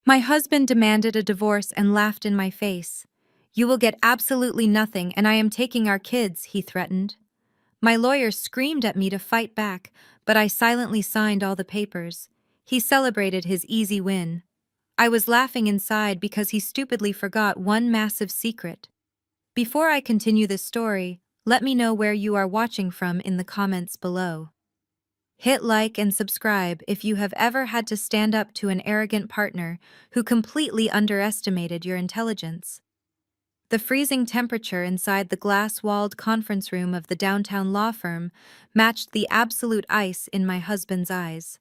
My husband demanded a divorce and laughed in my face. "You will get absolutely nothing, and I am taking our kids," he threatened. My lawyer screamed at me to fight back, but I silently signed all the papers. He celebrated his easy win. I was laughing inside because he stupidly forgot one massive secret. Before I continue this story, let me know where you are watching from in the comments below. Hit like and subscribe if you have ever had to stand up to an arrogant partner who completely underestimated your intelligence. The freezing temperature inside the glass-walled conference room of the downtown law firm matched the absolute ice in my husband's eyes.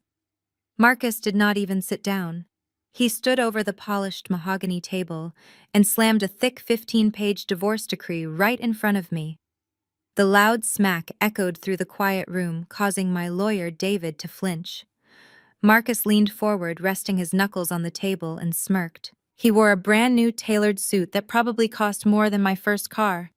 Marcus did not even sit down. He stood over the polished mahogany table and slammed a thick 15-page divorce decree right in front of me. The loud smack echoed through the quiet room, causing my lawyer, David, to flinch. Marcus leaned forward, resting his knuckles on the table, and smirked. He wore a brand-new tailored suit that probably cost more than my first car.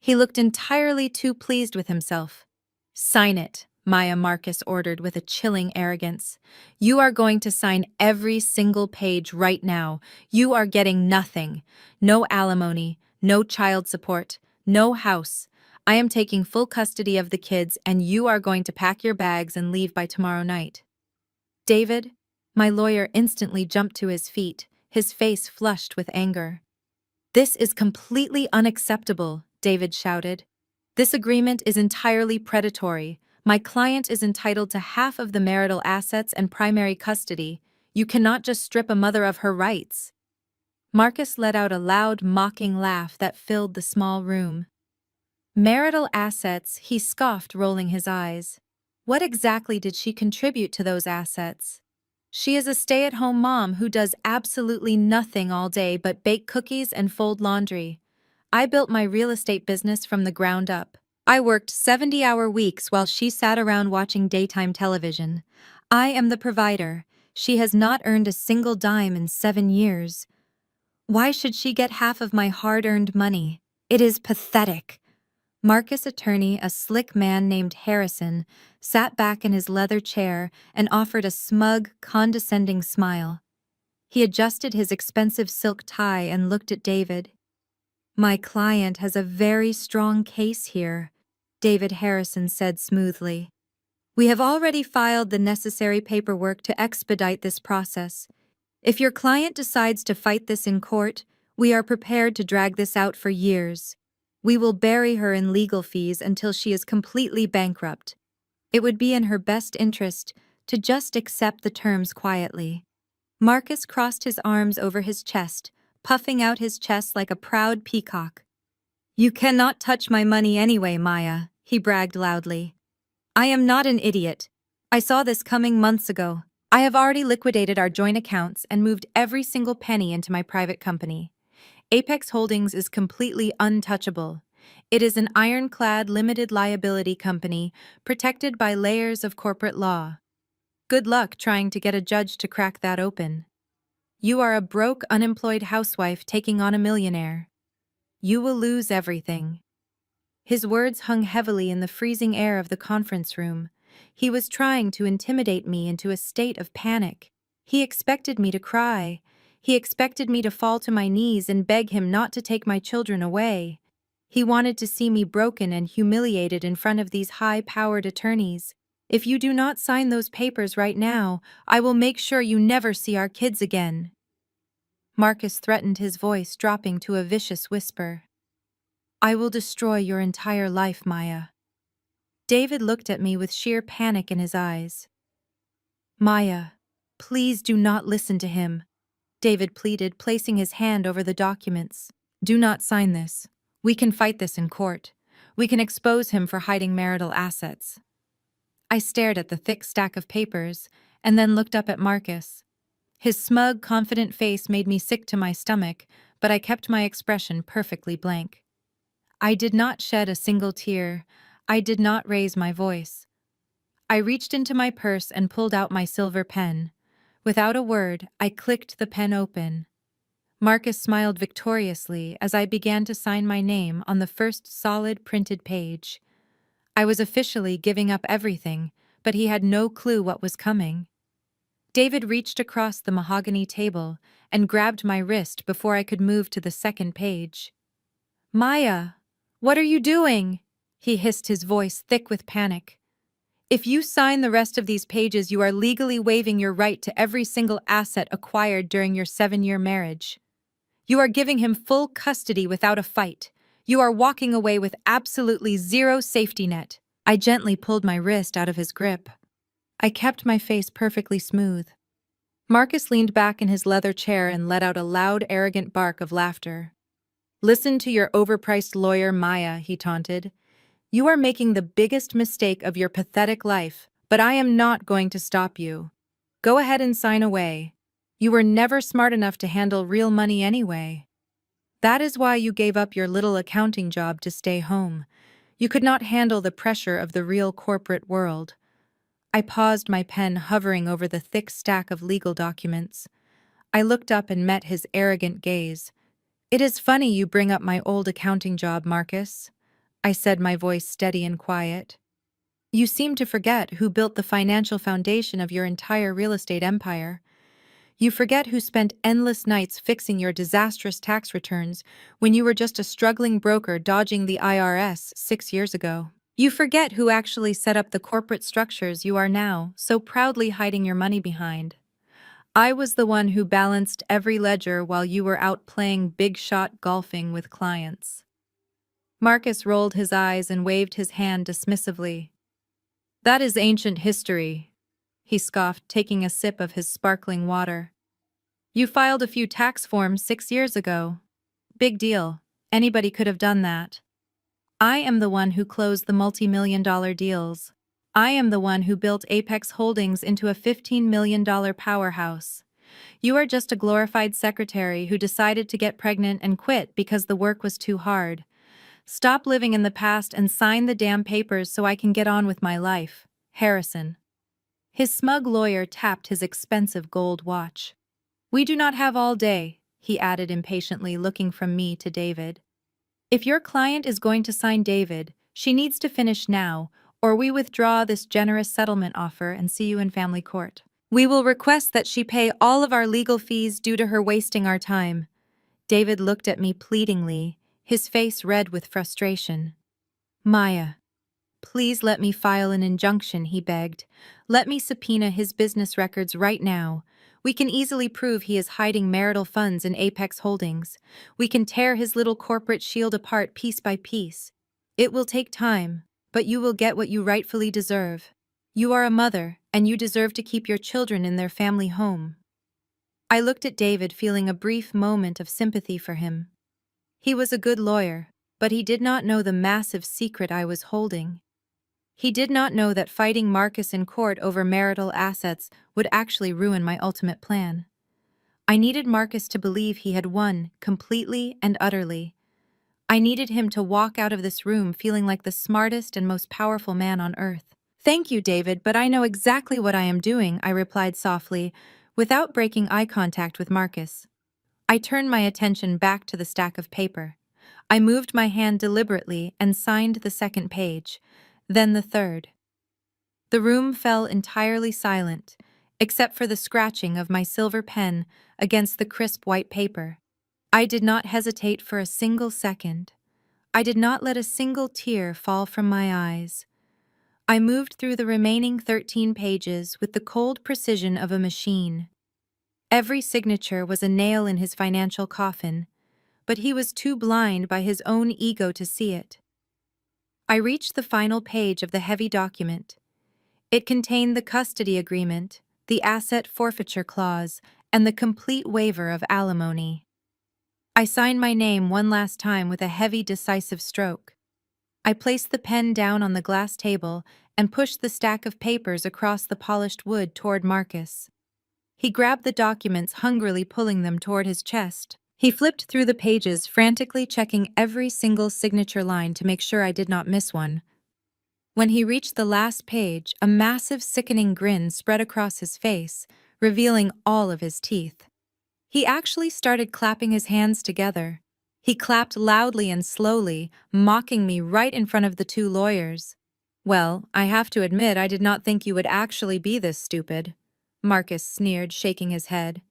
He looked entirely too pleased with himself. "Sign it," Marcus ordered with a chilling arrogance. "You are going to sign every single page right now. You are getting nothing. No alimony, no child support, no house. I am taking full custody of the kids, and you are going to pack your bags and leave by tomorrow night." "David?" My lawyer instantly jumped to his feet, his face flushed with anger. "This is completely unacceptable," David shouted. "This agreement is entirely predatory. My client is entitled to half of the marital assets and primary custody. You cannot just strip a mother of her rights." Marcus let out a loud, mocking laugh that filled the small room. "Marital assets," he scoffed, rolling his eyes. "What exactly did she contribute to those assets? She is a stay-at-home mom who does absolutely nothing all day but bake cookies and fold laundry. I built my real estate business from the ground up. I worked 70-hour weeks while she sat around watching daytime television. I am the provider. She has not earned a single dime in 7 years. Why should she get half of my hard-earned money? It is pathetic." Marcus' attorney, a slick man named Harrison, sat back in his leather chair and offered a smug, condescending smile. He adjusted his expensive silk tie and looked at David. "My client has a very strong case here," David Harrison said smoothly. "We have already filed the necessary paperwork to expedite this process. If your client decides to fight this in court, we are prepared to drag this out for years. We will bury her in legal fees until she is completely bankrupt. It would be in her best interest to just accept the terms quietly." Marcus crossed his arms over his chest, puffing out his chest like a proud peacock. "You cannot touch my money anyway, Maya," he bragged loudly. "I am not an idiot. I saw this coming months ago. I have already liquidated our joint accounts and moved every single penny into my private company. Apex Holdings is completely untouchable. It is an ironclad limited liability company protected by layers of corporate law. Good luck trying to get a judge to crack that open. You are a broke, unemployed housewife taking on a millionaire. You will lose everything." His words hung heavily in the freezing air of the conference room. He was trying to intimidate me into a state of panic. He expected me to cry. He expected me to fall to my knees and beg him not to take my children away. He wanted to see me broken and humiliated in front of these high-powered attorneys. "If you do not sign those papers right now, I will make sure you never see our kids again." Marcus threatened, his voice dropping to a vicious whisper. "I will destroy your entire life, Maya." David looked at me with sheer panic in his eyes. "Maya, please do not listen to him," David pleaded, placing his hand over the documents. "Do not sign this. We can fight this in court. We can expose him for hiding marital assets." I stared at the thick stack of papers and then looked up at Marcus. His smug, confident face made me sick to my stomach, but I kept my expression perfectly blank. I did not shed a single tear. I did not raise my voice. I reached into my purse and pulled out my silver pen. Without a word, I clicked the pen open. Marcus smiled victoriously as I began to sign my name on the first solid printed page. I was officially giving up everything, but he had no clue what was coming. David reached across the mahogany table and grabbed my wrist before I could move to the second page. Maya, what are you doing? He hissed, his voice thick with panic. If you sign the rest of these pages, you are legally waiving your right to every single asset acquired during your 7-year marriage. You are giving him full custody without a fight. You are walking away with absolutely zero safety net. I gently pulled my wrist out of his grip. I kept my face perfectly smooth. Marcus leaned back in his leather chair and let out a loud, arrogant bark of laughter. Listen to your overpriced lawyer, Maya, he taunted. You are making the biggest mistake of your pathetic life, but I am not going to stop you. Go ahead and sign away. You were never smart enough to handle real money anyway. That is why you gave up your little accounting job to stay home. You could not handle the pressure of the real corporate world. I paused, my pen hovering over the thick stack of legal documents. I looked up and met his arrogant gaze. It is funny you bring up my old accounting job, Marcus, I said, my voice steady and quiet. You seem to forget who built the financial foundation of your entire real estate empire. You forget who spent endless nights fixing your disastrous tax returns when you were just a struggling broker dodging the IRS 6 years ago. You forget who actually set up the corporate structures you are now so proudly hiding your money behind. I was the one who balanced every ledger while you were out playing big-shot golfing with clients. Marcus rolled his eyes and waved his hand dismissively. That is ancient history, he scoffed, taking a sip of his sparkling water. You filed a few tax forms 6 years ago. Big deal. Anybody could have done that. I am the one who closed the multi-million-dollar deals. I am the one who built Apex Holdings into a $15 million powerhouse. You are just a glorified secretary who decided to get pregnant and quit because the work was too hard. Stop living in the past and sign the damn papers so I can get on with my life. Harrison. His smug lawyer tapped his expensive gold watch. We do not have all day, he added impatiently, looking from me to David. If your client is going to sign David, she needs to finish now, or we withdraw this generous settlement offer and see you in family court. We will request that she pay all of our legal fees due to her wasting our time. David looked at me pleadingly, his face red with frustration. Maya, please let me file an injunction, he begged. Let me subpoena his business records right now. We can easily prove he is hiding marital funds in Apex Holdings. We can tear his little corporate shield apart piece by piece. It will take time, but you will get what you rightfully deserve. You are a mother, and you deserve to keep your children in their family home. I looked at David, feeling a brief moment of sympathy for him. He was a good lawyer, but he did not know the massive secret I was holding. He did not know that fighting Marcus in court over marital assets would actually ruin my ultimate plan. I needed Marcus to believe he had won completely and utterly. I needed him to walk out of this room feeling like the smartest and most powerful man on earth. Thank you, David, but I know exactly what I am doing, I replied softly, without breaking eye contact with Marcus. I turned my attention back to the stack of paper. I moved my hand deliberately and signed the second page, then the third. The room fell entirely silent, except for the scratching of my silver pen against the crisp white paper. I did not hesitate for a single second. I did not let a single tear fall from my eyes. I moved through the remaining 13 pages with the cold precision of a machine. Every signature was a nail in his financial coffin, but he was too blind by his own ego to see it. I reached the final page of the heavy document. It contained the custody agreement, the asset forfeiture clause, and the complete waiver of alimony. I signed my name one last time with a heavy, decisive stroke. I placed the pen down on the glass table and pushed the stack of papers across the polished wood toward Marcus. He grabbed the documents, hungrily pulling them toward his chest. He flipped through the pages, frantically checking every single signature line to make sure I did not miss one. When he reached the last page, a massive, sickening grin spread across his face, revealing all of his teeth. He actually started clapping his hands together. He clapped loudly and slowly, mocking me right in front of the two lawyers. Well, I have to admit, I did not think you would actually be this stupid. Marcus sneered, shaking his head.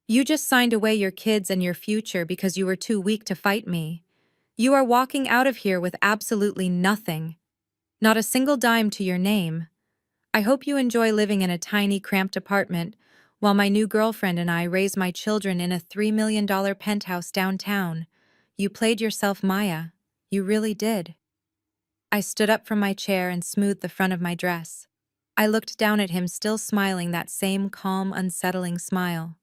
You just signed away your kids and your future because you were too weak to fight me. You are walking out of here with absolutely nothing. Not a single dime to your name. I hope you enjoy living in a tiny, cramped apartment while my new girlfriend and I raise my children in a $3 million penthouse downtown. You played yourself, Maya. You really did. I stood up from my chair and smoothed the front of my dress. I looked down at him, still smiling that same calm, unsettling smile.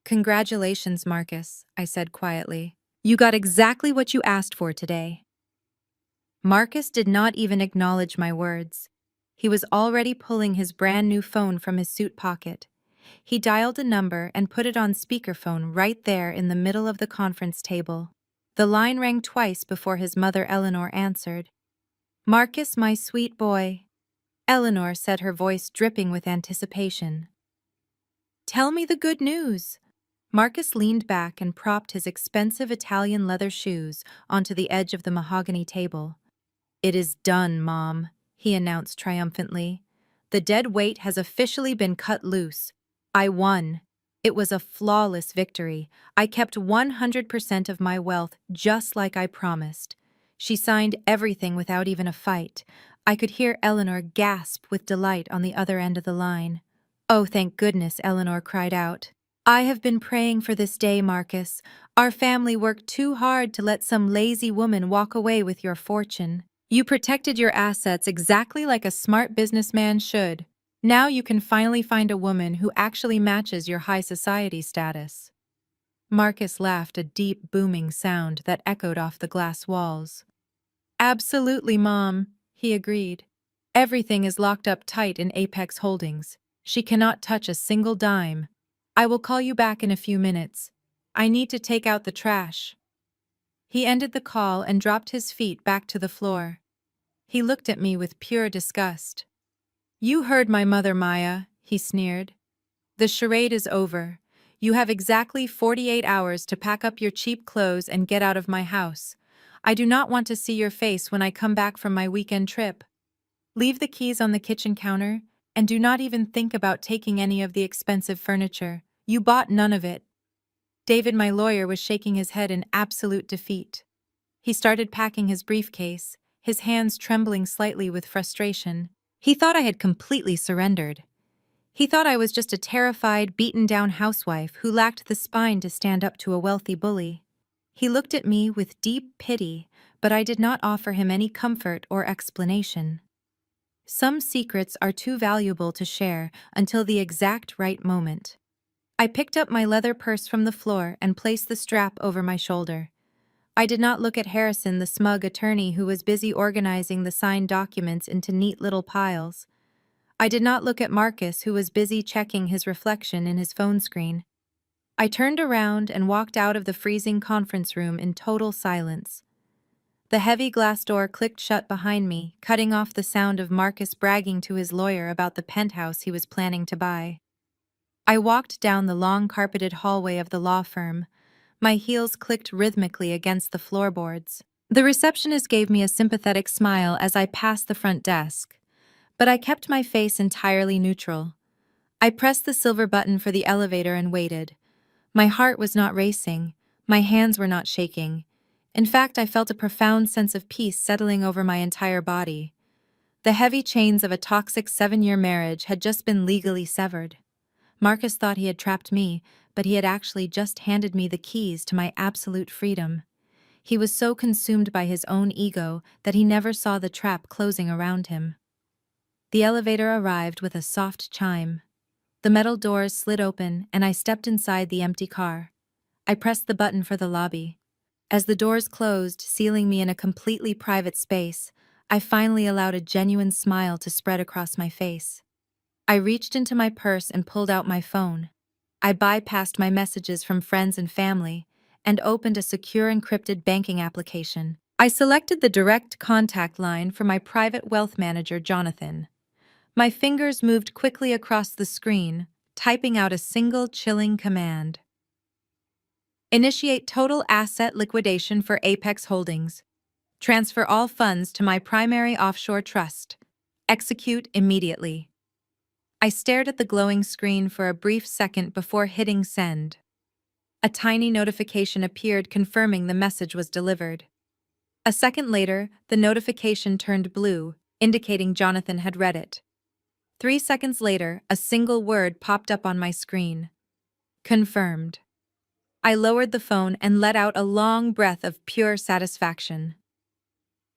Congratulations, Marcus, I said quietly. You got exactly what you asked for today. Marcus did not even acknowledge my words. He was already pulling his brand new phone from his suit pocket. He dialed a number and put it on speakerphone right there in the middle of the conference table. The line rang twice before his mother Eleanor answered. Marcus, my sweet boy, Eleanor said, her voice dripping with anticipation. Tell me the good news. Marcus leaned back and propped his expensive Italian leather shoes onto the edge of the mahogany table. It is done, Mom, he announced triumphantly. The dead weight has officially been cut loose. I won. It was a flawless victory. I kept 100% of my wealth just like I promised. She signed everything without even a fight. I could hear Eleanor gasp with delight on the other end of the line. Oh, thank goodness, Eleanor cried out. I have been praying for this day, Marcus. Our family worked too hard to let some lazy woman walk away with your fortune. You protected your assets exactly like a smart businessman should. Now you can finally find a woman who actually matches your high society status. Marcus laughed, a deep, booming sound that echoed off the glass walls. Absolutely, Mom, he agreed. Everything is locked up tight in Apex Holdings. She cannot touch a single dime. I will call you back in a few minutes. I need to take out the trash. He ended the call and dropped his feet back to the floor. He looked at me with pure disgust. You heard my mother, Maya, he sneered. The charade is over. You have exactly 48 hours to pack up your cheap clothes and get out of my house. I do not want to see your face when I come back from my weekend trip. Leave the keys on the kitchen counter, and do not even think about taking any of the expensive furniture. You bought none of it. David, my lawyer, was shaking his head in absolute defeat. He started packing his briefcase, his hands trembling slightly with frustration. He thought I had completely surrendered. He thought I was just a terrified, beaten-down housewife who lacked the spine to stand up to a wealthy bully. He looked at me with deep pity, but I did not offer him any comfort or explanation. Some secrets are too valuable to share until the exact right moment. I picked up my leather purse from the floor and placed the strap over my shoulder. I did not look at Harrison, the smug attorney who was busy organizing the signed documents into neat little piles. I did not look at Marcus, who was busy checking his reflection in his phone screen. I turned around and walked out of the freezing conference room in total silence. The heavy glass door clicked shut behind me, cutting off the sound of Marcus bragging to his lawyer about the penthouse he was planning to buy. I walked down the long carpeted hallway of the law firm. My heels clicked rhythmically against the floorboards. The receptionist gave me a sympathetic smile as I passed the front desk, but I kept my face entirely neutral. I pressed the silver button for the elevator and waited. My heart was not racing. My hands were not shaking. In fact, I felt a profound sense of peace settling over my entire body. The heavy chains of a toxic 7-year marriage had just been legally severed. Marcus thought he had trapped me, but he had actually just handed me the keys to my absolute freedom. He was so consumed by his own ego that he never saw the trap closing around him. The elevator arrived with a soft chime. The metal doors slid open, and I stepped inside the empty car. I pressed the button for the lobby. As the doors closed, sealing me in a completely private space, I finally allowed a genuine smile to spread across my face. I reached into my purse and pulled out my phone. I bypassed my messages from friends and family and opened a secure encrypted banking application. I selected the direct contact line for my private wealth manager, Jonathan. My fingers moved quickly across the screen, typing out a single chilling command. Initiate total asset liquidation for Apex Holdings. Transfer all funds to my primary offshore trust. Execute immediately. I stared at the glowing screen for a brief second before hitting send. A tiny notification appeared confirming the message was delivered. A second later, the notification turned blue, indicating Jonathan had read it. 3 seconds later, a single word popped up on my screen. Confirmed. I lowered the phone and let out a long breath of pure satisfaction.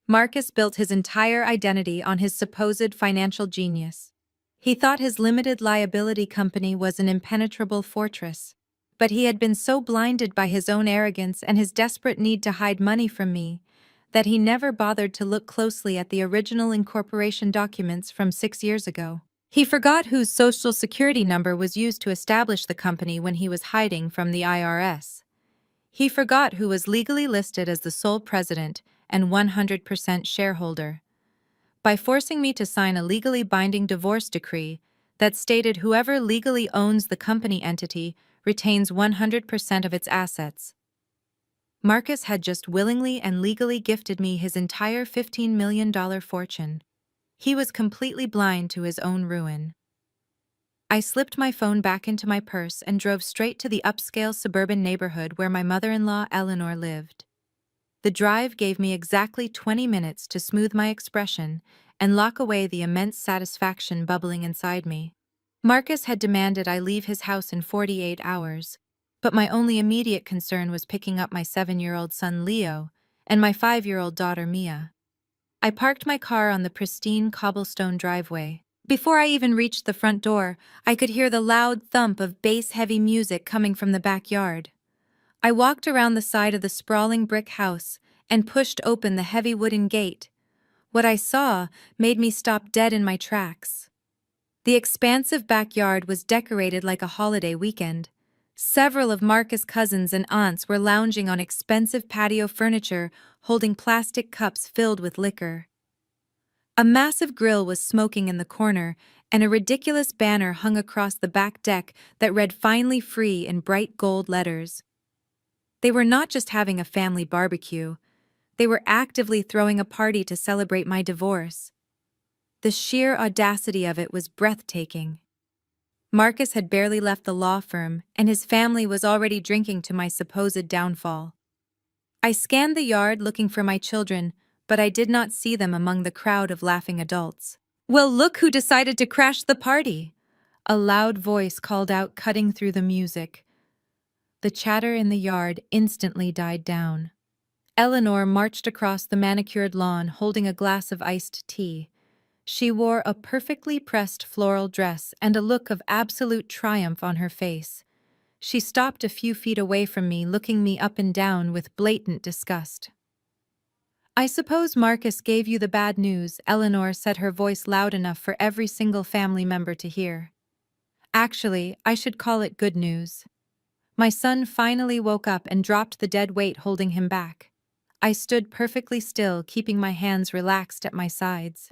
Marcus built his entire identity on his supposed financial genius. He thought his limited liability company was an impenetrable fortress. But he had been so blinded by his own arrogance and his desperate need to hide money from me that he never bothered to look closely at the original incorporation documents from 6 years ago. He forgot whose social security number was used to establish the company when he was hiding from the IRS. He forgot who was legally listed as the sole president and 100% shareholder. By forcing me to sign a legally binding divorce decree that stated whoever legally owns the company entity retains 100% of its assets. Marcus had just willingly and legally gifted me his entire $15 million fortune. He was completely blind to his own ruin. I slipped my phone back into my purse and drove straight to the upscale suburban neighborhood where my mother-in-law Eleanor lived. The drive gave me exactly 20 minutes to smooth my expression and lock away the immense satisfaction bubbling inside me. Marcus had demanded I leave his house in 48 hours, but my only immediate concern was picking up my 7-year-old son Leo and my 5-year-old daughter Mia. I parked my car on the pristine cobblestone driveway. Before I even reached the front door, I could hear the loud thump of bass-heavy music coming from the backyard. I walked around the side of the sprawling brick house and pushed open the heavy wooden gate. What I saw made me stop dead in my tracks. The expansive backyard was decorated like a holiday weekend. Several of Marcus' cousins and aunts were lounging on expensive patio furniture, holding plastic cups filled with liquor. A massive grill was smoking in the corner, and a ridiculous banner hung across the back deck that read "Finally Free" in bright gold letters. They were not just having a family barbecue. They were actively throwing a party to celebrate my divorce. The sheer audacity of it was breathtaking. Marcus had barely left the law firm, and his family was already drinking to my supposed downfall. I scanned the yard looking for my children, but I did not see them among the crowd of laughing adults. "Well, look who decided to crash the party!" A loud voice called out, cutting through the music. The chatter in the yard instantly died down. Eleanor marched across the manicured lawn holding a glass of iced tea. She wore a perfectly pressed floral dress and a look of absolute triumph on her face. She stopped a few feet away from me, looking me up and down with blatant disgust. "I suppose Marcus gave you the bad news," Eleanor said, her voice loud enough for every single family member to hear. "Actually, I should call it good news. My son finally woke up and dropped the dead weight holding him back." I stood perfectly still, keeping my hands relaxed at my sides.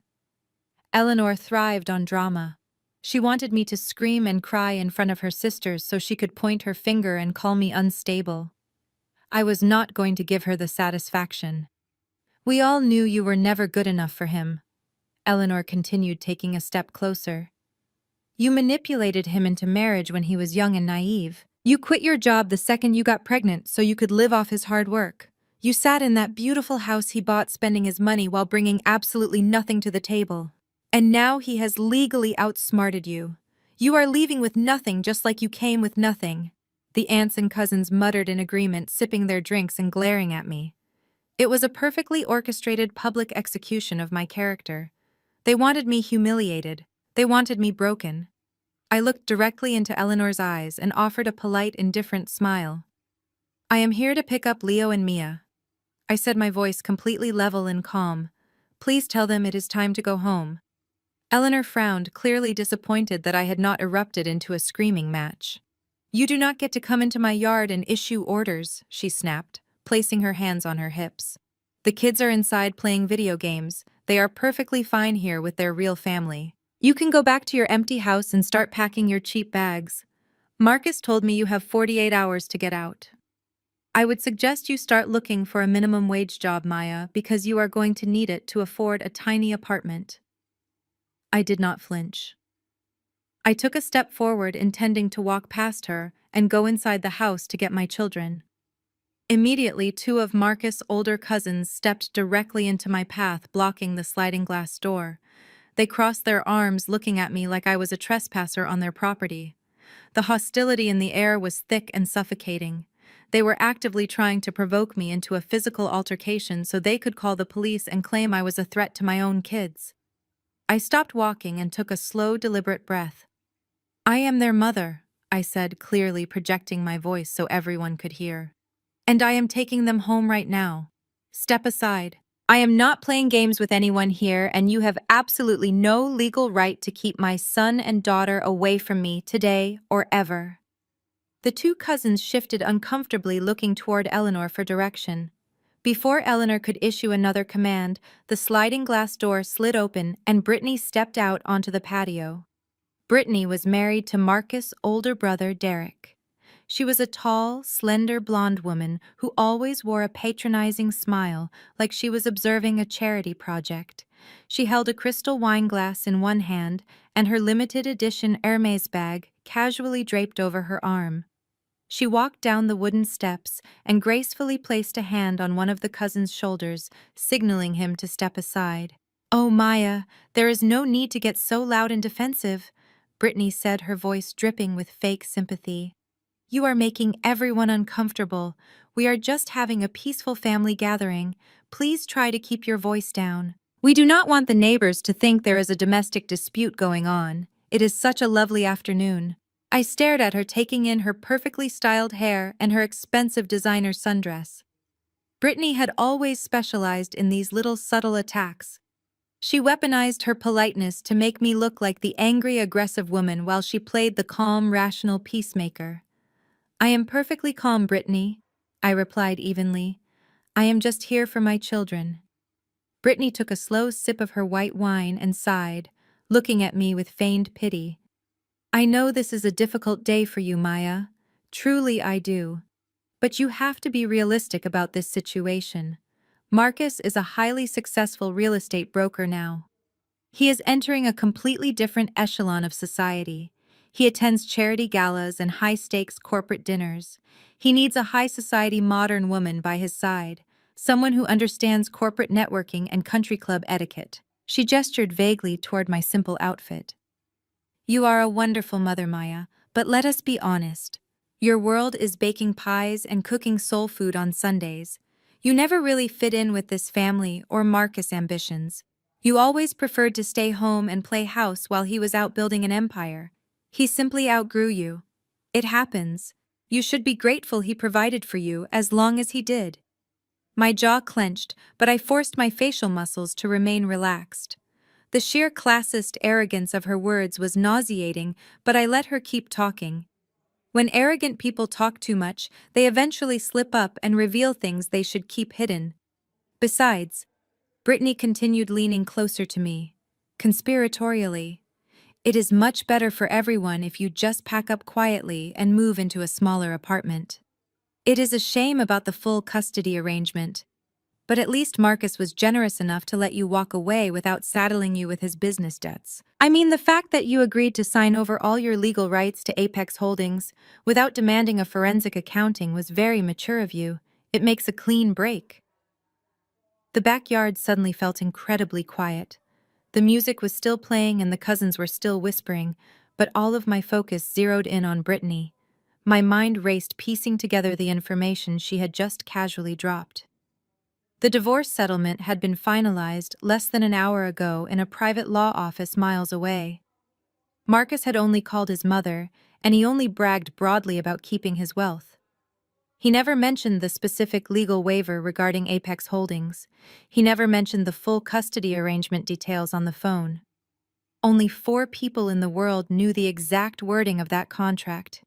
Eleanor thrived on drama. She wanted me to scream and cry in front of her sisters so she could point her finger and call me unstable. I was not going to give her the satisfaction. "We all knew you were never good enough for him," Eleanor continued, taking a step closer. "You manipulated him into marriage when he was young and naive. You quit your job the second you got pregnant so you could live off his hard work. You sat in that beautiful house he bought, spending his money while bringing absolutely nothing to the table. And now he has legally outsmarted you. You are leaving with nothing, just like you came with nothing." The aunts and cousins muttered in agreement, sipping their drinks and glaring at me. It was a perfectly orchestrated public execution of my character. They wanted me humiliated. They wanted me broken. I looked directly into Eleanor's eyes and offered a polite, indifferent smile. "I am here to pick up Leo and Mia," I said, my voice completely level and calm. "Please tell them it is time to go home." Eleanor frowned, clearly disappointed that I had not erupted into a screaming match. "You do not get to come into my yard and issue orders," she snapped, placing her hands on her hips. "The kids are inside playing video games. They are perfectly fine here with their real family. You can go back to your empty house and start packing your cheap bags. Marcus told me you have 48 hours to get out. I would suggest you start looking for a minimum wage job, Maya, because you are going to need it to afford a tiny apartment." I did not flinch. I took a step forward, intending to walk past her and go inside the house to get my children. Immediately, two of Marcus' older cousins stepped directly into my path, blocking the sliding glass door. They crossed their arms, looking at me like I was a trespasser on their property. The hostility in the air was thick and suffocating. They were actively trying to provoke me into a physical altercation so they could call the police and claim I was a threat to my own kids. I stopped walking and took a slow, deliberate breath. "I am their mother," I said, clearly projecting my voice so everyone could hear. "And I am taking them home right now. Step aside. I am not playing games with anyone here, and you have absolutely no legal right to keep my son and daughter away from me today or ever." The two cousins shifted uncomfortably, looking toward Eleanor for direction. Before Eleanor could issue another command, the sliding glass door slid open and Brittany stepped out onto the patio. Brittany was married to Marcus' older brother, Derek. She was a tall, slender blonde woman who always wore a patronizing smile, like she was observing a charity project. She held a crystal wine glass in one hand and her limited edition Hermes bag casually draped over her arm. She walked down the wooden steps and gracefully placed a hand on one of the cousin's shoulders, signaling him to step aside. "Oh, Maya, there is no need to get so loud and defensive," Brittany said, her voice dripping with fake sympathy. "You are making everyone uncomfortable. We are just having a peaceful family gathering. Please try to keep your voice down. We do not want the neighbors to think there is a domestic dispute going on. It is such a lovely afternoon." I stared at her, taking in her perfectly styled hair and her expensive designer sundress. Brittany had always specialized in these little subtle attacks. She weaponized her politeness to make me look like the angry, aggressive woman while she played the calm, rational peacemaker. "I am perfectly calm, Brittany," I replied evenly. "I am just here for my children." Brittany took a slow sip of her white wine and sighed, looking at me with feigned pity. "I know this is a difficult day for you, Maya. Truly I do. But you have to be realistic about this situation. Marcus is a highly successful real estate broker now. He is entering a completely different echelon of society. He attends charity galas and high-stakes corporate dinners. He needs a high-society modern woman by his side, someone who understands corporate networking and country club etiquette." She gestured vaguely toward my simple outfit. "You are a wonderful mother, Maya, but let us be honest. Your world is baking pies and cooking soul food on Sundays. You never really fit in with this family or Marcus' ambitions. You always preferred to stay home and play house while he was out building an empire. He simply outgrew you. It happens. You should be grateful he provided for you as long as he did." My jaw clenched, but I forced my facial muscles to remain relaxed. The sheer classist arrogance of her words was nauseating, but I let her keep talking. When arrogant people talk too much, they eventually slip up and reveal things they should keep hidden. Besides, Brittany continued, leaning closer to me, conspiratorially, "It is much better for everyone if you just pack up quietly and move into a smaller apartment. It is a shame about the full custody arrangement. But at least Marcus was generous enough to let you walk away without saddling you with his business debts. I mean, the fact that you agreed to sign over all your legal rights to Apex Holdings without demanding a forensic accounting was very mature of you. It makes a clean break." The backyard suddenly felt incredibly quiet. The music was still playing and the cousins were still whispering, but all of my focus zeroed in on Brittany. My mind raced, piecing together the information she had just casually dropped. The divorce settlement had been finalized less than an hour ago in a private law office miles away. Marcus had only called his mother, and he only bragged broadly about keeping his wealth. He never mentioned the specific legal waiver regarding Apex Holdings. He never mentioned the full custody arrangement details on the phone. Only 4 people in the world knew the exact wording of that contract: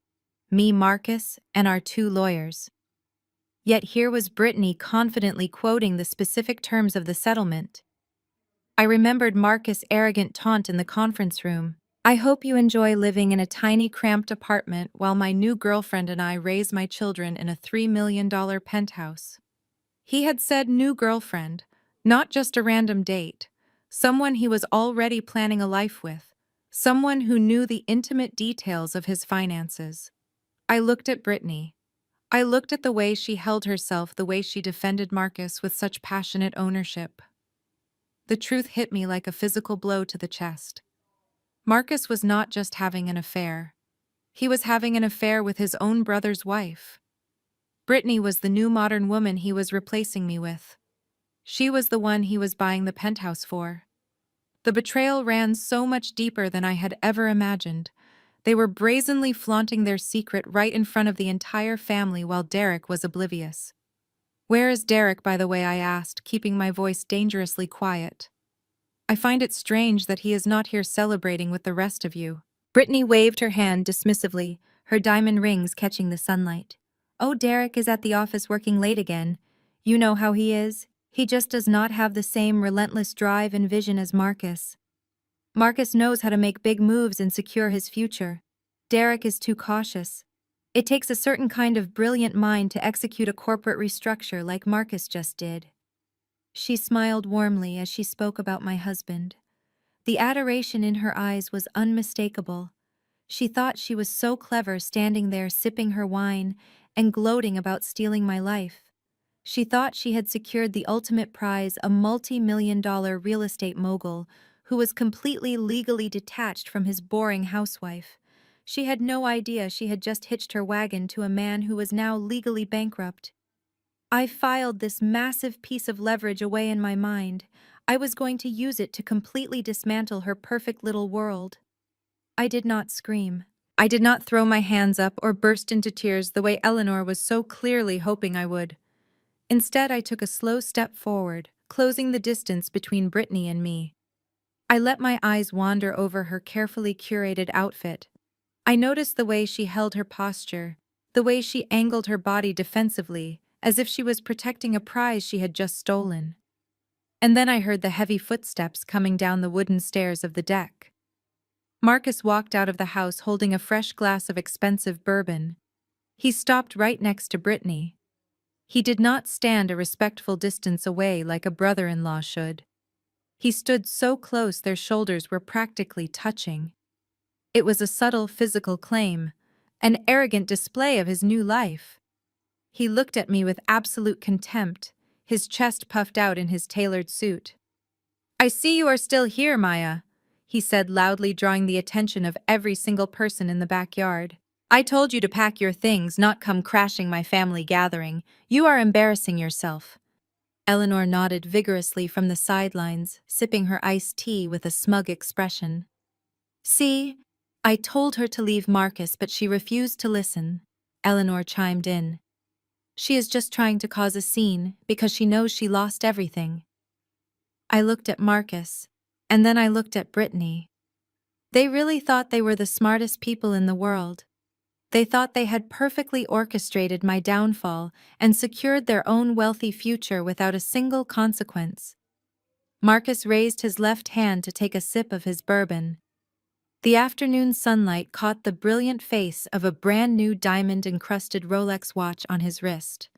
me, Marcus, and our 2 lawyers. Yet here was Brittany confidently quoting the specific terms of the settlement. I remembered Marcus' arrogant taunt in the conference room. "I hope you enjoy living in a tiny, cramped apartment while my new girlfriend and I raise my children in a $3 million penthouse." He had said new girlfriend, not just a random date, someone he was already planning a life with, someone who knew the intimate details of his finances. I looked at Brittany. I looked at the way she held herself, the way she defended Marcus with such passionate ownership. The truth hit me like a physical blow to the chest. Marcus was not just having an affair. He was having an affair with his own brother's wife. Brittany was the new modern woman he was replacing me with. She was the one he was buying the penthouse for. The betrayal ran so much deeper than I had ever imagined. They were brazenly flaunting their secret right in front of the entire family while Derek was oblivious. "Where is Derek, by the way?" I asked, keeping my voice dangerously quiet. "I find it strange that he is not here celebrating with the rest of you." Brittany waved her hand dismissively, her diamond rings catching the sunlight. "Oh, Derek is at the office working late again. You know how he is. He just does not have the same relentless drive and vision as Marcus. Marcus knows how to make big moves and secure his future. Derek is too cautious. It takes a certain kind of brilliant mind to execute a corporate restructure like Marcus just did." She smiled warmly as she spoke about my husband. The adoration in her eyes was unmistakable. She thought she was so clever standing there sipping her wine and gloating about stealing my life. She thought she had secured the ultimate prize, a multi-million-dollar real estate mogul who was completely legally detached from his boring housewife. She had no idea she had just hitched her wagon to a man who was now legally bankrupt. I filed this massive piece of leverage away in my mind. I was going to use it to completely dismantle her perfect little world. I did not scream. I did not throw my hands up or burst into tears the way Eleanor was so clearly hoping I would. Instead, I took a slow step forward, closing the distance between Brittany and me. I let my eyes wander over her carefully curated outfit. I noticed the way she held her posture, the way she angled her body defensively, as if she was protecting a prize she had just stolen. And then I heard the heavy footsteps coming down the wooden stairs of the deck. Marcus walked out of the house holding a fresh glass of expensive bourbon. He stopped right next to Brittany. He did not stand a respectful distance away like a brother-in-law should. He stood so close their shoulders were practically touching. It was a subtle physical claim, an arrogant display of his new life. He looked at me with absolute contempt, his chest puffed out in his tailored suit. "I see you are still here, Maya," he said loudly, drawing the attention of every single person in the backyard. "I told you to pack your things, not come crashing my family gathering. You are embarrassing yourself." Eleanor nodded vigorously from the sidelines, sipping her iced tea with a smug expression. "See, I told her to leave Marcus, but she refused to listen," Eleanor chimed in. "She is just trying to cause a scene because she knows she lost everything." I looked at Marcus, and then I looked at Brittany. They really thought they were the smartest people in the world. They thought they had perfectly orchestrated my downfall and secured their own wealthy future without a single consequence. Marcus raised his left hand to take a sip of his bourbon. The afternoon sunlight caught the brilliant face of a brand-new diamond-encrusted Rolex watch on his wrist.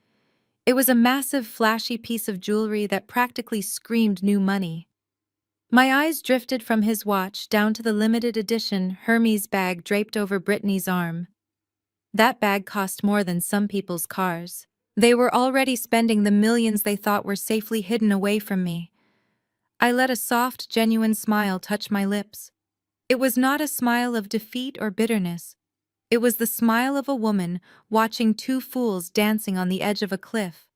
It was a massive, flashy piece of jewelry that practically screamed new money. My eyes drifted from his watch down to the limited edition Hermes bag draped over Brittany's arm. That bag cost more than some people's cars. They were already spending the millions they thought were safely hidden away from me. I let a soft, genuine smile touch my lips. It was not a smile of defeat or bitterness. It was the smile of a woman watching two fools dancing on the edge of a cliff.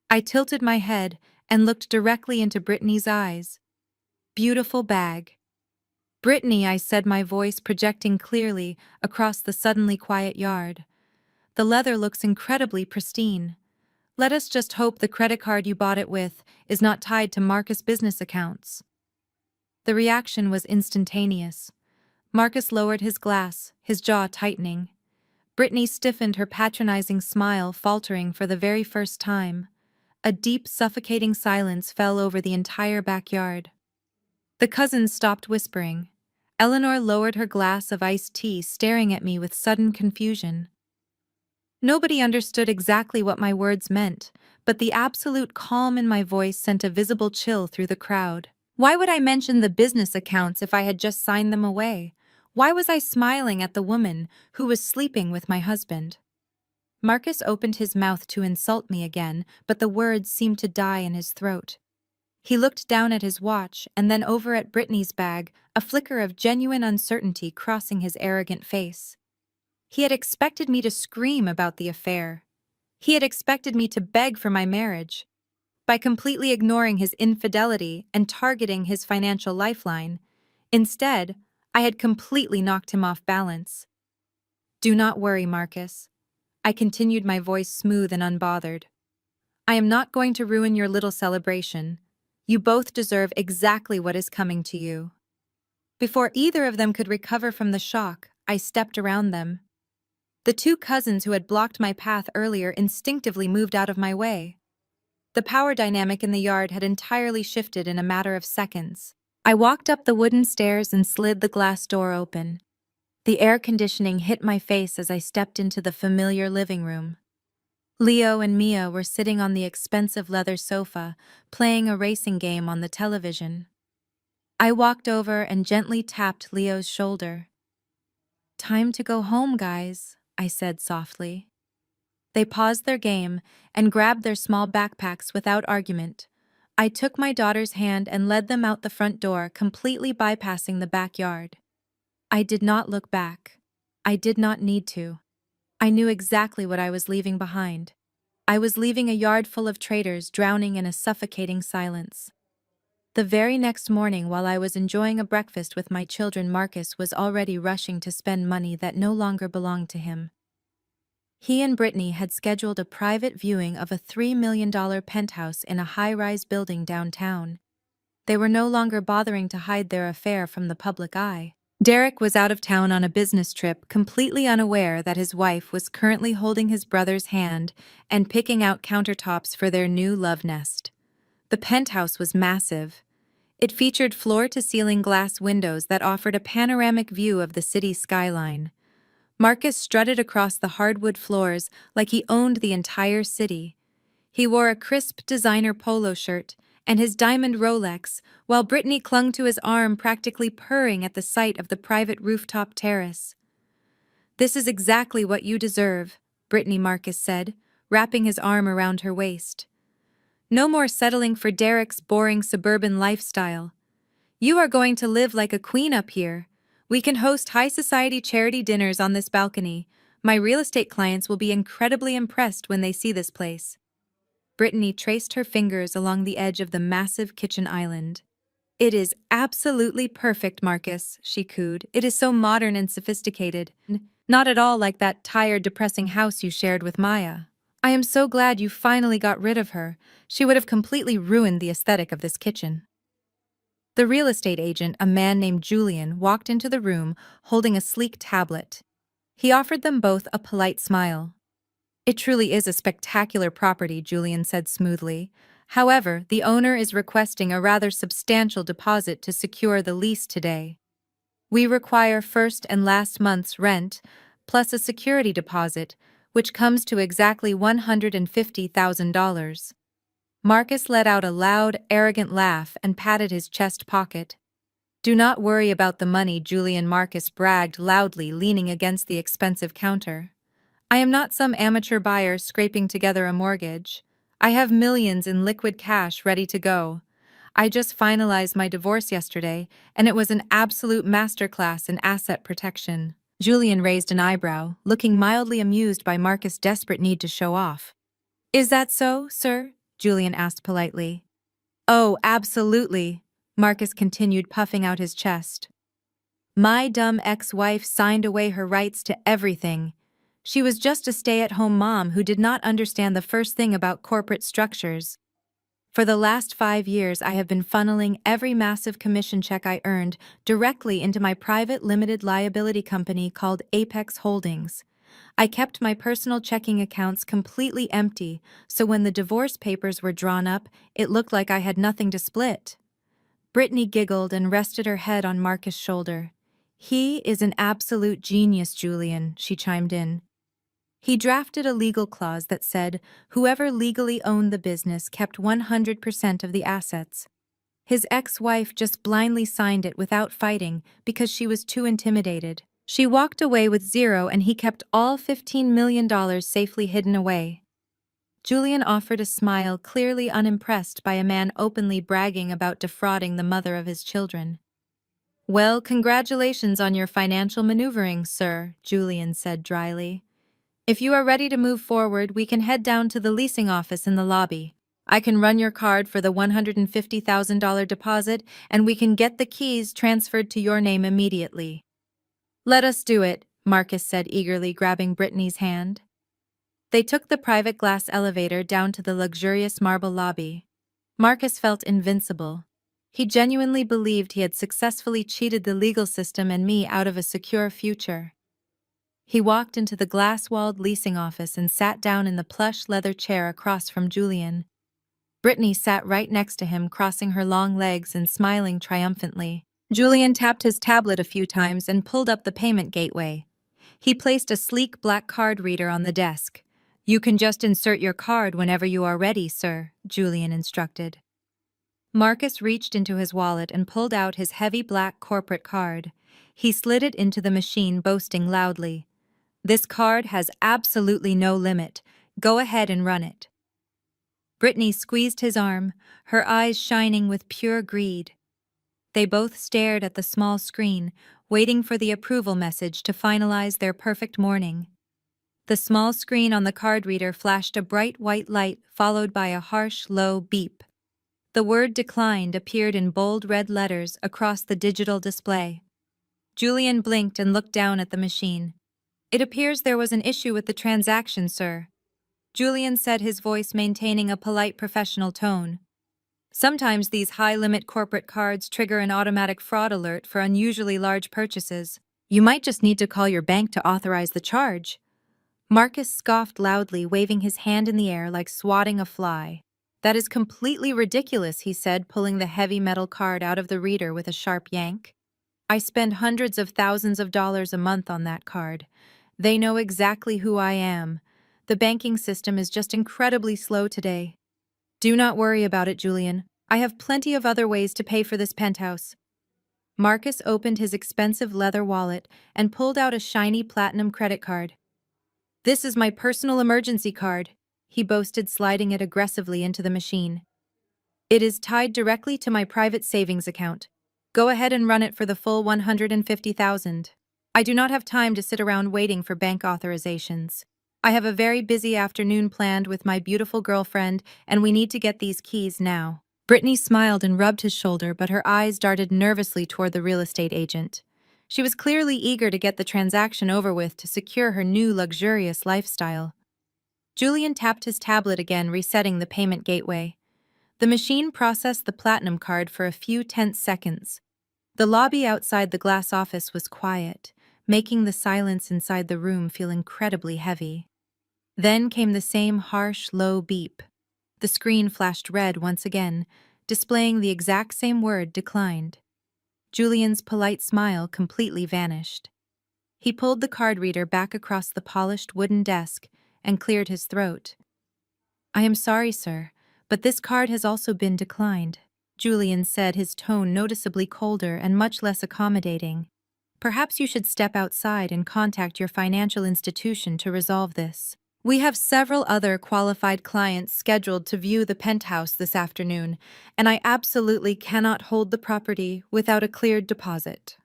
I tilted my head and looked directly into Brittany's eyes. "Beautiful bag." "Brittany," I said, my voice projecting clearly across the suddenly quiet yard. "The leather looks incredibly pristine. Let us just hope the credit card you bought it with is not tied to Marcus' business accounts." The reaction was instantaneous. Marcus lowered his glass, his jaw tightening. Brittany stiffened, her patronizing smile faltering for the very first time. A deep, suffocating silence fell over the entire backyard. The cousins stopped whispering. Eleanor lowered her glass of iced tea, staring at me with sudden confusion. Nobody understood exactly what my words meant, but the absolute calm in my voice sent a visible chill through the crowd. Why would I mention the business accounts if I had just signed them away? Why was I smiling at the woman who was sleeping with my husband? Marcus opened his mouth to insult me again, but the words seemed to die in his throat. He looked down at his watch and then over at Brittany's bag, a flicker of genuine uncertainty crossing his arrogant face. He had expected me to scream about the affair. He had expected me to beg for my marriage. By completely ignoring his infidelity and targeting his financial lifeline, instead, I had completely knocked him off balance. Do not worry, Marcus. I continued, my voice smooth and unbothered. I am not going to ruin your little celebration. You both deserve exactly what is coming to you. Before either of them could recover from the shock, I stepped around them. The two cousins who had blocked my path earlier instinctively moved out of my way. The power dynamic in the yard had entirely shifted in a matter of seconds. I walked up the wooden stairs and slid the glass door open. The air conditioning hit my face as I stepped into the familiar living room. Leo and Mia were sitting on the expensive leather sofa, playing a racing game on the television. I walked over and gently tapped Leo's shoulder. "Time to go home, guys," I said softly. They paused their game and grabbed their small backpacks without argument. I took my daughter's hand and led them out the front door, completely bypassing the backyard. I did not look back. I did not need to. I knew exactly what I was leaving behind. I was leaving a yard full of traitors drowning in a suffocating silence. The very next morning, while I was enjoying a breakfast with my children, Marcus was already rushing to spend money that no longer belonged to him. He and Brittany had scheduled a private viewing of a $3 million penthouse in a high-rise building downtown. They were no longer bothering to hide their affair from the public eye. Derek was out of town on a business trip, completely unaware that his wife was currently holding his brother's hand and picking out countertops for their new love nest. The penthouse was massive. It featured floor-to-ceiling glass windows that offered a panoramic view of the city skyline. Marcus strutted across the hardwood floors like he owned the entire city. He wore a crisp designer polo shirt and his diamond Rolex, while Brittany clung to his arm, practically purring at the sight of the private rooftop terrace. "This is exactly what you deserve," Brittany, Marcus said, wrapping his arm around her waist. "No more settling for Derek's boring suburban lifestyle. You are going to live like a queen up here. We can host high society charity dinners on this balcony. My real estate clients will be incredibly impressed when they see this place." Brittany traced her fingers along the edge of the massive kitchen island. "It is absolutely perfect, Marcus," she cooed. "It is so modern and sophisticated. Not at all like that tired, depressing house you shared with Maya. I am so glad you finally got rid of her. She would have completely ruined the aesthetic of this kitchen." The real estate agent, a man named Julian, walked into the room holding a sleek tablet. He offered them both a polite smile. "It truly is a spectacular property," Julian said smoothly. "However, the owner is requesting a rather substantial deposit to secure the lease today. We require first and last month's rent, plus a security deposit, which comes to exactly $150,000. Marcus let out a loud, arrogant laugh and patted his chest pocket. "Do not worry about the money," Julian, Marcus bragged loudly, leaning against the expensive counter. "I am not some amateur buyer scraping together a mortgage. I have millions in liquid cash ready to go. I just finalized my divorce yesterday, and it was an absolute masterclass in asset protection." Julian raised an eyebrow, looking mildly amused by Marcus' desperate need to show off. "Is that so, sir?" Julian asked politely. "Oh, absolutely," Marcus continued, puffing out his chest. "My dumb ex-wife signed away her rights to everything. She was just a stay-at-home mom who did not understand the first thing about corporate structures. For the last 5 years, I have been funneling every massive commission check I earned directly into my private limited liability company called Apex Holdings. I kept my personal checking accounts completely empty, so when the divorce papers were drawn up, it looked like I had nothing to split." Brittany giggled and rested her head on Marcus' shoulder. "He is an absolute genius, Julian," she chimed in. "He drafted a legal clause that said whoever legally owned the business kept 100% of the assets. His ex-wife just blindly signed it without fighting because she was too intimidated. She walked away with zero and he kept all $15 million safely hidden away. Julian offered a smile, clearly unimpressed by a man openly bragging about defrauding the mother of his children. "Well, congratulations on your financial maneuvering, sir," Julian said dryly. "If you are ready to move forward, we can head down to the leasing office in the lobby. I can run your card for the $150,000 deposit, and we can get the keys transferred to your name immediately." "Let us do it," Marcus said eagerly, grabbing Brittany's hand. They took the private glass elevator down to the luxurious marble lobby. Marcus felt invincible. He genuinely believed he had successfully cheated the legal system and me out of a secure future. He walked into the glass-walled leasing office and sat down in the plush leather chair across from Julian. Brittany sat right next to him, crossing her long legs and smiling triumphantly. Julian tapped his tablet a few times and pulled up the payment gateway. He placed a sleek black card reader on the desk. "You can just insert your card whenever you are ready, sir," Julian instructed. Marcus reached into his wallet and pulled out his heavy black corporate card. He slid it into the machine, boasting loudly, "This card has absolutely no limit. Go ahead and run it." Brittany squeezed his arm, her eyes shining with pure greed. They both stared at the small screen, waiting for the approval message to finalize their perfect morning. The small screen on the card reader flashed a bright white light, followed by a harsh, low beep. The word "declined" appeared in bold red letters across the digital display. Julian blinked and looked down at the machine. "It appears there was an issue with the transaction, sir," Julian said, his voice maintaining a polite professional tone. "Sometimes these high-limit corporate cards trigger an automatic fraud alert for unusually large purchases. You might just need to call your bank to authorize the charge." Marcus scoffed loudly, waving his hand in the air like swatting a fly. "That is completely ridiculous," he said, pulling the heavy metal card out of the reader with a sharp yank. "I spend hundreds of thousands of dollars a month on that card. They know exactly who I am. The banking system is just incredibly slow today." "Do not worry about it, Julian. I have plenty of other ways to pay for this penthouse." Marcus opened his expensive leather wallet and pulled out a shiny platinum credit card. "This is my personal emergency card," he boasted, sliding it aggressively into the machine. "It is tied directly to my private savings account. Go ahead and run it for the full $150,000. I do not have time to sit around waiting for bank authorizations. I have a very busy afternoon planned with my beautiful girlfriend, and we need to get these keys now." Brittany smiled and rubbed his shoulder, but her eyes darted nervously toward the real estate agent. She was clearly eager to get the transaction over with to secure her new luxurious lifestyle. Julian tapped his tablet again, resetting the payment gateway. The machine processed the platinum card for a few tense seconds. The lobby outside the glass office was quiet, making the silence inside the room feel incredibly heavy. Then came the same harsh, low beep. The screen flashed red once again, displaying the exact same word, "declined." Julian's polite smile completely vanished. He pulled the card reader back across the polished wooden desk and cleared his throat. "I am sorry, sir, but this card has also been declined," Julian said, his tone noticeably colder and much less accommodating. "Perhaps you should step outside and contact your financial institution to resolve this. We have several other qualified clients scheduled to view the penthouse this afternoon, and I absolutely cannot hold the property without a cleared deposit."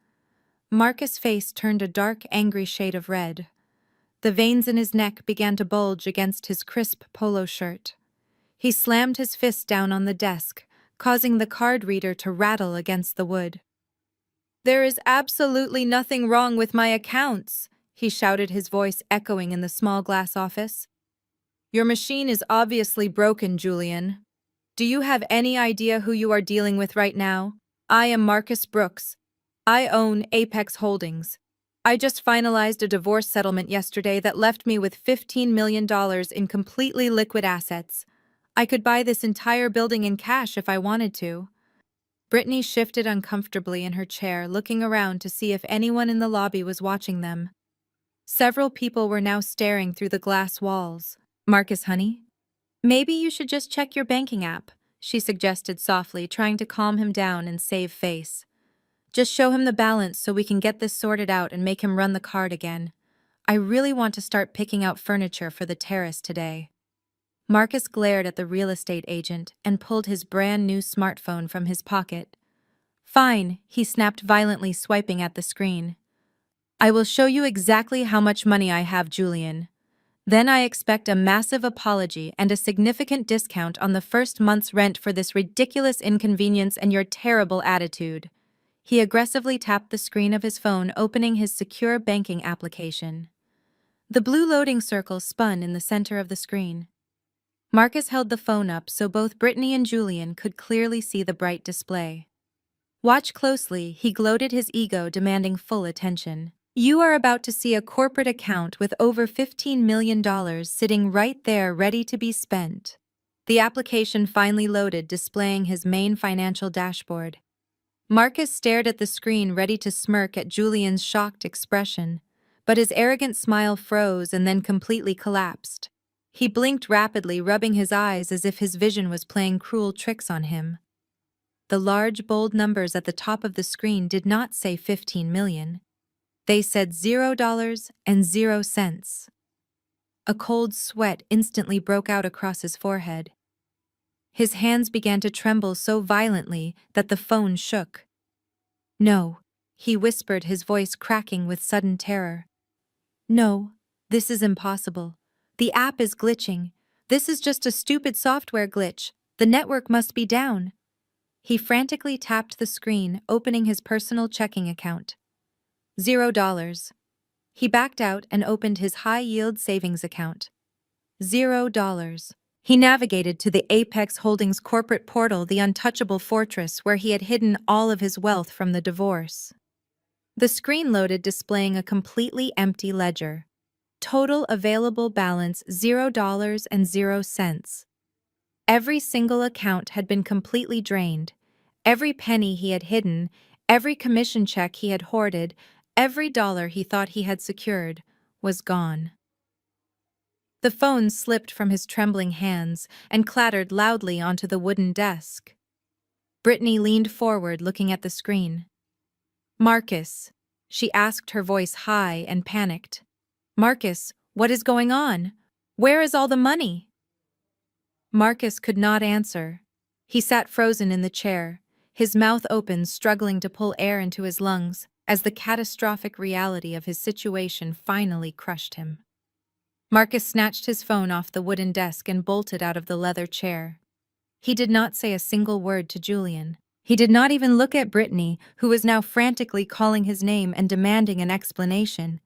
Marcus' face turned a dark, angry shade of red. The veins in his neck began to bulge against his crisp polo shirt. He slammed his fist down on the desk, causing the card reader to rattle against the wood. "There is absolutely nothing wrong with my accounts," he shouted, his voice echoing in the small glass office. "Your machine is obviously broken, Julian. Do you have any idea who you are dealing with right now? I am Marcus Brooks. I own Apex Holdings. I just finalized a divorce settlement yesterday that left me with $15 million in completely liquid assets. I could buy this entire building in cash if I wanted to." Brittany shifted uncomfortably in her chair, looking around to see if anyone in the lobby was watching them. Several people were now staring through the glass walls. "Marcus, honey, maybe you should just check your banking app," she suggested softly, trying to calm him down and save face. Just show him the balance so we can get this sorted out and make him run the card again. I really want to start picking out furniture for the terrace today. Marcus glared at the real estate agent and pulled his brand new smartphone from his pocket. Fine, he snapped violently, swiping at the screen. I will show you exactly how much money I have, Julian. Then I expect a massive apology and a significant discount on the first month's rent for this ridiculous inconvenience and your terrible attitude. He aggressively tapped the screen of his phone, opening his secure banking application. The blue loading circle spun in the center of the screen. Marcus held the phone up so both Brittany and Julian could clearly see the bright display. Watch closely, he gloated, his ego demanding full attention. You are about to see a corporate account with over $15 million sitting right there ready to be spent. The application finally loaded, displaying his main financial dashboard. Marcus stared at the screen, ready to smirk at Julian's shocked expression, but his arrogant smile froze and then completely collapsed. He blinked rapidly, rubbing his eyes as if his vision was playing cruel tricks on him. The large, bold numbers at the top of the screen did not say 15 million. They said $0 and 0 cents. A cold sweat instantly broke out across his forehead. His hands began to tremble so violently that the phone shook. No, he whispered, his voice cracking with sudden terror. No, this is impossible. The app is glitching. This is just a stupid software glitch. The network must be down. He frantically tapped the screen, opening his personal checking account. $0. He backed out and opened his high-yield savings account. $0. He navigated to the Apex Holdings corporate portal, the untouchable fortress where he had hidden all of his wealth from the divorce. The screen loaded, displaying a completely empty ledger. Total available balance $0 and 0 cents. Every single account had been completely drained. Every penny he had hidden, every commission check he had hoarded, every dollar he thought he had secured was gone. The phone slipped from his trembling hands and clattered loudly onto the wooden desk. Brittany leaned forward, looking at the screen. Marcus, she asked, her voice high and panicked. Marcus, what is going on? Where is all the money? Marcus could not answer. He sat frozen in the chair, his mouth open, struggling to pull air into his lungs, as the catastrophic reality of his situation finally crushed him. Marcus snatched his phone off the wooden desk and bolted out of the leather chair. He did not say a single word to Julian. He did not even look at Brittany, who was now frantically calling his name and demanding an explanation.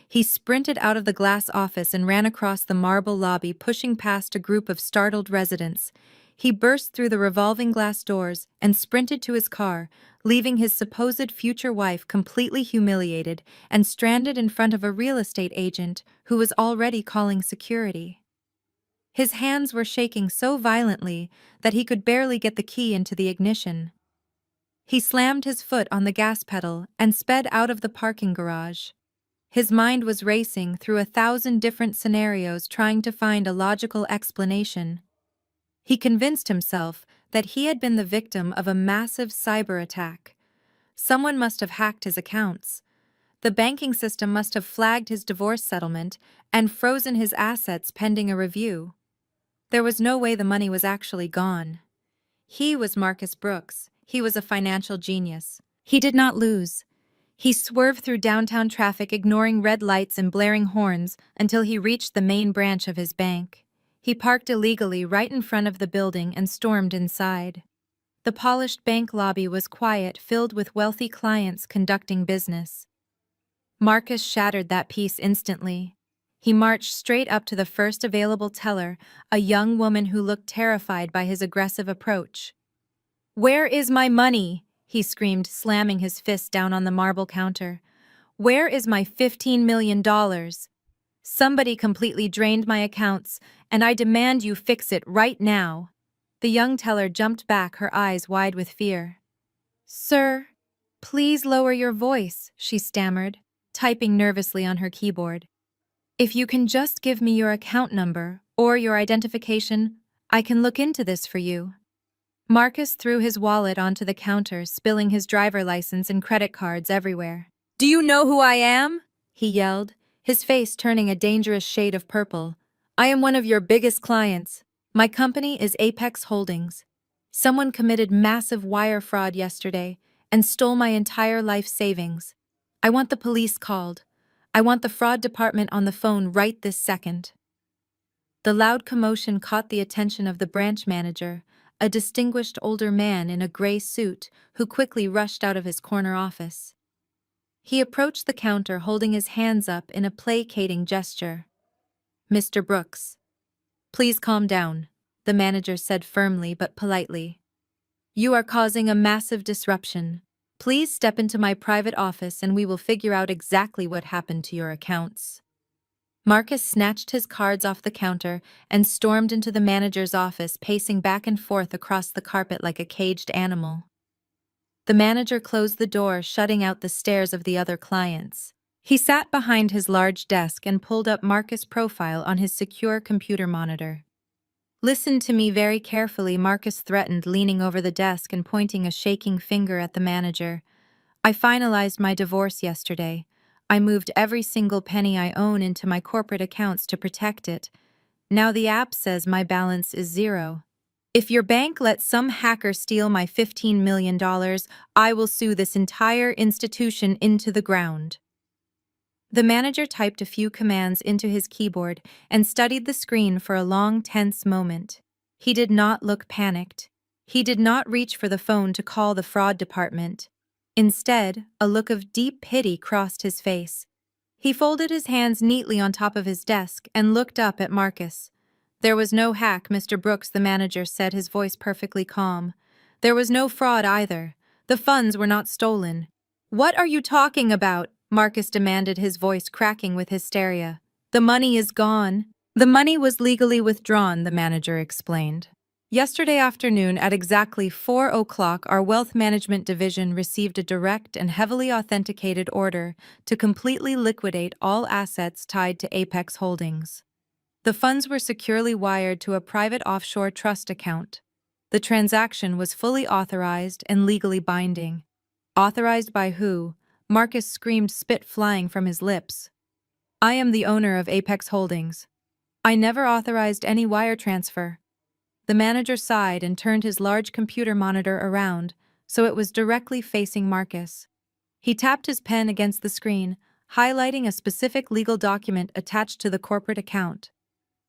He sprinted out of the glass office and ran across the marble lobby, pushing past a group of startled residents. He burst through the revolving glass doors and sprinted to his car, leaving his supposed future wife completely humiliated and stranded in front of a real estate agent who was already calling security. His hands were shaking so violently that he could barely get the key into the ignition. He slammed his foot on the gas pedal and sped out of the parking garage. His mind was racing through 1,000 different scenarios, trying to find a logical explanation. He convinced himself that he had been the victim of a massive cyber attack. Someone must have hacked his accounts. The banking system must have flagged his divorce settlement and frozen his assets pending a review. There was no way the money was actually gone. He was Marcus Brooks. He was a financial genius. He did not lose. He swerved through downtown traffic, ignoring red lights and blaring horns, until he reached the main branch of his bank. He parked illegally right in front of the building and stormed inside. The polished bank lobby was quiet, filled with wealthy clients conducting business. Marcus shattered that peace instantly. He marched straight up to the first available teller, a young woman who looked terrified by his aggressive approach. "Where is my money?" he screamed, slamming his fist down on the marble counter. "Where is my $15 million? Somebody completely drained my accounts, and I demand you fix it right now." The young teller jumped back, her eyes wide with fear. "Sir, please lower your voice," she stammered, typing nervously on her keyboard. "If you can just give me your account number or your identification, I can look into this for you." Marcus threw his wallet onto the counter, spilling his driver license and credit cards everywhere. "Do you know who I am?" he yelled, his face turning a dangerous shade of purple. "I am one of your biggest clients. My company is Apex Holdings. Someone committed massive wire fraud yesterday and stole my entire life savings. I want the police called. I want the fraud department on the phone right this second." The loud commotion caught the attention of the branch manager, a distinguished older man in a gray suit who quickly rushed out of his corner office. He approached the counter holding his hands up in a placating gesture. "Mr. Brooks, please calm down," the manager said firmly but politely. "You are causing a massive disruption. Please step into my private office and we will figure out exactly what happened to your accounts." Marcus snatched his cards off the counter and stormed into the manager's office, pacing back and forth across the carpet like a caged animal. The manager closed the door, shutting out the stares of the other clients. He sat behind his large desk and pulled up Marcus' profile on his secure computer monitor. "Listen to me very carefully," Marcus threatened, leaning over the desk and pointing a shaking finger at the manager. "I finalized my divorce yesterday. I moved every single penny I own into my corporate accounts to protect it. Now the app says my balance is zero. If your bank lets some hacker steal my $15 million, I will sue this entire institution into the ground." The manager typed a few commands into his keyboard and studied the screen for a long, tense moment. He did not look panicked. He did not reach for the phone to call the fraud department. Instead, a look of deep pity crossed his face. He folded his hands neatly on top of his desk and looked up at Marcus. "There was no hack, Mr. Brooks," the manager said, his voice perfectly calm. "There was no fraud either. The funds were not stolen." "What are you talking about?" Marcus demanded, his voice cracking with hysteria. "The money is gone." "The money was legally withdrawn," the manager explained. "Yesterday afternoon at exactly 4 o'clock, our wealth management division received a direct and heavily authenticated order to completely liquidate all assets tied to Apex Holdings. The funds were securely wired to a private offshore trust account. The transaction was fully authorized and legally binding." "Authorized by who?" Marcus screamed, spit flying from his lips. "I am the owner of Apex Holdings. I never authorized any wire transfer." The manager sighed and turned his large computer monitor around, so it was directly facing Marcus. He tapped his pen against the screen, highlighting a specific legal document attached to the corporate account.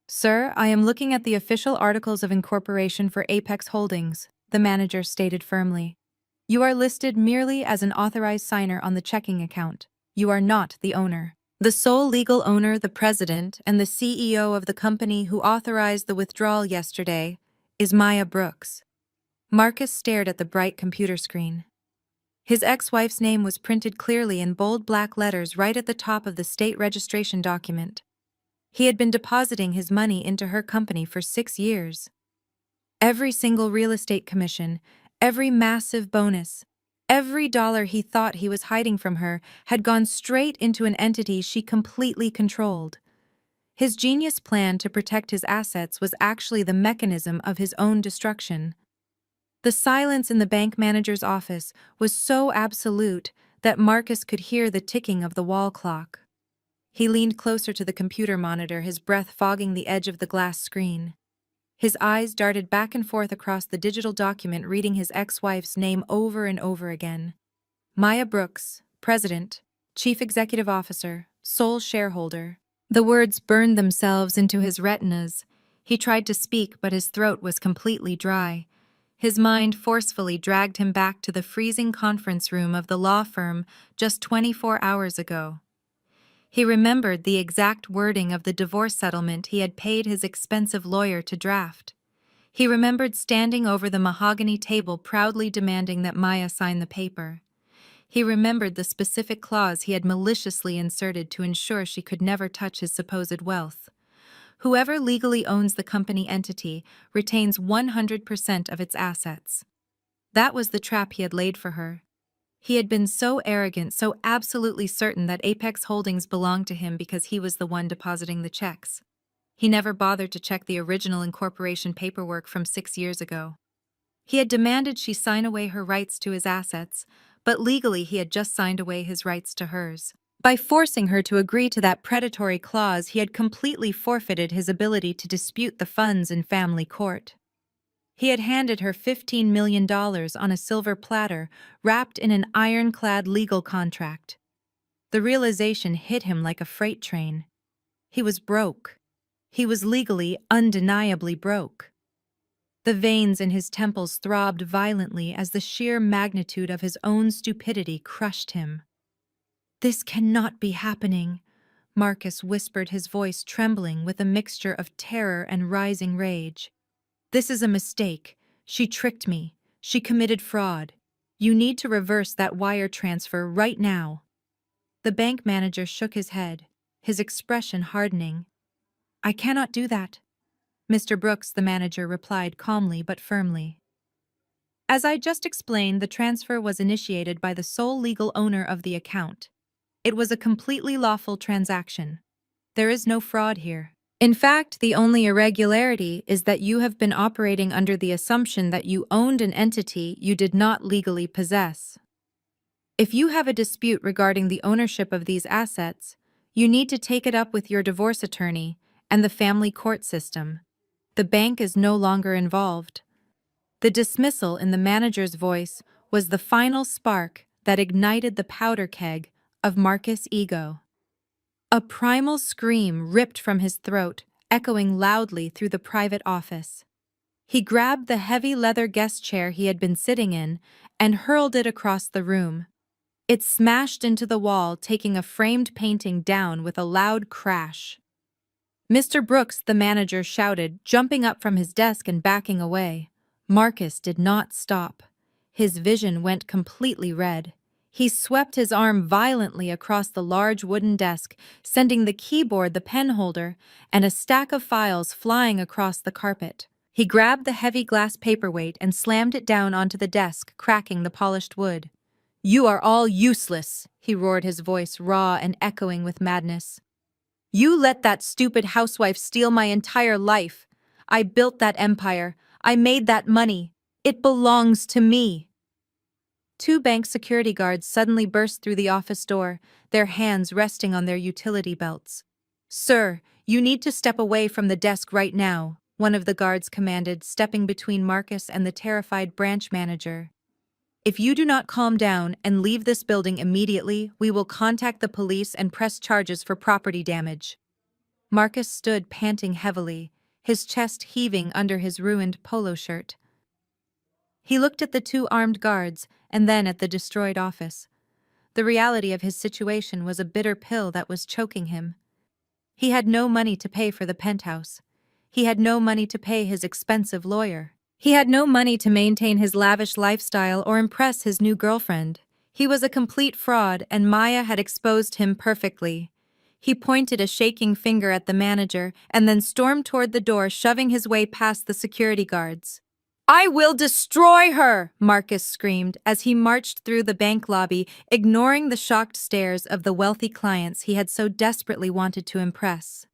"Sir, I am looking at the official articles of incorporation for Apex Holdings," the manager stated firmly. "You are listed merely as an authorized signer on the checking account. You are not the owner. The sole legal owner, the president, and the CEO of the company who authorized the withdrawal yesterday is Maya Brooks." Marcus stared at the bright computer screen. His ex-wife's name was printed clearly in bold black letters right at the top of the state registration document. He had been depositing his money into her company for 6 years. Every single real estate commission, every massive bonus, every dollar he thought he was hiding from her had gone straight into an entity she completely controlled. His genius plan to protect his assets was actually the mechanism of his own destruction. The silence in the bank manager's office was so absolute that Marcus could hear the ticking of the wall clock. He leaned closer to the computer monitor, his breath fogging the edge of the glass screen. His eyes darted back and forth across the digital document, reading his ex-wife's name over and over again. Maya Brooks, President, Chief Executive Officer, sole shareholder. The words burned themselves into his retinas. He tried to speak, but his throat was completely dry. His mind forcefully dragged him back to the freezing conference room of the law firm just 24 hours ago. He remembered the exact wording of the divorce settlement he had paid his expensive lawyer to draft. He remembered standing over the mahogany table, proudly demanding that Maya sign the paper. He remembered the specific clause he had maliciously inserted to ensure she could never touch his supposed wealth. Whoever legally owns the company entity retains 100% of its assets. That was the trap he had laid for her. He had been so arrogant, so absolutely certain that Apex Holdings belonged to him because he was the one depositing the checks. He never bothered to check the original incorporation paperwork from 6 years ago. He had demanded she sign away her rights to his assets, but legally he had just signed away his rights to hers. By forcing her to agree to that predatory clause, he had completely forfeited his ability to dispute the funds in family court. He had handed her $15 million on a silver platter, wrapped in an ironclad legal contract. The realization hit him like a freight train. He was broke. He was legally, undeniably broke. The veins in his temples throbbed violently as the sheer magnitude of his own stupidity crushed him. "This cannot be happening," Marcus whispered, his voice trembling with a mixture of terror and rising rage. "This is a mistake. She tricked me. She committed fraud. You need to reverse that wire transfer right now." The bank manager shook his head, his expression hardening. "I cannot do that," Mr. Brooks, the manager, replied calmly but firmly. "As I just explained, the transfer was initiated by the sole legal owner of the account. It was a completely lawful transaction. There is no fraud here. In fact, the only irregularity is that you have been operating under the assumption that you owned an entity you did not legally possess. If you have a dispute regarding the ownership of these assets, you need to take it up with your divorce attorney and the family court system. The bank is no longer involved." The dismissal in the manager's voice was the final spark that ignited the powder keg of Marcus' ego. A primal scream ripped from his throat, echoing loudly through the private office. He grabbed the heavy leather guest chair he had been sitting in and hurled it across the room. It smashed into the wall, taking a framed painting down with a loud crash. "Mr. Brooks," the manager shouted, jumping up from his desk and backing away. Marcus did not stop. His vision went completely red. He swept his arm violently across the large wooden desk, sending the keyboard, the pen holder, and a stack of files flying across the carpet. He grabbed the heavy glass paperweight and slammed it down onto the desk, cracking the polished wood. "You are all useless," he roared, his voice raw and echoing with madness. "You let that stupid housewife steal my entire life. I built that empire. I made that money. It belongs to me." Two bank security guards suddenly burst through the office door, their hands resting on their utility belts. "Sir, you need to step away from the desk right now," one of the guards commanded, stepping between Marcus and the terrified branch manager. "If you do not calm down and leave this building immediately, we will contact the police and press charges for property damage." Marcus stood panting heavily, his chest heaving under his ruined polo shirt. He looked at the two armed guards and then at the destroyed office. The reality of his situation was a bitter pill that was choking him. He had no money to pay for the penthouse. He had no money to pay his expensive lawyer. He had no money to maintain his lavish lifestyle or impress his new girlfriend. He was a complete fraud, and Maya had exposed him perfectly. He pointed a shaking finger at the manager and then stormed toward the door, shoving his way past the security guards. "I will destroy her!" Marcus screamed as he marched through the bank lobby, ignoring the shocked stares of the wealthy clients he had so desperately wanted to impress.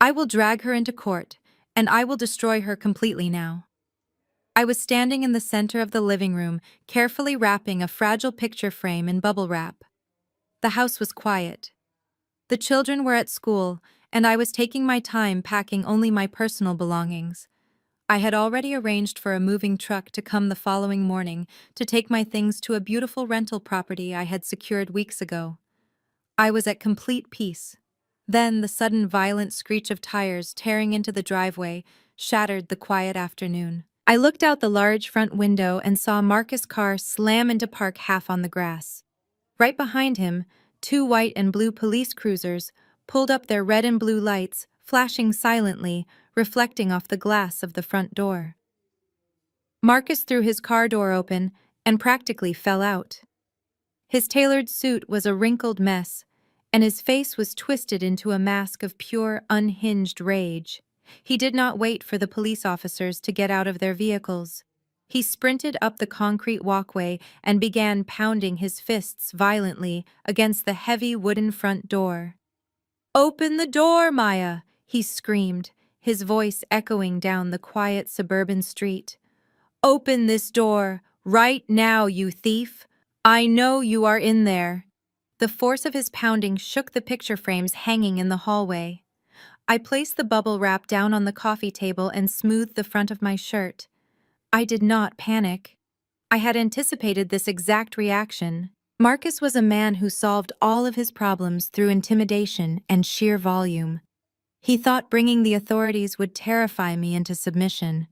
"I will drag her into court, and I will destroy her completely now." I was standing in the center of the living room, carefully wrapping a fragile picture frame in bubble wrap. The house was quiet. The children were at school, and I was taking my time packing only my personal belongings. I had already arranged for a moving truck to come the following morning to take my things to a beautiful rental property I had secured weeks ago. I was at complete peace. Then the sudden violent screech of tires tearing into the driveway shattered the quiet afternoon. I looked out the large front window and saw Marcus' car slam into park half on the grass. Right behind him, two white and blue police cruisers pulled up their red and blue lights, flashing silently, reflecting off the glass of the front door. Marcus threw his car door open and practically fell out. His tailored suit was a wrinkled mess, and his face was twisted into a mask of pure, unhinged rage. He did not wait for the police officers to get out of their vehicles. He sprinted up the concrete walkway and began pounding his fists violently against the heavy wooden front door. "Open the door, Maya!" he screamed, his voice echoing down the quiet suburban street. Open this door, right now, you thief! I know you are in there. The force of his pounding shook the picture frames hanging in the hallway. I placed the bubble wrap down on the coffee table and smoothed the front of my shirt. I did not panic. I had anticipated this exact reaction. Marcus was a man who solved all of his problems through intimidation and sheer volume. He thought bringing the authorities would terrify me into submission.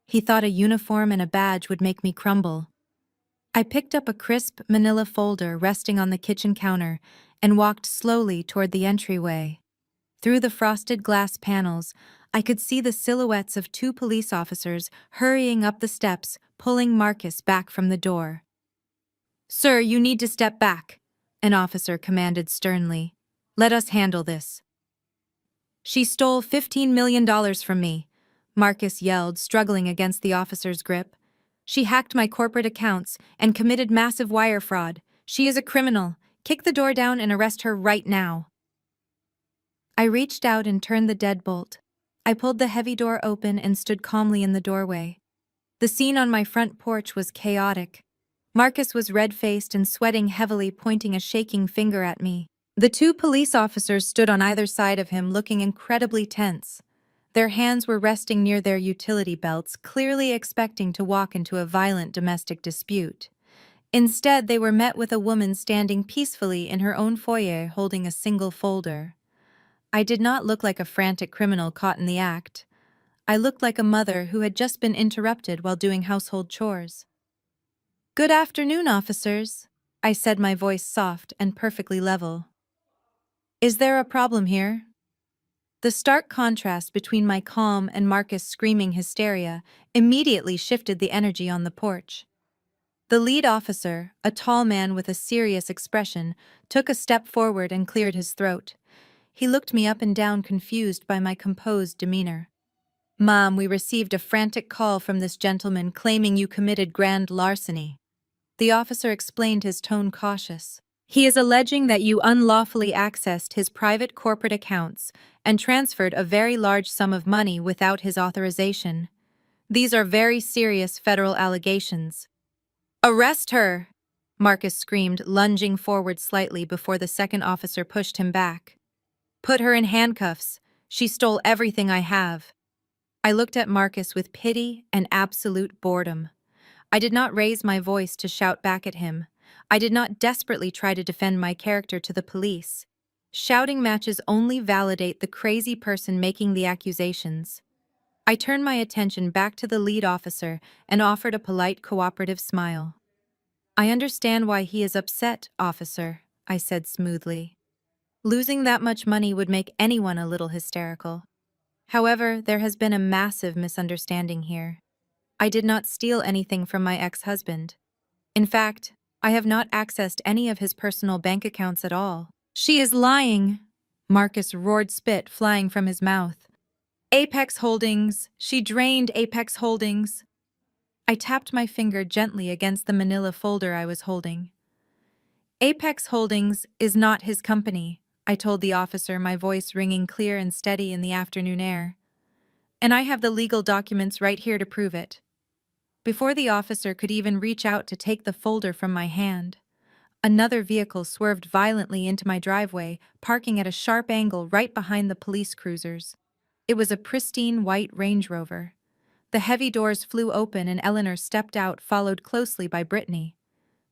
He thought a uniform and a badge would make me crumble. I picked up a crisp manila folder resting on the kitchen counter and walked slowly toward the entryway. Through the frosted glass panels, I could see the silhouettes of two police officers hurrying up the steps, pulling Marcus back from the door. "Sir, you need to step back," an officer commanded sternly. "Let us handle this." "She stole $15 million from me," Marcus yelled, struggling against the officer's grip. "She hacked my corporate accounts and committed massive wire fraud. She is a criminal. Kick the door down and arrest her right now." I reached out and turned the deadbolt. I pulled the heavy door open and stood calmly in the doorway. The scene on my front porch was chaotic. Marcus was red-faced and sweating heavily, pointing a shaking finger at me. The two police officers stood on either side of him, looking incredibly tense. Their hands were resting near their utility belts, clearly expecting to walk into a violent domestic dispute. Instead, they were met with a woman standing peacefully in her own foyer holding a single folder. I did not look like a frantic criminal caught in the act. I looked like a mother who had just been interrupted while doing household chores. "Good afternoon, officers," I said, my voice soft and perfectly level. "Is there a problem here?" The stark contrast between my calm and Marcus' screaming hysteria immediately shifted the energy on the porch. The lead officer, a tall man with a serious expression, took a step forward and cleared his throat. He looked me up and down, confused by my composed demeanor. "Ma'am, we received a frantic call from this gentleman claiming you committed grand larceny." The officer explained, his tone cautious. "He is alleging that you unlawfully accessed his private corporate accounts and transferred a very large sum of money without his authorization. These are very serious federal allegations." "Arrest her!" Marcus screamed, lunging forward slightly before the second officer pushed him back. "Put her in handcuffs. She stole everything I have." I looked at Marcus with pity and absolute boredom. I did not raise my voice to shout back at him. I did not desperately try to defend my character to the police. Shouting matches only validate the crazy person making the accusations. I turned my attention back to the lead officer and offered a polite, cooperative smile. "I understand why he is upset, officer," I said smoothly. "Losing that much money would make anyone a little hysterical. However, there has been a massive misunderstanding here. I did not steal anything from my ex-husband. In fact, I have not accessed any of his personal bank accounts at all." "She is lying!" Marcus roared, spit flying from his mouth. "Apex Holdings! She drained Apex Holdings!" I tapped my finger gently against the manila folder I was holding. "Apex Holdings is not his company," I told the officer, my voice ringing clear and steady in the afternoon air. "And I have the legal documents right here to prove it." Before the officer could even reach out to take the folder from my hand, another vehicle swerved violently into my driveway, parking at a sharp angle right behind the police cruisers. It was a pristine white Range Rover. The heavy doors flew open and Eleanor stepped out, followed closely by Brittany.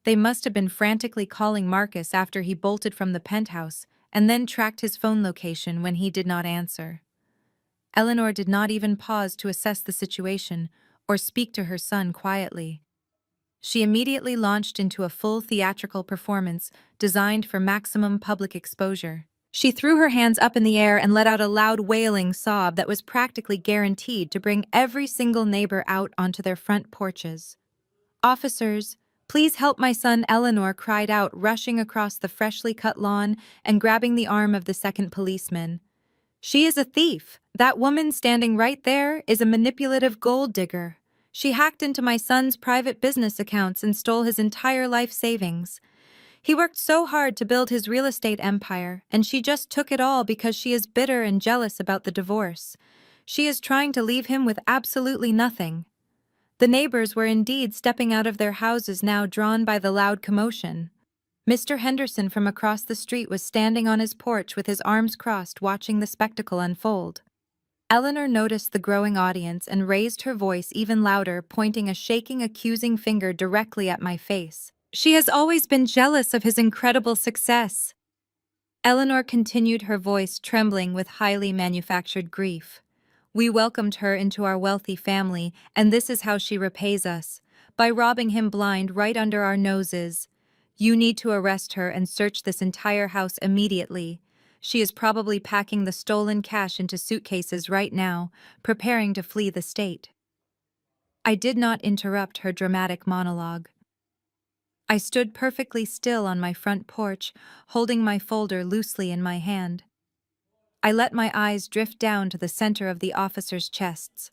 They must have been frantically calling Marcus after he bolted from the penthouse, and then tracked his phone location when he did not answer. Eleanor did not even pause to assess the situation or speak to her son quietly. She immediately launched into a full theatrical performance designed for maximum public exposure. She threw her hands up in the air and let out a loud wailing sob that was practically guaranteed to bring every single neighbor out onto their front porches. "Officers, please help my son," Eleanor cried out, rushing across the freshly cut lawn and grabbing the arm of the second policeman. "She is a thief. That woman standing right there is a manipulative gold digger. She hacked into my son's private business accounts and stole his entire life savings. He worked so hard to build his real estate empire, and she just took it all because she is bitter and jealous about the divorce. She is trying to leave him with absolutely nothing." The neighbors were indeed stepping out of their houses now, drawn by the loud commotion. Mr. Henderson from across the street was standing on his porch with his arms crossed, watching the spectacle unfold. Eleanor noticed the growing audience and raised her voice even louder, pointing a shaking, accusing finger directly at my face. She has always been jealous of his incredible success. Eleanor continued, her voice trembling with highly manufactured grief. We welcomed her into our wealthy family, and this is how she repays us, by robbing him blind right under our noses. You need to arrest her and search this entire house immediately. She is probably packing the stolen cash into suitcases right now, preparing to flee the state. I did not interrupt her dramatic monologue. I stood perfectly still on my front porch, holding my folder loosely in my hand. I let my eyes drift down to the center of the officers' chests.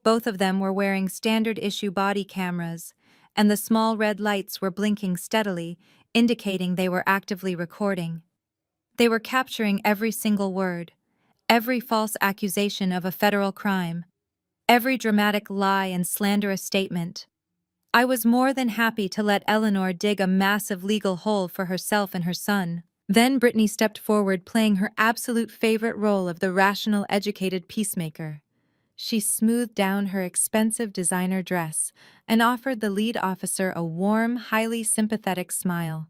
Both of them were wearing standard-issue body cameras, and the small red lights were blinking steadily, indicating they were actively recording. They were capturing every single word, every false accusation of a federal crime, every dramatic lie and slanderous statement. I was more than happy to let Eleanor dig a massive legal hole for herself and her son. Then Brittany stepped forward, playing her absolute favorite role of the rational, educated peacemaker. She smoothed down her expensive designer dress and offered the lead officer a warm, highly sympathetic smile.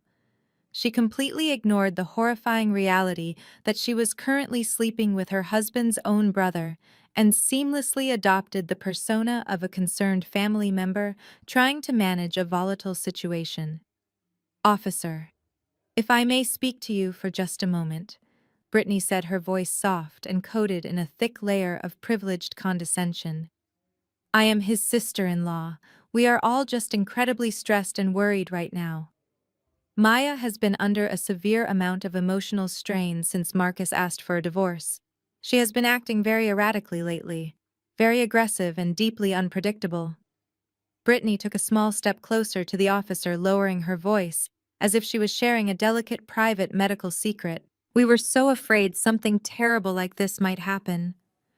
She completely ignored the horrifying reality that she was currently sleeping with her husband's own brother and seamlessly adopted the persona of a concerned family member trying to manage a volatile situation. Officer, if I may speak to you for just a moment, Brittany said, her voice soft and coated in a thick layer of privileged condescension. I am his sister-in-law. We are all just incredibly stressed and worried right now. Maya has been under a severe amount of emotional strain since Marcus asked for a divorce. She has been acting very erratically lately, very aggressive and deeply unpredictable. Brittany took a small step closer to the officer, lowering her voice, as if she was sharing a delicate private medical secret. We were so afraid something terrible like this might happen.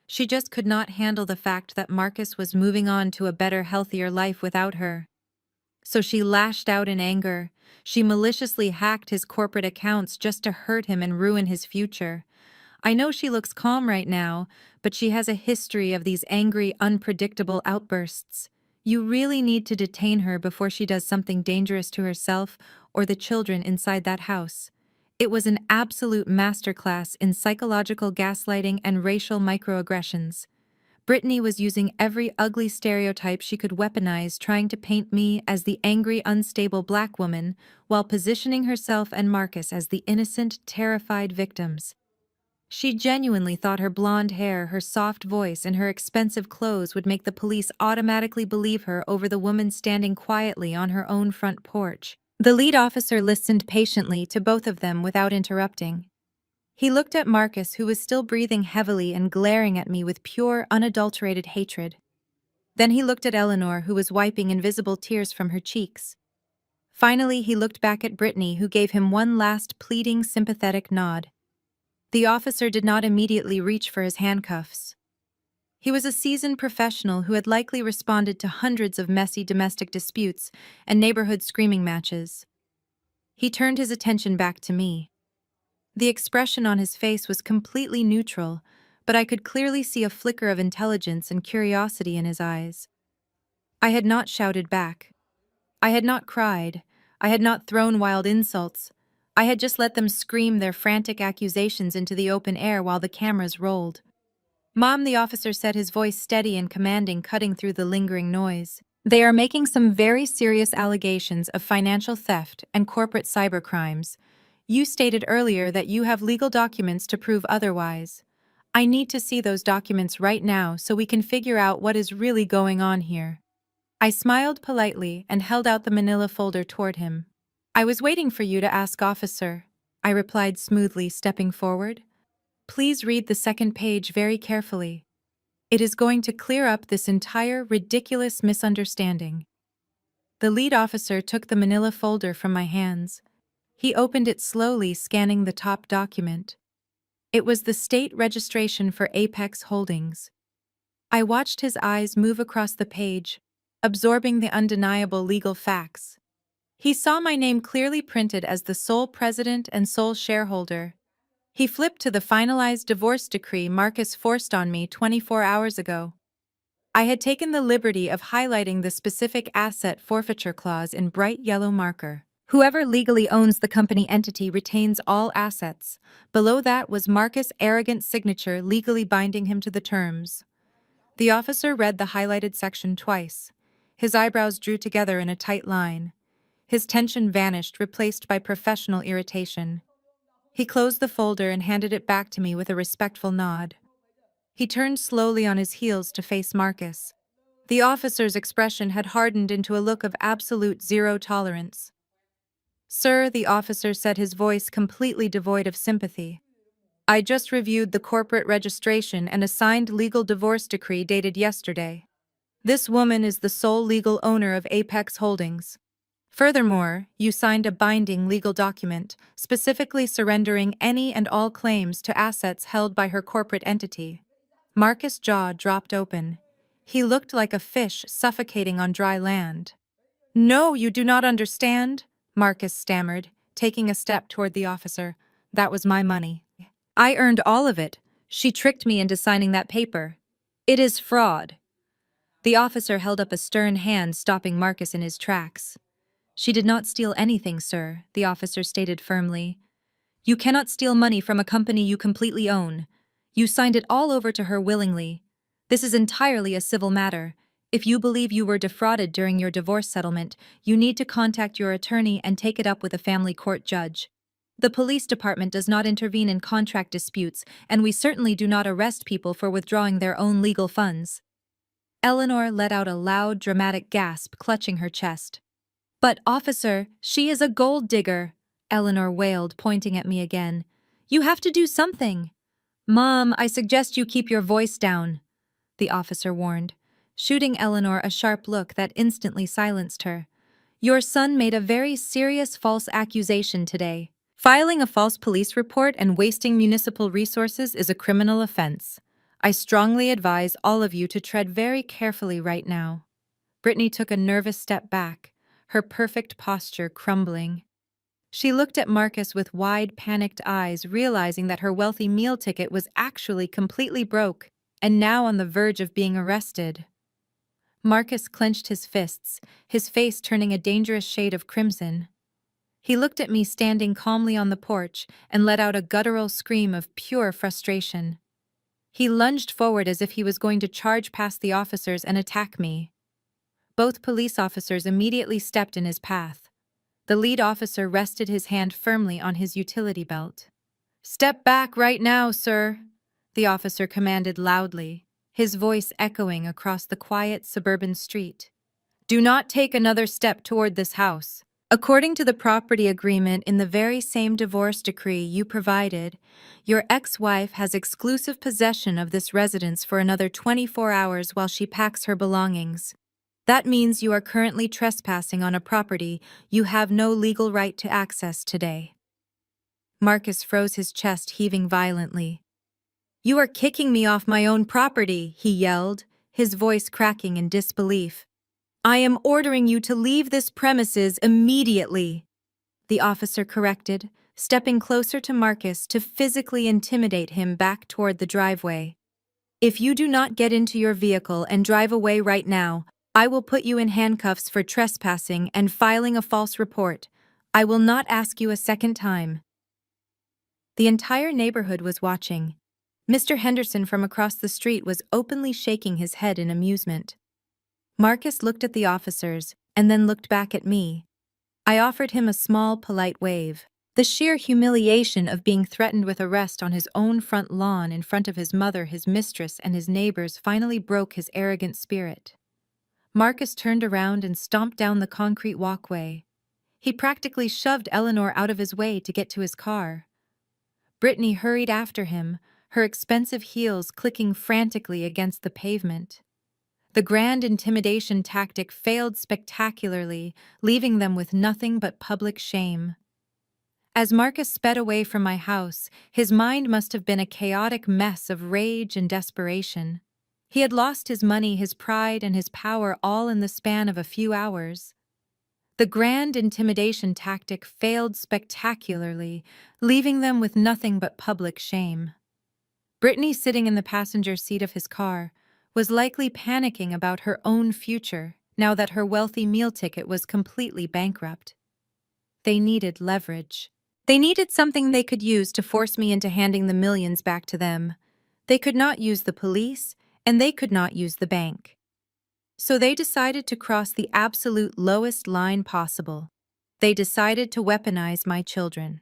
She just could not handle the fact that Marcus was moving on to a better, healthier life without her. So she lashed out in anger. She maliciously hacked his corporate accounts just to hurt him and ruin his future. I know she looks calm right now, but she has a history of these angry, unpredictable outbursts. You really need to detain her before she does something dangerous to herself or the children inside that house. It was an absolute masterclass in psychological gaslighting and racial microaggressions. Brittany was using every ugly stereotype she could weaponize, trying to paint me as the angry, unstable black woman, while positioning herself and Marcus as the innocent, terrified victims. She genuinely thought her blonde hair, her soft voice, and her expensive clothes would make the police automatically believe her over the woman standing quietly on her own front porch. The lead officer listened patiently to both of them without interrupting. He looked at Marcus, who was still breathing heavily and glaring at me with pure, unadulterated hatred. Then he looked at Eleanor, who was wiping invisible tears from her cheeks. Finally, he looked back at Brittany, who gave him one last pleading, sympathetic nod. The officer did not immediately reach for his handcuffs. He was a seasoned professional who had likely responded to hundreds of messy domestic disputes and neighborhood screaming matches. He turned his attention back to me. The expression on his face was completely neutral, but I could clearly see a flicker of intelligence and curiosity in his eyes. I had not shouted back. I had not cried. I had not thrown wild insults. I had just let them scream their frantic accusations into the open air while the cameras rolled. Mom, the officer said, his voice steady and commanding, cutting through the lingering noise. They are making some very serious allegations of financial theft and corporate cybercrimes. You stated earlier that you have legal documents to prove otherwise. I need to see those documents right now so we can figure out what is really going on here. I smiled politely and held out the manila folder toward him. I was waiting for you to ask, officer, I replied smoothly, stepping forward. Please read the second page very carefully. It is going to clear up this entire ridiculous misunderstanding. The lead officer took the manila folder from my hands. He opened it slowly, scanning the top document. It was the state registration for Apex Holdings. I watched his eyes move across the page, absorbing the undeniable legal facts. He saw my name clearly printed as the sole president and sole shareholder. He flipped to the finalized divorce decree Marcus forced on me 24 hours ago. I had taken the liberty of highlighting the specific asset forfeiture clause in bright yellow marker. Whoever legally owns the company entity retains all assets. Below that was Marcus' arrogant signature legally binding him to the terms. The officer read the highlighted section twice. His eyebrows drew together in a tight line. His tension vanished, replaced by professional irritation. He closed the folder and handed it back to me with a respectful nod. He turned slowly on his heels to face Marcus. The officer's expression had hardened into a look of absolute zero tolerance. "Sir," the officer said, his voice completely devoid of sympathy, "I just reviewed the corporate registration and a signed legal divorce decree dated yesterday. This woman is the sole legal owner of Apex Holdings. Furthermore, you signed a binding legal document, specifically surrendering any and all claims to assets held by her corporate entity." Marcus' jaw dropped open. He looked like a fish suffocating on dry land. "No, you do not understand," Marcus stammered, taking a step toward the officer. "That was my money. I earned all of it. She tricked me into signing that paper. It is fraud." The officer held up a stern hand, stopping Marcus in his tracks. "She did not steal anything, sir," the officer stated firmly. "You cannot steal money from a company you completely own. You signed it all over to her willingly. This is entirely a civil matter. If you believe you were defrauded during your divorce settlement, you need to contact your attorney and take it up with a family court judge. The police department does not intervene in contract disputes, and we certainly do not arrest people for withdrawing their own legal funds." Eleanor let out a loud, dramatic gasp, clutching her chest. "But, officer, she is a gold digger," Eleanor wailed, pointing at me again. "You have to do something." "Mom, I suggest you keep your voice down," the officer warned, shooting Eleanor a sharp look that instantly silenced her. "Your son made a very serious false accusation today. Filing a false police report and wasting municipal resources is a criminal offense. I strongly advise all of you to tread very carefully right now." Brittany took a nervous step back, her perfect posture crumbling. She looked at Marcus with wide, panicked eyes, realizing that her wealthy meal ticket was actually completely broke, and now on the verge of being arrested. Marcus clenched his fists, his face turning a dangerous shade of crimson. He looked at me standing calmly on the porch and let out a guttural scream of pure frustration. He lunged forward as if he was going to charge past the officers and attack me. Both police officers immediately stepped in his path. The lead officer rested his hand firmly on his utility belt. "Step back right now, sir," the officer commanded loudly, his voice echoing across the quiet suburban street. "Do not take another step toward this house. According to the property agreement in the very same divorce decree you provided, your ex-wife has exclusive possession of this residence for another 24 hours while she packs her belongings. That means you are currently trespassing on a property you have no legal right to access today." Marcus froze, his chest heaving violently. "You are kicking me off my own property," he yelled, his voice cracking in disbelief. "I am ordering you to leave this premises immediately," the officer corrected, stepping closer to Marcus to physically intimidate him back toward the driveway. "If you do not get into your vehicle and drive away right now, I will put you in handcuffs for trespassing and filing a false report. I will not ask you a second time." The entire neighborhood was watching. Mr. Henderson from across the street was openly shaking his head in amusement. Marcus looked at the officers and then looked back at me. I offered him a small, polite wave. The sheer humiliation of being threatened with arrest on his own front lawn in front of his mother, his mistress, and his neighbors finally broke his arrogant spirit. Marcus turned around and stomped down the concrete walkway. He practically shoved Eleanor out of his way to get to his car. Brittany hurried after him, her expensive heels clicking frantically against the pavement. The grand intimidation tactic failed spectacularly, leaving them with nothing but public shame. As Marcus sped away from my house, his mind must have been a chaotic mess of rage and desperation. He had lost his money, his pride, and his power all in the span of a few hours. The grand intimidation tactic failed spectacularly, leaving them with nothing but public shame. Brittany, sitting in the passenger seat of his car, was likely panicking about her own future now that her wealthy meal ticket was completely bankrupt. They needed leverage. They needed something they could use to force me into handing the millions back to them. They could not use the police, and they could not use the bank. So they decided to cross the absolute lowest line possible. They decided to weaponize my children.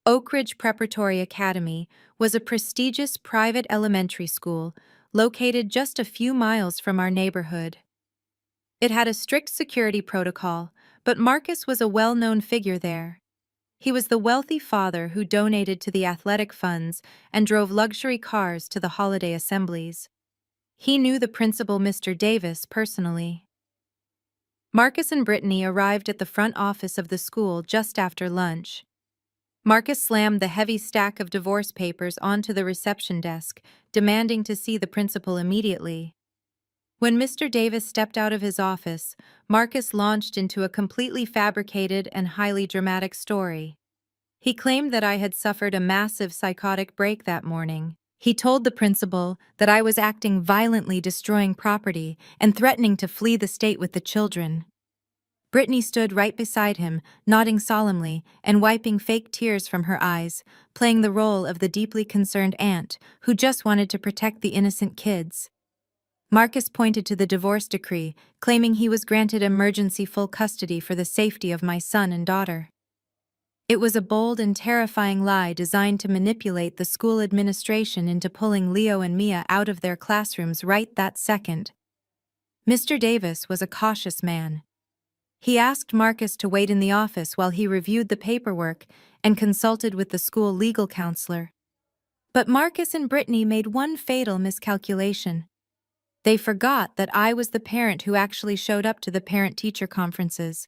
Oak Ridge Preparatory Academy was a prestigious private elementary school located just a few miles from our neighborhood. It had a strict security protocol, but Marcus was a well-known figure there. He was the wealthy father who donated to the athletic funds and drove luxury cars to the holiday assemblies. He knew the principal, Mr. Davis, personally. Marcus and Brittany arrived at the front office of the school just after lunch. Marcus slammed the heavy stack of divorce papers onto the reception desk, demanding to see the principal immediately. When Mr. Davis stepped out of his office, Marcus launched into a completely fabricated and highly dramatic story. He claimed that I had suffered a massive psychotic break that morning. He told the principal that I was acting violently, destroying property, and threatening to flee the state with the children. Brittany stood right beside him, nodding solemnly and wiping fake tears from her eyes, playing the role of the deeply concerned aunt who just wanted to protect the innocent kids. Marcus pointed to the divorce decree, claiming he was granted emergency full custody for the safety of my son and daughter. It was a bold and terrifying lie designed to manipulate the school administration into pulling Leo and Mia out of their classrooms right that second. Mr. Davis was a cautious man. He asked Marcus to wait in the office while he reviewed the paperwork and consulted with the school legal counselor. But Marcus and Brittany made one fatal miscalculation. They forgot that I was the parent who actually showed up to the parent-teacher conferences.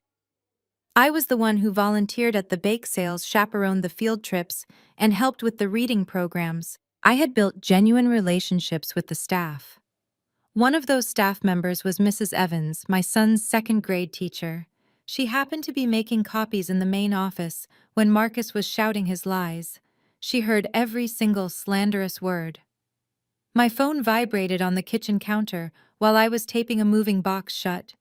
I was the one who volunteered at the bake sales, chaperoned the field trips, and helped with the reading programs. I had built genuine relationships with the staff. One of those staff members was Mrs. Evans, my son's second-grade teacher. She happened to be making copies in the main office when Marcus was shouting his lies. She heard every single slanderous word. My phone vibrated on the kitchen counter while I was taping a moving box shut.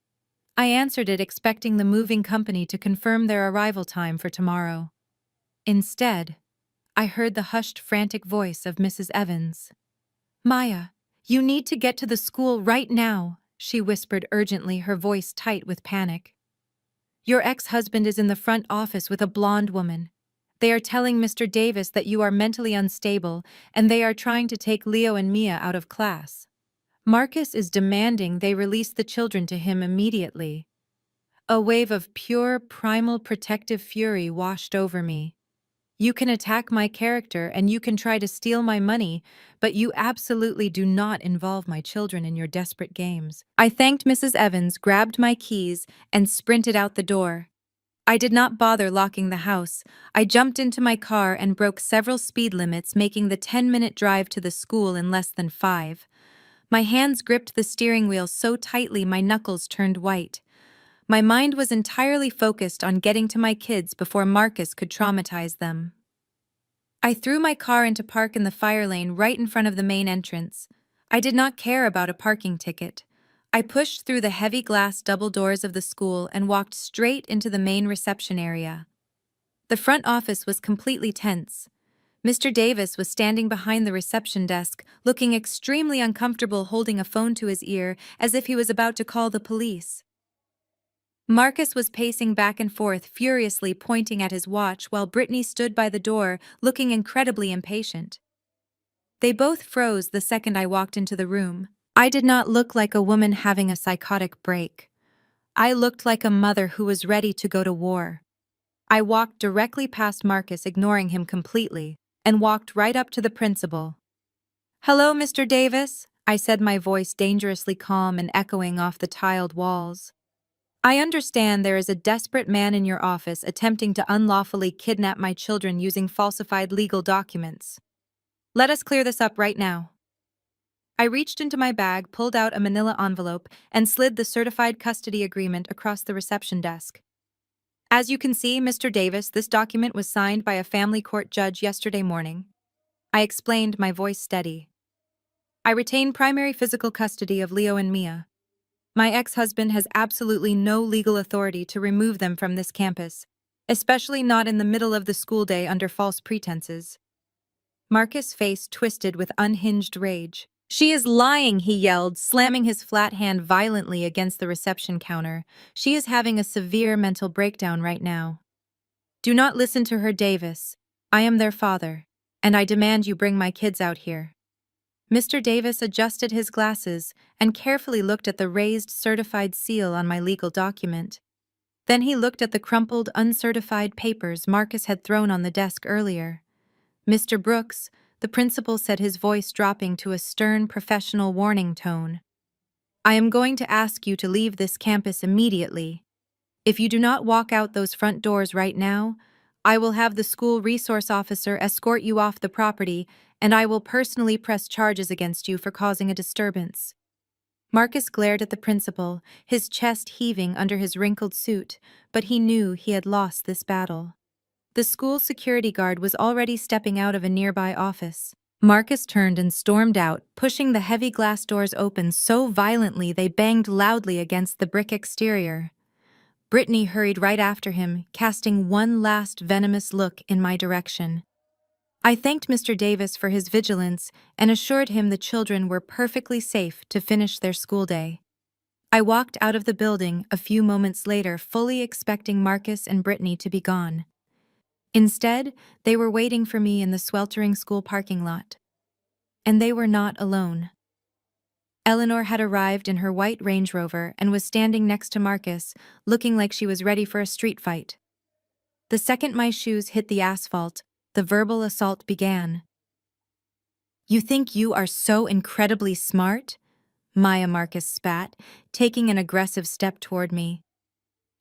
I answered it, expecting the moving company to confirm their arrival time for tomorrow. Instead, I heard the hushed, frantic voice of Mrs. Evans. "Maya, you need to get to the school right now," she whispered urgently, her voice tight with panic. "Your ex-husband is in the front office with a blonde woman. They are telling Mr. Davis that you are mentally unstable, and they are trying to take Leo and Mia out of class. Marcus is demanding they release the children to him immediately." A wave of pure, primal protective fury washed over me. You can attack my character and you can try to steal my money, but you absolutely do not involve my children in your desperate games. I thanked Mrs. Evans, grabbed my keys, and sprinted out the door. I did not bother locking the house. I jumped into my car and broke several speed limits, making the 10-minute drive to the school in less than 5. My hands gripped the steering wheel so tightly my knuckles turned white. My mind was entirely focused on getting to my kids before Marcus could traumatize them. I threw my car into park in the fire lane right in front of the main entrance. I did not care about a parking ticket. I pushed through the heavy glass double doors of the school and walked straight into the main reception area. The front office was completely tense. Mr. Davis was standing behind the reception desk, looking extremely uncomfortable, holding a phone to his ear as if he was about to call the police. Marcus was pacing back and forth, furiously pointing at his watch, while Brittany stood by the door, looking incredibly impatient. They both froze the second I walked into the room. I did not look like a woman having a psychotic break. I looked like a mother who was ready to go to war. I walked directly past Marcus, ignoring him completely, and walked right up to the principal. "Hello, Mr. Davis," I said, my voice dangerously calm and echoing off the tiled walls. "I understand there is a desperate man in your office attempting to unlawfully kidnap my children using falsified legal documents. Let us clear this up right now." I reached into my bag, pulled out a manila envelope, and slid the certified custody agreement across the reception desk. As you can see, Mr. Davis, this document was signed by a family court judge yesterday morning. I explained, my voice steady. I retain primary physical custody of Leo and Mia. My ex-husband has absolutely no legal authority to remove them from this campus, especially not in the middle of the school day under false pretenses. Marcus' face twisted with unhinged rage. She is lying, he yelled, slamming his flat hand violently against the reception counter. She is having a severe mental breakdown right now. Do not listen to her, Davis. I am their father, and I demand you bring my kids out here. Mr. Davis adjusted his glasses and carefully looked at the raised certified seal on my legal document. Then he looked at the crumpled, uncertified papers Marcus had thrown on the desk earlier. Mr. Brooks, the principal said, his voice dropping to a stern, professional warning tone. I am going to ask you to leave this campus immediately. If you do not walk out those front doors right now, I will have the school resource officer escort you off the property, and I will personally press charges against you for causing a disturbance. Marcus glared at the principal, his chest heaving under his wrinkled suit, but he knew he had lost this battle. The school security guard was already stepping out of a nearby office. Marcus turned and stormed out, pushing the heavy glass doors open so violently they banged loudly against the brick exterior. Brittany hurried right after him, casting one last venomous look in my direction. I thanked Mr. Davis for his vigilance and assured him the children were perfectly safe to finish their school day. I walked out of the building a few moments later, fully expecting Marcus and Brittany to be gone. Instead, they were waiting for me in the sweltering school parking lot. And they were not alone. Eleanor had arrived in her white Range Rover and was standing next to Marcus, looking like she was ready for a street fight. The second my shoes hit the asphalt, the verbal assault began. You think you are so incredibly smart? Maya, Marcus spat, taking an aggressive step toward me.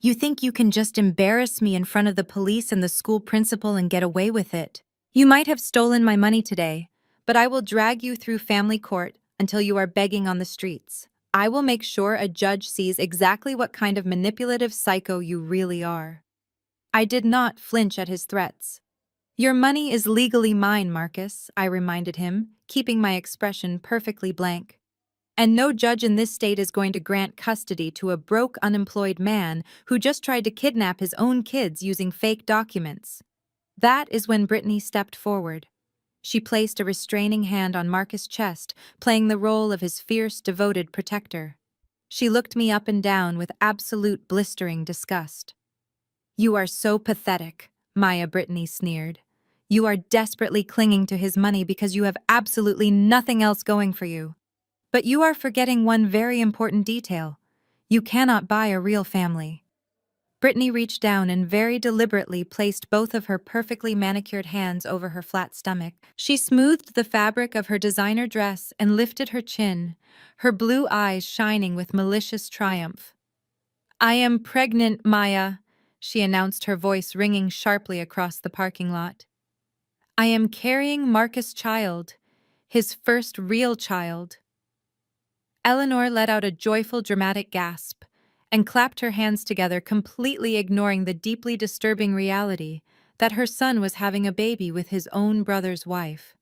You think you can just embarrass me in front of the police and the school principal and get away with it? You might have stolen my money today, but I will drag you through family court until you are begging on the streets. I will make sure a judge sees exactly what kind of manipulative psycho you really are. I did not flinch at his threats. Your money is legally mine, Marcus, I reminded him, keeping my expression perfectly blank. And no judge in this state is going to grant custody to a broke, unemployed man who just tried to kidnap his own kids using fake documents. That is when Brittany stepped forward. She placed a restraining hand on Marcus' chest, playing the role of his fierce, devoted protector. She looked me up and down with absolute blistering disgust. You are so pathetic, Maya, Brittany sneered. You are desperately clinging to his money because you have absolutely nothing else going for you. But you are forgetting one very important detail. You cannot buy a real family. Brittany reached down and very deliberately placed both of her perfectly manicured hands over her flat stomach. She smoothed the fabric of her designer dress and lifted her chin, her blue eyes shining with malicious triumph. I am pregnant, Maya, she announced, her voice ringing sharply across the parking lot. I am carrying Marcus' child, his first real child. Eleanor let out a joyful, dramatic gasp and clapped her hands together, completely ignoring the deeply disturbing reality that her son was having a baby with his own brother's wife.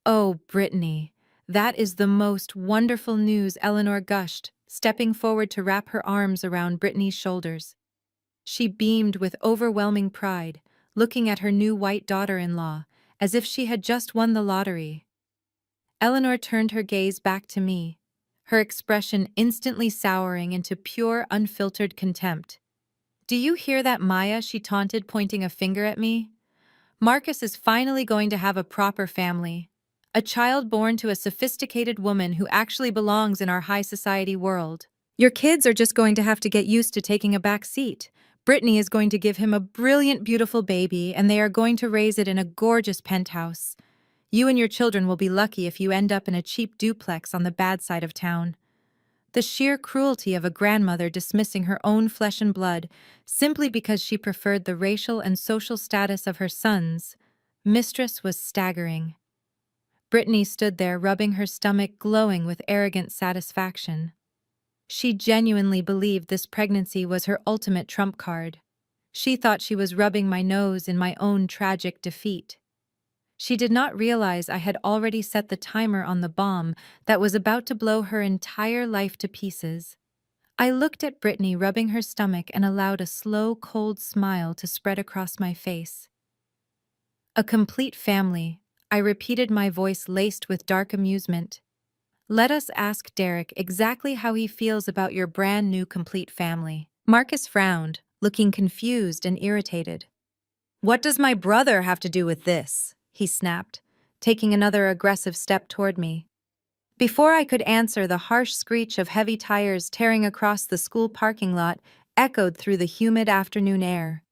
Oh, Brittany, that is the most wonderful news, Eleanor gushed, stepping forward to wrap her arms around Brittany's shoulders. She beamed with overwhelming pride, looking at her new white daughter-in-law, as if she had just won the lottery. Eleanor turned her gaze back to me, her expression instantly souring into pure, unfiltered contempt. Do you hear that, Maya? She taunted, pointing a finger at me. Marcus is finally going to have a proper family. A child born to a sophisticated woman who actually belongs in our high society world. Your kids are just going to have to get used to taking a back seat. Brittany is going to give him a brilliant, beautiful baby, and they are going to raise it in a gorgeous penthouse. You and your children will be lucky if you end up in a cheap duplex on the bad side of town. The sheer cruelty of a grandmother dismissing her own flesh and blood simply because she preferred the racial and social status of her sons' mistress was staggering. Brittany stood there, rubbing her stomach, glowing with arrogant satisfaction. She genuinely believed this pregnancy was her ultimate trump card. She thought she was rubbing my nose in my own tragic defeat. She did not realize I had already set the timer on the bomb that was about to blow her entire life to pieces. I looked at Brittany rubbing her stomach and allowed a slow, cold smile to spread across my face. A complete family, I repeated, my voice laced with dark amusement. Let us ask Derek exactly how he feels about your brand new complete family. Marcus frowned, looking confused and irritated. What does my brother have to do with this? He snapped, taking another aggressive step toward me. Before I could answer, the harsh screech of heavy tires tearing across the school parking lot echoed through the humid afternoon air.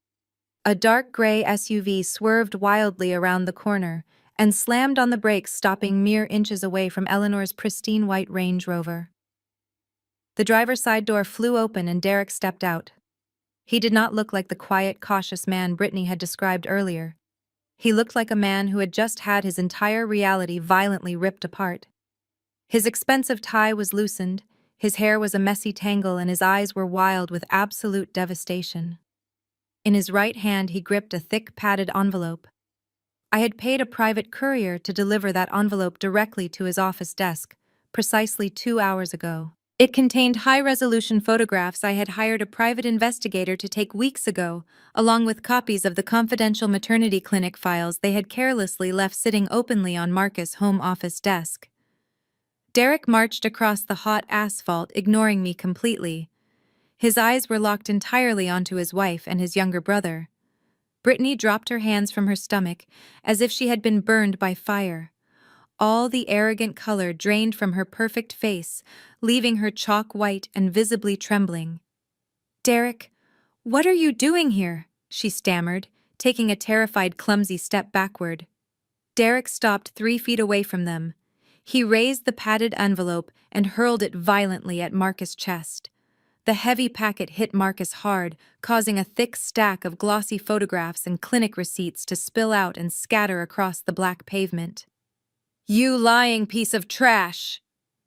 A dark gray SUV swerved wildly around the corner and slammed on the brakes, stopping mere inches away from Eleanor's pristine white Range Rover. The driver's side door flew open and Derek stepped out. He did not look like the quiet, cautious man Brittany had described earlier. He looked like a man who had just had his entire reality violently ripped apart. His expensive tie was loosened, his hair was a messy tangle, and his eyes were wild with absolute devastation. In his right hand he gripped a thick, padded envelope. I had paid a private courier to deliver that envelope directly to his office desk, precisely 2 hours ago. It contained high-resolution photographs I had hired a private investigator to take weeks ago, along with copies of the confidential maternity clinic files they had carelessly left sitting openly on Marcus' home office desk. Derek marched across the hot asphalt, ignoring me completely. His eyes were locked entirely onto his wife and his younger brother. Brittany dropped her hands from her stomach, as if she had been burned by fire. All the arrogant color drained from her perfect face, leaving her chalk white and visibly trembling. "Derek, what are you doing here?" she stammered, taking a terrified, clumsy step backward. Derek stopped 3 feet away from them. He raised the padded envelope and hurled it violently at Marcus' chest. The heavy packet hit Marcus hard, causing a thick stack of glossy photographs and clinic receipts to spill out and scatter across the black pavement. "You lying piece of trash!"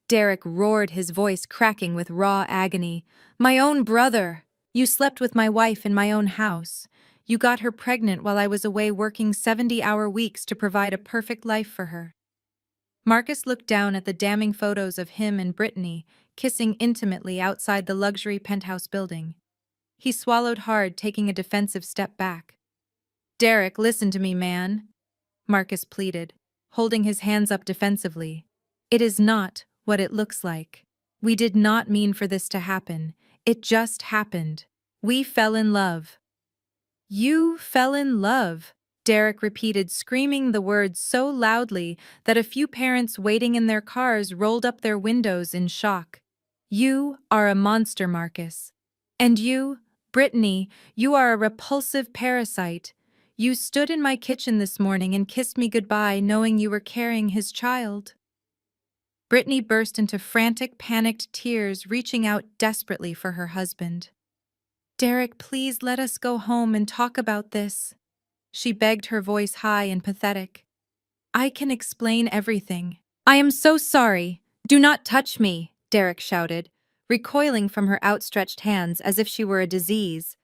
Derek roared, his voice cracking with raw agony. "My own brother! You slept with my wife in my own house. You got her pregnant while I was away working 70-hour weeks to provide a perfect life for her." Marcus looked down at the damning photos of him and Brittany, kissing intimately outside the luxury penthouse building. He swallowed hard, taking a defensive step back. "Derek, listen to me, man," Marcus pleaded, holding his hands up defensively. "It is not what it looks like. We did not mean for this to happen. It just happened. We fell in love." "You fell in love," Derek repeated, screaming the words so loudly that a few parents waiting in their cars rolled up their windows in shock. "You are a monster, Marcus. And you, Brittany, you are a repulsive parasite. You stood in my kitchen this morning and kissed me goodbye knowing you were carrying his child." Brittany burst into frantic, panicked tears, reaching out desperately for her husband. "Derek, please let us go home and talk about this," she begged, her voice high and pathetic. "I can explain everything." "I am so sorry. Do not touch me," Derek shouted, recoiling from her outstretched hands as if she were a disease.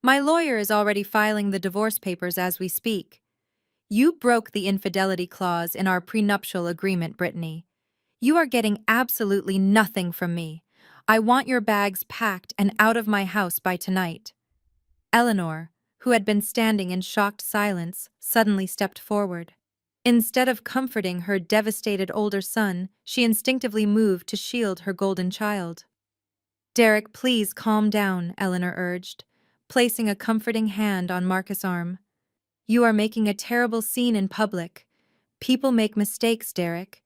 "My lawyer is already filing the divorce papers as we speak. You broke the infidelity clause in our prenuptial agreement, Brittany. You are getting absolutely nothing from me. I want your bags packed and out of my house by tonight." Eleanor, who had been standing in shocked silence, suddenly stepped forward. Instead of comforting her devastated older son, she instinctively moved to shield her golden child. "Derek, please calm down," Eleanor urged, placing a comforting hand on Marcus' arm. "You are making a terrible scene in public. People make mistakes, Derek.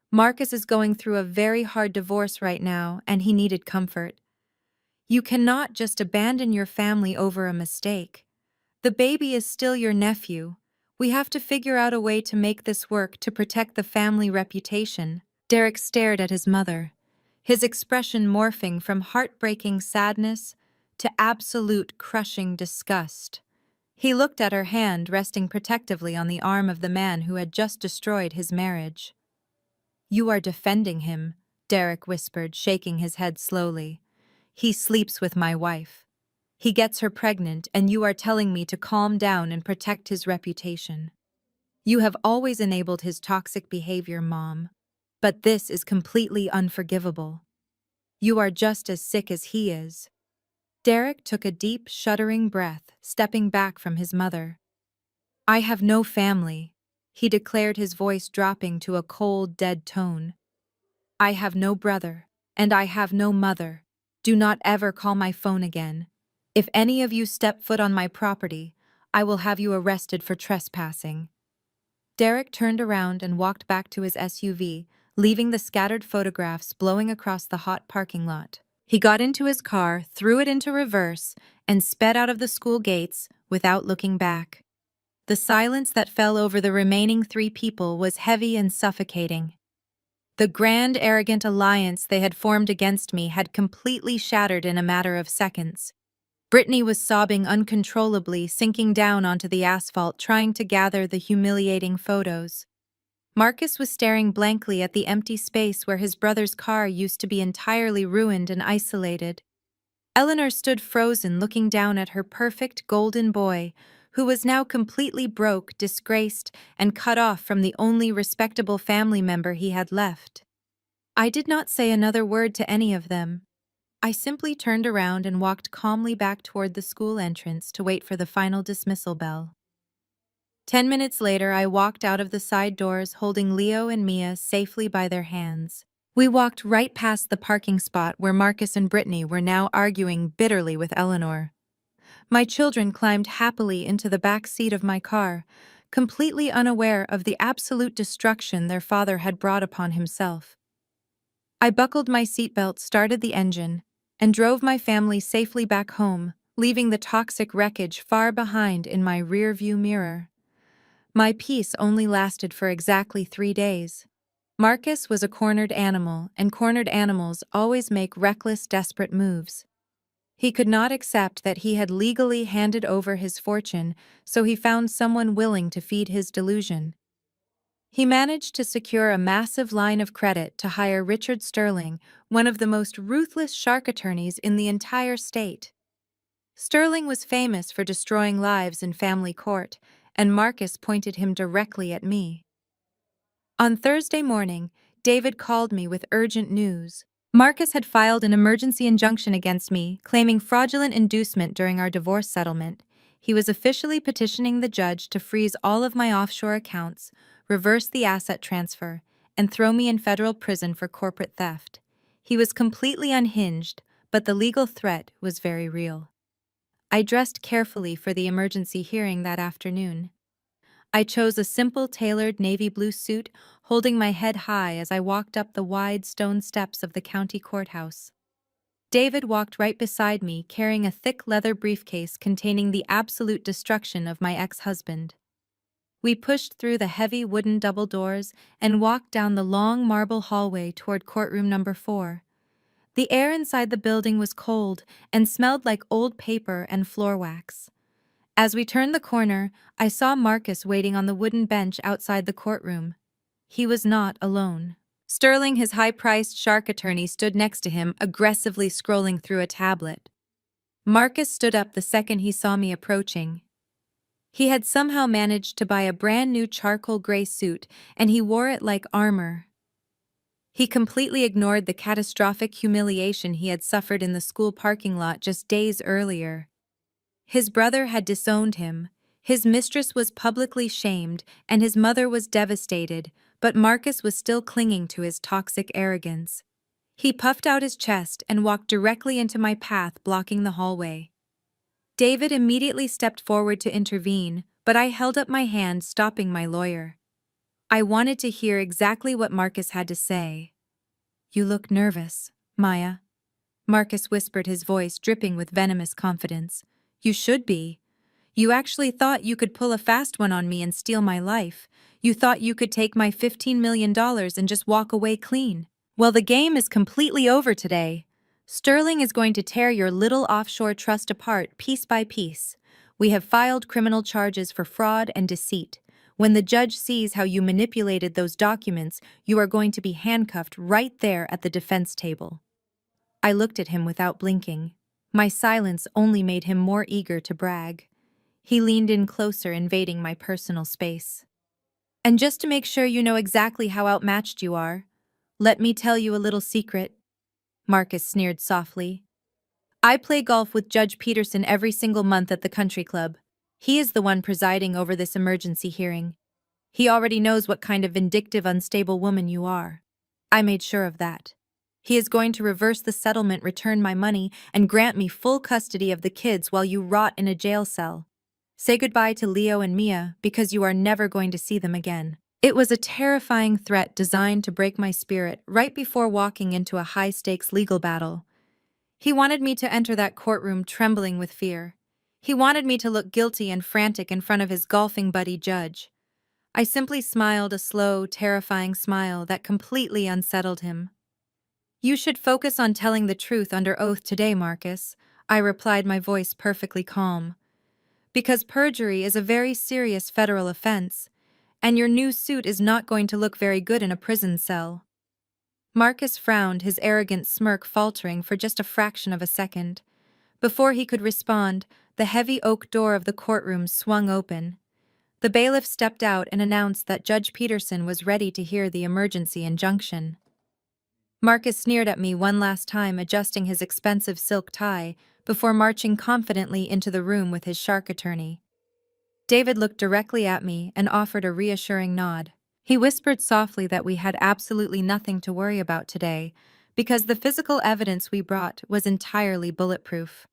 Marcus is going through a very hard divorce right now, and he needed comfort. You cannot just abandon your family over a mistake. The baby is still your nephew. We have to figure out a way to make this work to protect the family reputation." Derek stared at his mother, his expression morphing from heartbreaking sadness to absolute crushing disgust. He looked at her hand resting protectively on the arm of the man who had just destroyed his marriage. You are defending him, Derek whispered, shaking his head slowly. He sleeps with my wife. He gets her pregnant, and you are telling me to calm down and protect his reputation. You have always enabled his toxic behavior, Mom. But this is completely unforgivable. You are just as sick as he is. Derek took a deep, shuddering breath, stepping back from his mother. I have no family, he declared, his voice dropping to a cold, dead tone. I have no brother, and I have no mother. Do not ever call my phone again. If any of you step foot on my property, I will have you arrested for trespassing. Derek turned around and walked back to his SUV, leaving the scattered photographs blowing across the hot parking lot. He got into his car, threw it into reverse, and sped out of the school gates without looking back. The silence that fell over the remaining 3 people was heavy and suffocating. The grand, arrogant alliance they had formed against me had completely shattered in a matter of seconds. Brittany was sobbing uncontrollably, sinking down onto the asphalt, trying to gather the humiliating photos. Marcus was staring blankly at the empty space where his brother's car used to be entirely ruined and isolated. Eleanor stood frozen, looking down at her perfect golden boy, who was now completely broke, disgraced, and cut off from the only respectable family member he had left. I did not say another word to any of them. I simply turned around and walked calmly back toward the school entrance to wait for the final dismissal bell. 10 minutes later, I walked out of the side doors holding Leo and Mia safely by their hands. We walked right past the parking spot where Marcus and Brittany were now arguing bitterly with Eleanor. My children climbed happily into the back seat of my car, completely unaware of the absolute destruction their father had brought upon himself. I buckled my seatbelt, started the engine, and drove my family safely back home, leaving the toxic wreckage far behind in my rearview mirror. My peace only lasted for exactly 3 days. Marcus was a cornered animal, and cornered animals always make reckless, desperate moves. He could not accept that he had legally handed over his fortune, so he found someone willing to feed his delusion. He managed to secure a massive line of credit to hire Richard Sterling, one of the most ruthless shark attorneys in the entire state. Sterling was famous for destroying lives in family court, and Marcus pointed him directly at me. On Thursday morning, David called me with urgent news. Marcus had filed an emergency injunction against me, claiming fraudulent inducement during our divorce settlement. He was officially petitioning the judge to freeze all of my offshore accounts, reverse the asset transfer, and throw me in federal prison for corporate theft. He was completely unhinged, but the legal threat was very real. I dressed carefully for the emergency hearing that afternoon. I chose a simple tailored navy blue suit, holding my head high as I walked up the wide stone steps of the county courthouse. David walked right beside me, carrying a thick leather briefcase containing the absolute destruction of my ex-husband. We pushed through the heavy wooden double doors and walked down the long marble hallway toward courtroom number 4. The air inside the building was cold and smelled like old paper and floor wax. As we turned the corner, I saw Marcus waiting on the wooden bench outside the courtroom. He was not alone. Sterling, his high-priced shark attorney, stood next to him, aggressively scrolling through a tablet. Marcus stood up the second he saw me approaching. He had somehow managed to buy a brand-new charcoal gray suit, and he wore it like armor. He completely ignored the catastrophic humiliation he had suffered in the school parking lot just days earlier. His brother had disowned him, his mistress was publicly shamed, and his mother was devastated, but Marcus was still clinging to his toxic arrogance. He puffed out his chest and walked directly into my path, blocking the hallway. David immediately stepped forward to intervene, but I held up my hand, stopping my lawyer. I wanted to hear exactly what Marcus had to say. "You look nervous, Maya," Marcus whispered, his voice dripping with venomous confidence. "You should be. You actually thought you could pull a fast one on me and steal my life. You thought you could take my $15 million and just walk away clean. Well, the game is completely over today. Sterling is going to tear your little offshore trust apart piece by piece. We have filed criminal charges for fraud and deceit. When the judge sees how you manipulated those documents, you are going to be handcuffed right there at the defense table." I looked at him without blinking. My silence only made him more eager to brag. He leaned in closer, invading my personal space. "And just to make sure you know exactly how outmatched you are, let me tell you a little secret," Marcus sneered softly. "I play golf with Judge Peterson every single month at the country club. He is the one presiding over this emergency hearing. He already knows what kind of vindictive, unstable woman you are. I made sure of that. He is going to reverse the settlement, return my money, and grant me full custody of the kids while you rot in a jail cell. Say goodbye to Leo and Mia, because you are never going to see them again." It was a terrifying threat designed to break my spirit right before walking into a high-stakes legal battle. He wanted me to enter that courtroom trembling with fear. He wanted me to look guilty and frantic in front of his golfing buddy judge. I simply smiled, a slow, terrifying smile that completely unsettled him. "You should focus on telling the truth under oath today, Marcus," I replied, my voice perfectly calm. "Because perjury is a very serious federal offense, and your new suit is not going to look very good in a prison cell." Marcus frowned, his arrogant smirk faltering for just a fraction of a second. Before he could respond, the heavy oak door of the courtroom swung open. The bailiff stepped out and announced that Judge Peterson was ready to hear the emergency injunction. Marcus sneered at me one last time, adjusting his expensive silk tie, before marching confidently into the room with his shark attorney. David looked directly at me and offered a reassuring nod. He whispered softly that we had absolutely nothing to worry about today, because the physical evidence we brought was entirely bulletproof.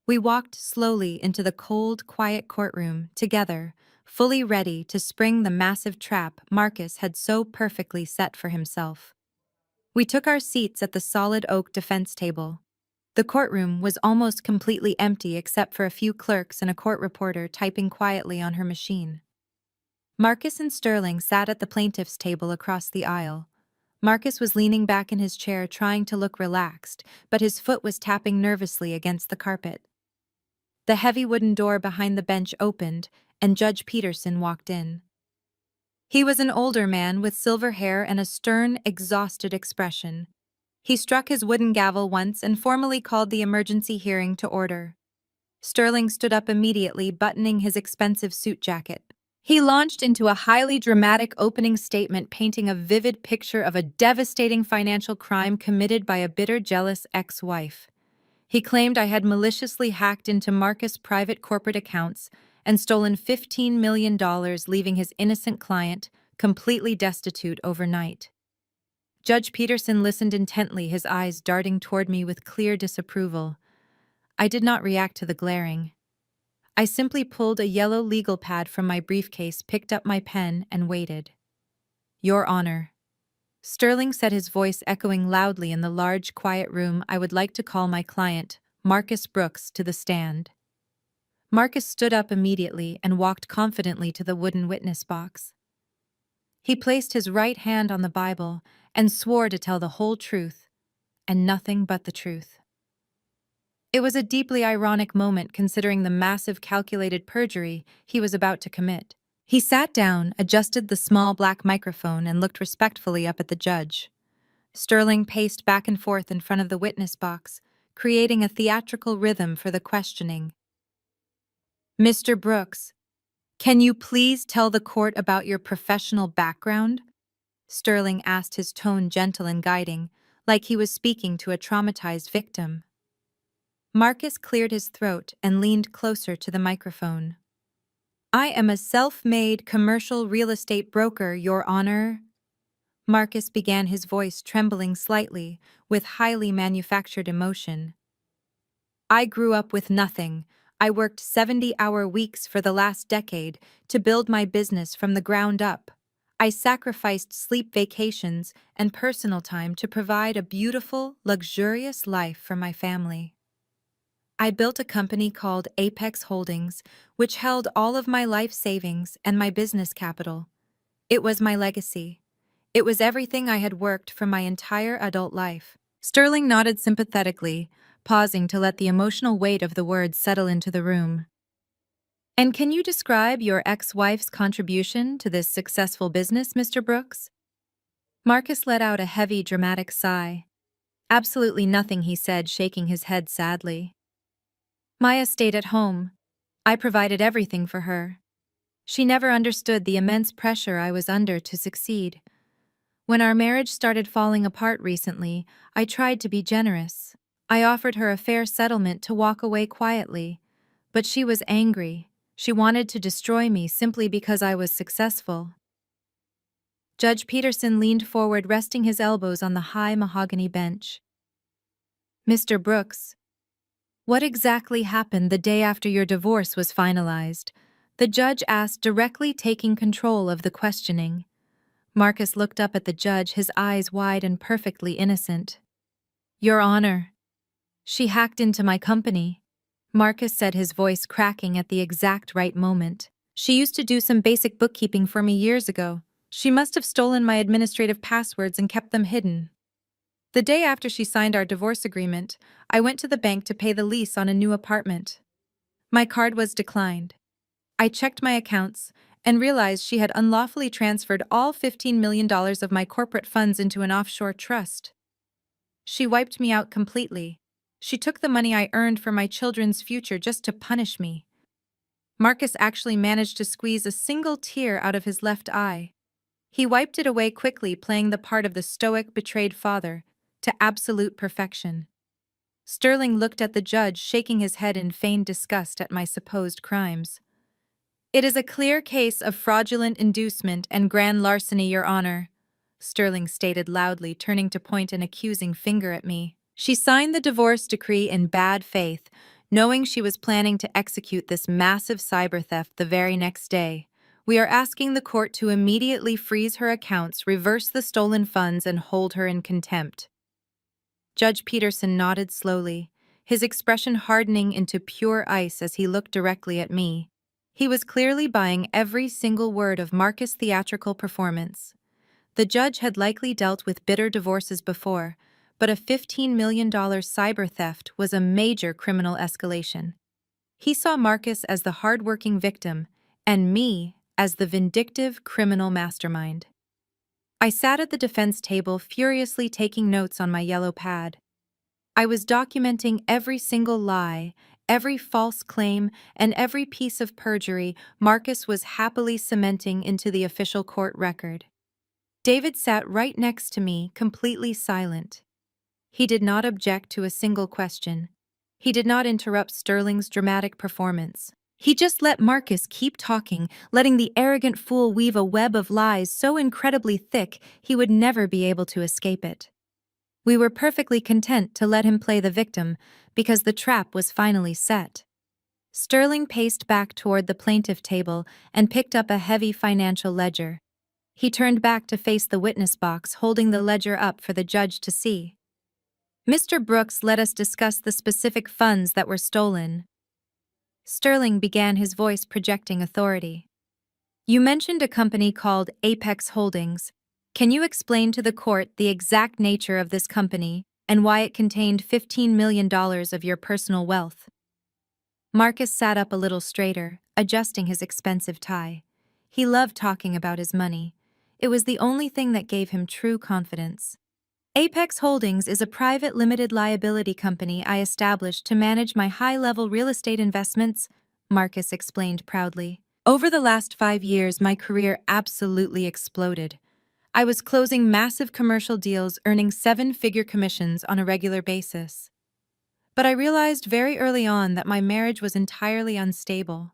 We walked slowly into the cold, quiet courtroom, together, fully ready to spring the massive trap Marcus had so perfectly set for himself. We took our seats at the solid oak defense table. The courtroom was almost completely empty except for a few clerks and a court reporter typing quietly on her machine. Marcus and Sterling sat at the plaintiff's table across the aisle. Marcus was leaning back in his chair, trying to look relaxed, but his foot was tapping nervously against the carpet. The heavy wooden door behind the bench opened, and Judge Peterson walked in. He was an older man with silver hair and a stern, exhausted expression. He struck his wooden gavel once and formally called the emergency hearing to order. Sterling stood up immediately, buttoning his expensive suit jacket. He launched into a highly dramatic opening statement, painting a vivid picture of a devastating financial crime committed by a bitter, jealous ex-wife. He claimed I had maliciously hacked into Marcus' private corporate accounts and stolen $15 million, leaving his innocent client completely destitute overnight. Judge Peterson listened intently, his eyes darting toward me with clear disapproval. I did not react to the glaring. I simply pulled a yellow legal pad from my briefcase, picked up my pen, and waited. "Your Honor." Sterling said, his voice echoing loudly in the large, quiet room. "I would like to call my client, Marcus Brooks, to the stand." Marcus stood up immediately and walked confidently to the wooden witness box. He placed his right hand on the Bible and swore to tell the whole truth, and nothing but the truth. It was a deeply ironic moment considering the massive calculated perjury he was about to commit. He sat down, adjusted the small black microphone, and looked respectfully up at the judge. Sterling paced back and forth in front of the witness box, creating a theatrical rhythm for the questioning. "Mr. Brooks, can you please tell the court about your professional background?" Sterling asked, his tone gentle and guiding, like he was speaking to a traumatized victim. Marcus cleared his throat and leaned closer to the microphone. "I am a self-made commercial real estate broker, Your Honor." Marcus began, his voice trembling slightly with highly manufactured emotion. "I grew up with nothing. I worked 70-hour weeks for the last decade to build my business from the ground up. I sacrificed sleep, vacations, and personal time to provide a beautiful, luxurious life for my family. I built a company called Apex Holdings, which held all of my life savings and my business capital. It was my legacy. It was everything I had worked for my entire adult life." Sterling nodded sympathetically, pausing to let the emotional weight of the words settle into the room. And can you describe your ex-wife's contribution to this successful business, Mr. Brooks? Marcus let out a heavy, dramatic sigh. Absolutely nothing, he said, shaking his head sadly. Maya stayed at home. I provided everything for her. She never understood the immense pressure I was under to succeed. When our marriage started falling apart recently, I tried to be generous. I offered her a fair settlement to walk away quietly. But she was angry. She wanted to destroy me simply because I was successful. Judge Peterson leaned forward, resting his elbows on the high mahogany bench. Mr. Brooks, what exactly happened the day after your divorce was finalized? The judge asked, directly taking control of the questioning. Marcus looked up at the judge, his eyes wide and perfectly innocent. Your Honor, she hacked into my company. Marcus said, his voice cracking at the exact right moment. She used to do some basic bookkeeping for me years ago. She must have stolen my administrative passwords and kept them hidden. The day after she signed our divorce agreement, I went to the bank to pay the lease on a new apartment. My card was declined. I checked my accounts and realized she had unlawfully transferred all $15 million of my corporate funds into an offshore trust. She wiped me out completely. She took the money I earned for my children's future just to punish me. Marcus actually managed to squeeze a single tear out of his left eye. He wiped it away quickly, playing the part of the stoic, betrayed father, to absolute perfection. Sterling looked at the judge, shaking his head in feigned disgust at my supposed crimes. It is a clear case of fraudulent inducement and grand larceny, Your Honor, Sterling stated loudly, turning to point an accusing finger at me. She signed the divorce decree in bad faith, knowing she was planning to execute this massive cyber theft the very next day. We are asking the court to immediately freeze her accounts, reverse the stolen funds, and hold her in contempt. Judge Peterson nodded slowly, his expression hardening into pure ice as he looked directly at me. He was clearly buying every single word of Marcus' theatrical performance. The judge had likely dealt with bitter divorces before, but a $15 million cyber theft was a major criminal escalation. He saw Marcus as the hard-working victim, and me as the vindictive criminal mastermind. I sat at the defense table, furiously taking notes on my yellow pad. I was documenting every single lie, every false claim, and every piece of perjury Marcus was happily cementing into the official court record. David sat right next to me, completely silent. He did not object to a single question. He did not interrupt Sterling's dramatic performance. He just let Marcus keep talking, letting the arrogant fool weave a web of lies so incredibly thick he would never be able to escape it. We were perfectly content to let him play the victim because the trap was finally set. Sterling paced back toward the plaintiff table and picked up a heavy financial ledger. He turned back to face the witness box, holding the ledger up for the judge to see. Mr. Brooks, let us discuss the specific funds that were stolen. Sterling began, his voice projecting authority. You mentioned a company called Apex Holdings. Can you explain to the court the exact nature of this company and why it contained $15 million of your personal wealth? Marcus sat up a little straighter, adjusting his expensive tie. He loved talking about his money. It was the only thing that gave him true confidence. Apex Holdings is a private limited liability company I established to manage my high-level real estate investments, Marcus explained proudly. Over the last 5 years, my career absolutely exploded. I was closing massive commercial deals, earning 7-figure commissions on a regular basis. But I realized very early on that my marriage was entirely unstable.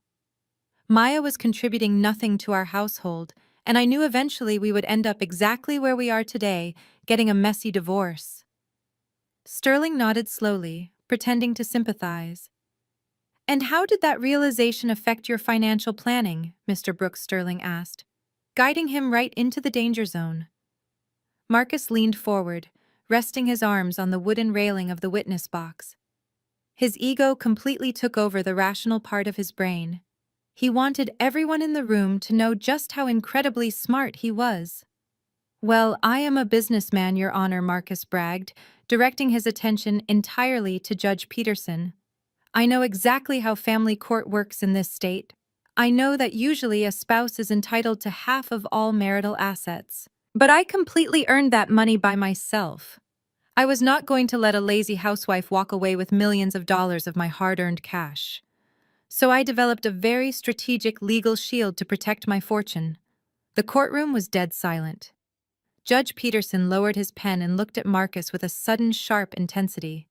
Maya was contributing nothing to our household, and I knew eventually we would end up exactly where we are today, getting a messy divorce. Sterling nodded slowly, pretending to sympathize. And how did that realization affect your financial planning? Mr. Brooks Sterling asked, guiding him right into the danger zone. Marcus leaned forward, resting his arms on the wooden railing of the witness box. His ego completely took over the rational part of his brain. He wanted everyone in the room to know just how incredibly smart he was. Well, I am a businessman, Your Honor, Marcus bragged, directing his attention entirely to Judge Peterson. I know exactly how family court works in this state. I know that usually a spouse is entitled to half of all marital assets. But I completely earned that money by myself. I was not going to let a lazy housewife walk away with millions of dollars of my hard-earned cash. So I developed a very strategic legal shield to protect my fortune. The courtroom was dead silent. Judge Peterson lowered his pen and looked at Marcus with a sudden sharp intensity.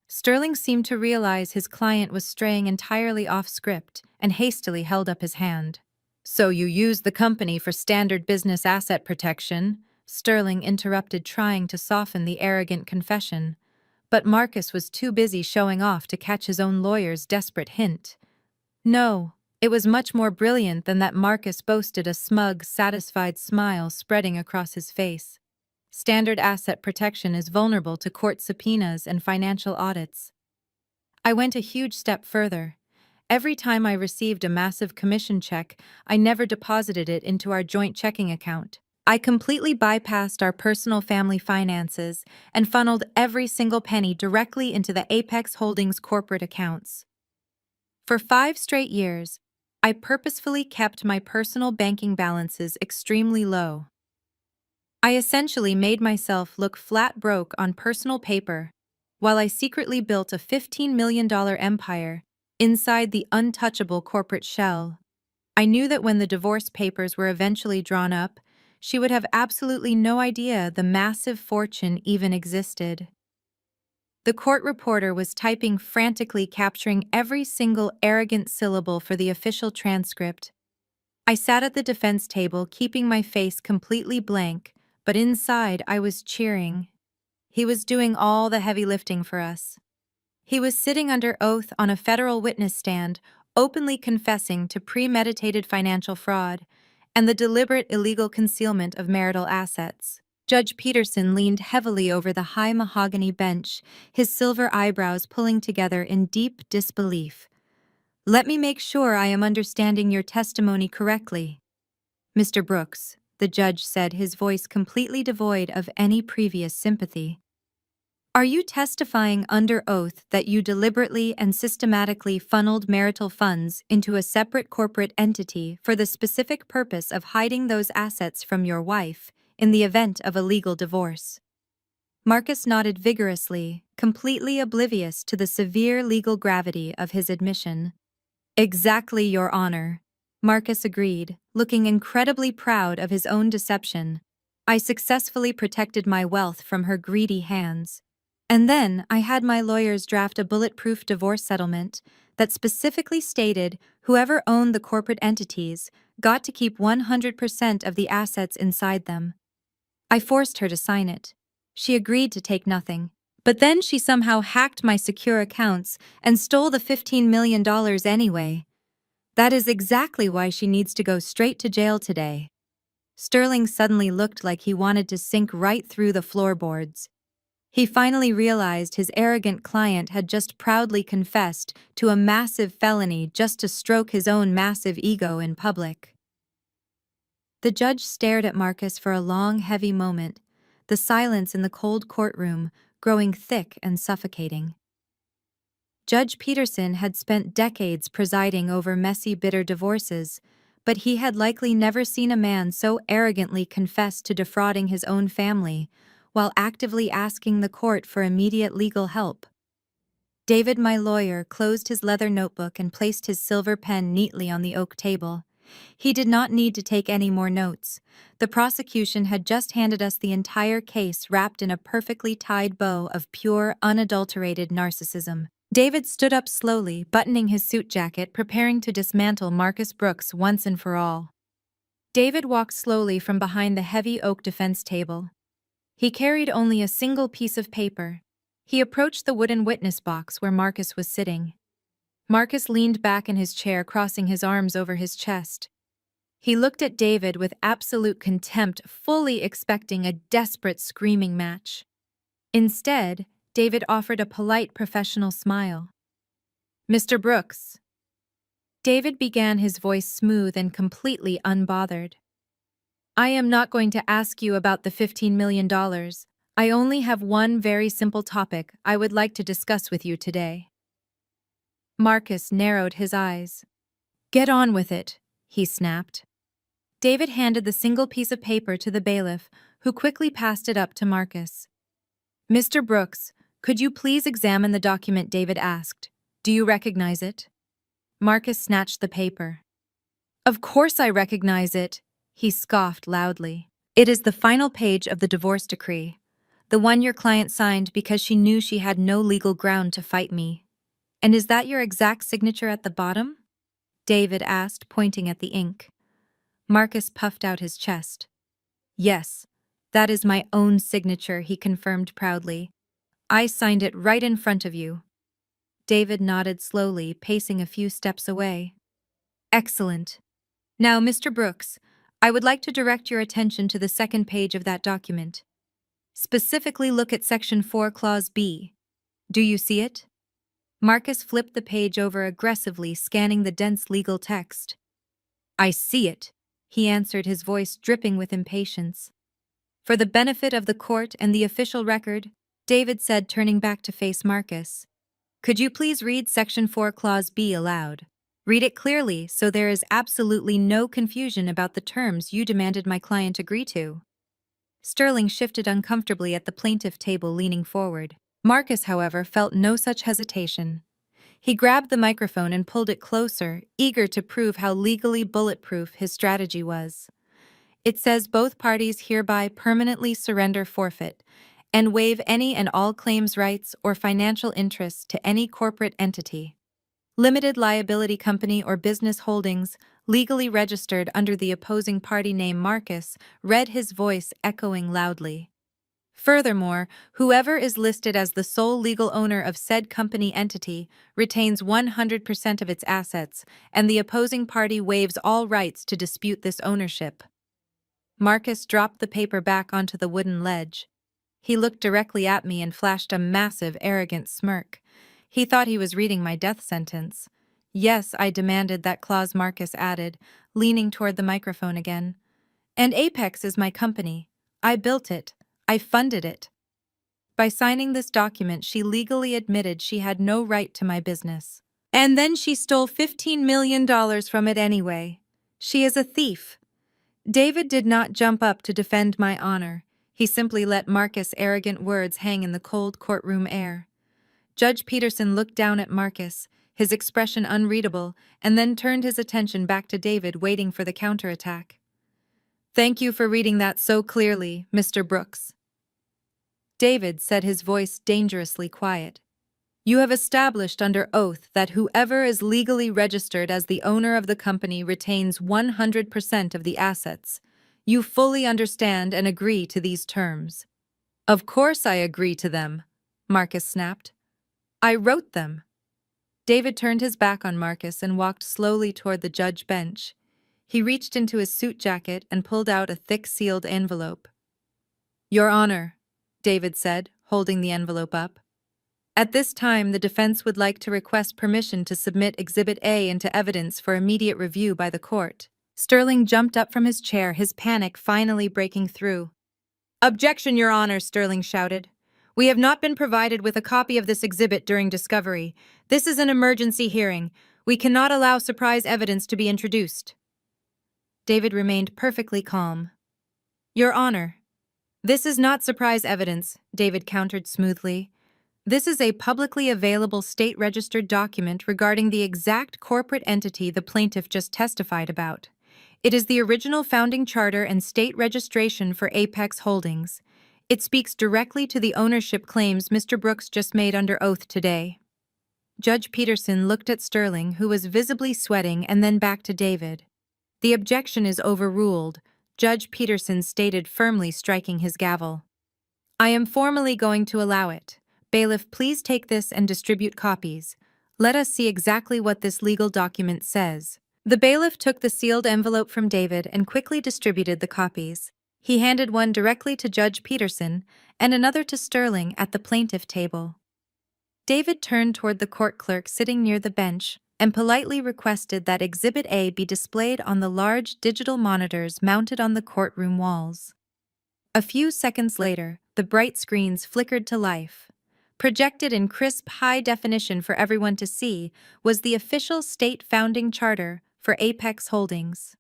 Sterling seemed to realize his client was straying entirely off script and hastily held up his hand. "So you use the company for standard business asset protection?" Sterling interrupted, trying to soften the arrogant confession. But Marcus was too busy showing off to catch his own lawyer's desperate hint. No, it was much more brilliant than that. Marcus boasted, a smug, satisfied smile spreading across his face. "Standard asset protection is vulnerable to court subpoenas and financial audits." I went a huge step further. Every time I received a massive commission check, I never deposited it into our joint checking account. I completely bypassed our personal family finances and funneled every single penny directly into the Apex Holdings corporate accounts. For 5 straight years, I purposefully kept my personal banking balances extremely low. I essentially made myself look flat broke on personal paper, while I secretly built a $15 million empire inside the untouchable corporate shell. I knew that when the divorce papers were eventually drawn up, she would have absolutely no idea the massive fortune even existed. The court reporter was typing frantically, capturing every single arrogant syllable for the official transcript. I sat at the defense table, keeping my face completely blank, but inside I was cheering. He was doing all the heavy lifting for us. He was sitting under oath on a federal witness stand, openly confessing to premeditated financial fraud and the deliberate illegal concealment of marital assets. Judge Peterson leaned heavily over the high mahogany bench, his silver eyebrows pulling together in deep disbelief. "Let me make sure I am understanding your testimony correctly." "Mr. Brooks," the judge said, his voice completely devoid of any previous sympathy, "are you testifying under oath that you deliberately and systematically funneled marital funds into a separate corporate entity for the specific purpose of hiding those assets from your wife in the event of a legal divorce?" Marcus nodded vigorously, completely oblivious to the severe legal gravity of his admission. "Exactly, Your Honor," Marcus agreed, looking incredibly proud of his own deception. "I successfully protected my wealth from her greedy hands. And then I had my lawyers draft a bulletproof divorce settlement that specifically stated whoever owned the corporate entities got to keep 100% of the assets inside them. I forced her to sign it. She agreed to take nothing. But then she somehow hacked my secure accounts and stole the $15 million anyway. That is exactly why she needs to go straight to jail today." Sterling suddenly looked like he wanted to sink right through the floorboards. He finally realized his arrogant client had just proudly confessed to a massive felony just to stroke his own massive ego in public. The judge stared at Marcus for a long, heavy moment, the silence in the cold courtroom growing thick and suffocating. Judge Peterson had spent decades presiding over messy, bitter divorces, but he had likely never seen a man so arrogantly confess to defrauding his own family while actively asking the court for immediate legal help. David, my lawyer, closed his leather notebook and placed his silver pen neatly on the oak table. He did not need to take any more notes. The prosecution had just handed us the entire case wrapped in a perfectly tied bow of pure, unadulterated narcissism. David stood up slowly, buttoning his suit jacket, preparing to dismantle Marcus Brooks once and for all. David walked slowly from behind the heavy oak defense table. He carried only a single piece of paper. He approached the wooden witness box where Marcus was sitting. Marcus leaned back in his chair, crossing his arms over his chest. He looked at David with absolute contempt, fully expecting a desperate screaming match. Instead, David offered a polite, professional smile. "Mr. Brooks." David began, his voice smooth and completely unbothered. "I am not going to ask you about the $15 million. I only have one very simple topic I would like to discuss with you today." Marcus narrowed his eyes. Get on with it, he snapped. David handed the single piece of paper to the bailiff, who quickly passed it up to Marcus. Mr. Brooks, could you please examine the document? David asked. Do you recognize it? Marcus snatched the paper. Of course I recognize it, he scoffed loudly. It is the final page of the divorce decree, the one your client signed because she knew she had no legal ground to fight me. And is that your exact signature at the bottom? David asked, pointing at the ink. Marcus puffed out his chest. Yes, that is my own signature, he confirmed proudly. I signed it right in front of you. David nodded slowly, pacing a few steps away. Excellent. Now, Mr. Brooks, I would like to direct your attention to the second page of that document. Specifically look at Section 4, Clause B. Do you see it? Marcus flipped the page over aggressively, scanning the dense legal text. I see it, he answered, his voice dripping with impatience. For the benefit of the court and the official record, David said, turning back to face Marcus. Could you please read Section 4, Clause B aloud? Read it clearly so there is absolutely no confusion about the terms you demanded my client agree to. Sterling shifted uncomfortably at the plaintiff table, leaning forward. Marcus, however, felt no such hesitation. He grabbed the microphone and pulled it closer, eager to prove how legally bulletproof his strategy was. It says both parties hereby permanently surrender, forfeit, and waive any and all claims, rights, or financial interests to any corporate entity, limited liability company, or business holdings legally registered under the opposing party name. Marcus read, his voice echoing loudly. Furthermore, whoever is listed as the sole legal owner of said company entity retains 100% of its assets, and the opposing party waives all rights to dispute this ownership. Marcus dropped the paper back onto the wooden ledge. He looked directly at me and flashed a massive, arrogant smirk. He thought he was reading my death sentence. Yes, I demanded that clause, Marcus added, leaning toward the microphone again. And Apex is my company. I built it. I funded it. By signing this document, she legally admitted she had no right to my business. And then she stole $15 million from it anyway. She is a thief. David did not jump up to defend my honor. He simply let Marcus' arrogant words hang in the cold courtroom air. Judge Peterson looked down at Marcus, his expression unreadable, and then turned his attention back to David, waiting for the counterattack. Thank you for reading that so clearly, Mr. Brooks. David said, his voice dangerously quiet. You have established under oath that whoever is legally registered as the owner of the company retains 100% of the assets. You fully understand and agree to these terms. Of course I agree to them, Marcus snapped. I wrote them. David turned his back on Marcus and walked slowly toward the judge bench. He reached into his suit jacket and pulled out a thick sealed envelope. Your Honor, David said, holding the envelope up. At this time, the defense would like to request permission to submit Exhibit A into evidence for immediate review by the court. Sterling jumped up from his chair, his panic finally breaking through. Objection, Your Honor, Sterling shouted. We have not been provided with a copy of this exhibit during discovery. This is an emergency hearing. We cannot allow surprise evidence to be introduced. David remained perfectly calm. Your Honor, this is not surprise evidence, David countered smoothly. This is a publicly available state-registered document regarding the exact corporate entity the plaintiff just testified about. It is the original founding charter and state registration for Apex Holdings. It speaks directly to the ownership claims Mr. Brooks just made under oath today. Judge Peterson looked at Sterling, who was visibly sweating, and then back to David. The objection is overruled, Judge Peterson stated firmly, striking his gavel. I am formally going to allow it. Bailiff, please take this and distribute copies. Let us see exactly what this legal document says. The bailiff took the sealed envelope from David and quickly distributed the copies. He handed one directly to Judge Peterson and another to Sterling at the plaintiff table. David turned toward the court clerk sitting near the bench and politely requested that Exhibit A be displayed on the large digital monitors mounted on the courtroom walls. A few seconds later, the bright screens flickered to life. Projected in crisp, high definition for everyone to see was the official state founding charter for Apex Holdings.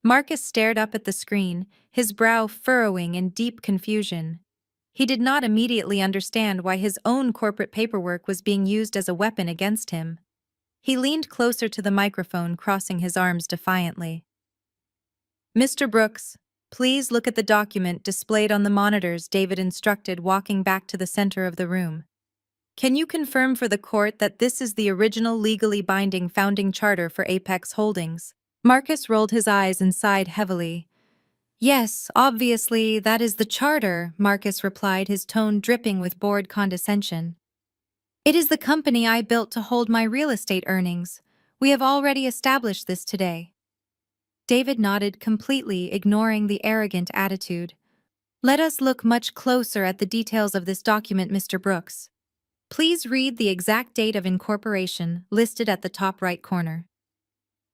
Marcus stared up at the screen, his brow furrowing in deep confusion. He did not immediately understand why his own corporate paperwork was being used as a weapon against him. He leaned closer to the microphone, crossing his arms defiantly. "Mr. Brooks, please look at the document displayed on the monitors," David instructed, walking back to the center of the room. "Can you confirm for the court that this is the original legally binding founding charter for Apex Holdings?" Marcus rolled his eyes and sighed heavily. "Yes, obviously, that is the charter," Marcus replied, his tone dripping with bored condescension. "It is the company I built to hold my real estate earnings. We have already established this today." David nodded, completely ignoring the arrogant attitude. "Let us look much closer at the details of this document, Mr. Brooks. Please read the exact date of incorporation listed at the top right corner."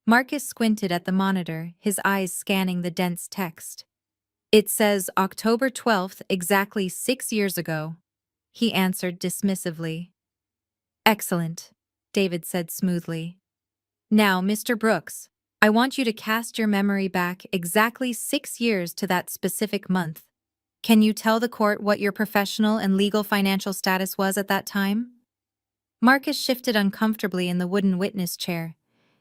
Marcus squinted at the monitor, his eyes scanning the dense text. "It says October 12th, exactly 6 years ago," he answered dismissively. "Excellent," David said smoothly. "Now, Mr. Brooks, I want you to cast your memory back exactly 6 years to that specific month. Can you tell the court what your professional and legal financial status was at that time?" Marcus shifted uncomfortably in the wooden witness chair.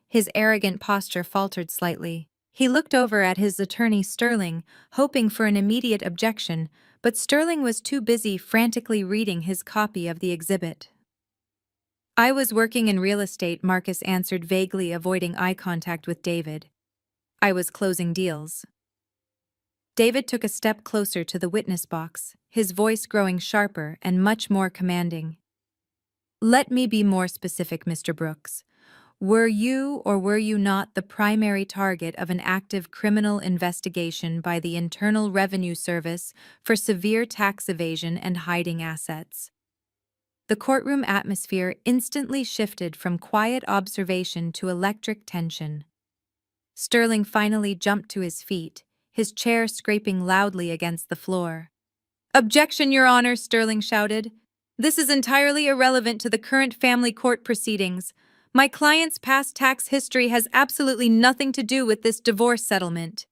His arrogant posture faltered slightly. He looked over at his attorney Sterling, hoping for an immediate objection, but Sterling was too busy frantically reading his copy of the exhibit. "I was working in real estate," Marcus answered vaguely, avoiding eye contact with David. "I was closing deals." David took a step closer to the witness box, his voice growing sharper and much more commanding. "Let me be more specific, Mr. Brooks. Were you or were you not the primary target of an active criminal investigation by the Internal Revenue Service for severe tax evasion and hiding assets?" The courtroom atmosphere instantly shifted from quiet observation to electric tension. Sterling finally jumped to his feet, his chair scraping loudly against the floor. "Objection, Your Honor," Sterling shouted. "This is entirely irrelevant to the current family court proceedings. My client's past tax history has absolutely nothing to do with this divorce settlement."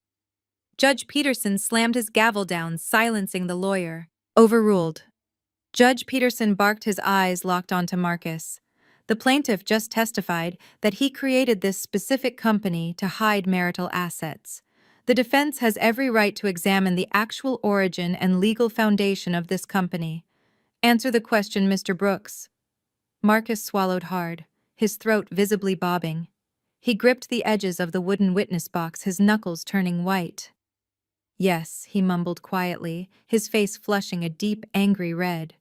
Judge Peterson slammed his gavel down, silencing the lawyer. "Overruled." Judge Peterson barked, his eyes locked onto Marcus. The plaintiff just testified that he created this specific company to hide marital assets. The defense has every right to examine the actual origin and legal foundation of this company. Answer the question, Mr. Brooks. Marcus swallowed hard, his throat visibly bobbing. He gripped the edges of the wooden witness box, his knuckles turning white. "Yes," he mumbled quietly, his face flushing a deep, angry red.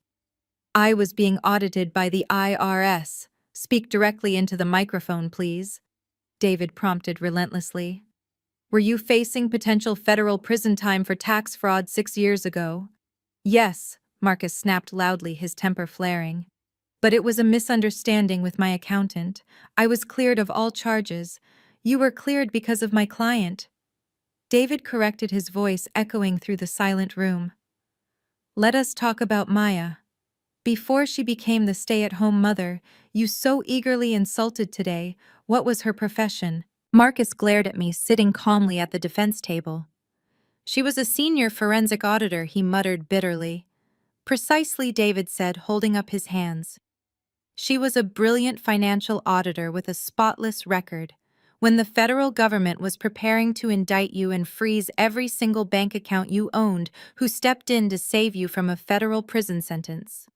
"I was being audited by the IRS. Speak directly into the microphone, please," David prompted relentlessly. "Were you facing potential federal prison time for tax fraud 6 years ago?" "Yes," Marcus snapped loudly, his temper flaring. "But it was a misunderstanding with my accountant. I was cleared of all charges. You were cleared because of my client." David corrected, his voice echoing through the silent room. "Let us talk about Maya. Before she became the stay-at-home mother you so eagerly insulted today, what was her profession?" Marcus glared at me, sitting calmly at the defense table. "She was a senior forensic auditor," he muttered bitterly. "Precisely," David said, holding up his hands. "She was a brilliant financial auditor with a spotless record. When the federal government was preparing to indict you and freeze every single bank account you owned, who stepped in to save you from a federal prison sentence?"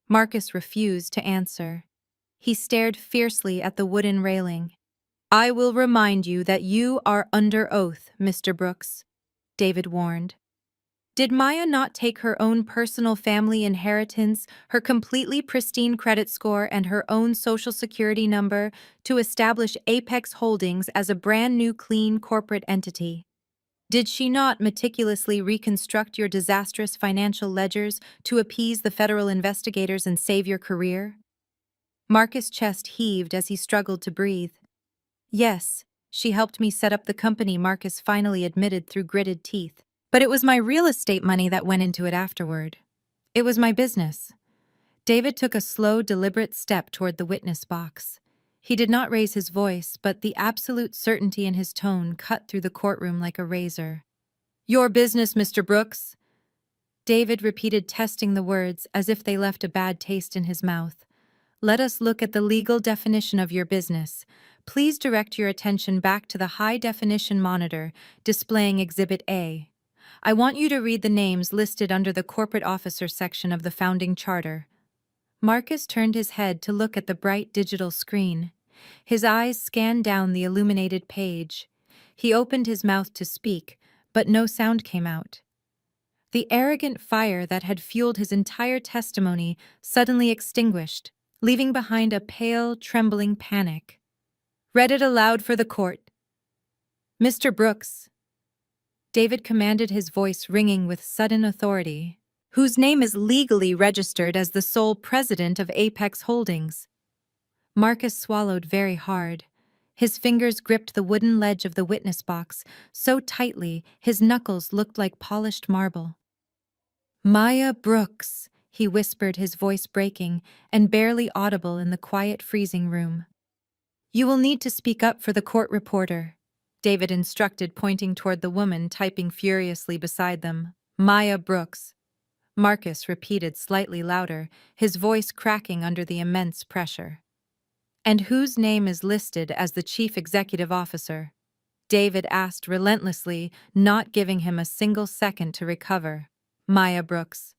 Marcus refused to answer. He stared fiercely at the wooden railing. "I will remind you that you are under oath, Mr. Brooks," David warned. "Did Maya not take her own personal family inheritance, her completely pristine credit score, and her own social security number to establish Apex Holdings as a brand new clean corporate entity? Did she not meticulously reconstruct your disastrous financial ledgers to appease the federal investigators and save your career?" Marcus' chest heaved as he struggled to breathe. "Yes, she helped me set up the company," Marcus finally admitted through gritted teeth. "But it was my real estate money that went into it afterward. It was my business." David took a slow, deliberate step toward the witness box. He did not raise his voice, but the absolute certainty in his tone cut through the courtroom like a razor. "Your business, Mr. Brooks." David repeated, testing the words as if they left a bad taste in his mouth. "Let us look at the legal definition of your business. Please direct your attention back to the high-definition monitor displaying Exhibit A. I want you to read the names listed under the Corporate Officer section of the Founding Charter." Marcus turned his head to look at the bright digital screen. His eyes scanned down the illuminated page. He opened his mouth to speak, but no sound came out. The arrogant fire that had fueled his entire testimony suddenly extinguished, leaving behind a pale, trembling panic. "Read it aloud for the court." "Mr. Brooks," David commanded, his voice ringing with sudden authority, "whose name is legally registered as the sole president of Apex Holdings." Marcus swallowed very hard. His fingers gripped the wooden ledge of the witness box so tightly his knuckles looked like polished marble. "Maya Brooks," he whispered, his voice breaking and barely audible in the quiet freezing room. "You will need to speak up for the court reporter," David instructed, pointing toward the woman typing furiously beside them. "Maya Brooks." Marcus repeated slightly louder, his voice cracking under the immense pressure. "And whose name is listed as the chief executive officer?" David asked relentlessly, not giving him a single second to recover. "Maya Brooks."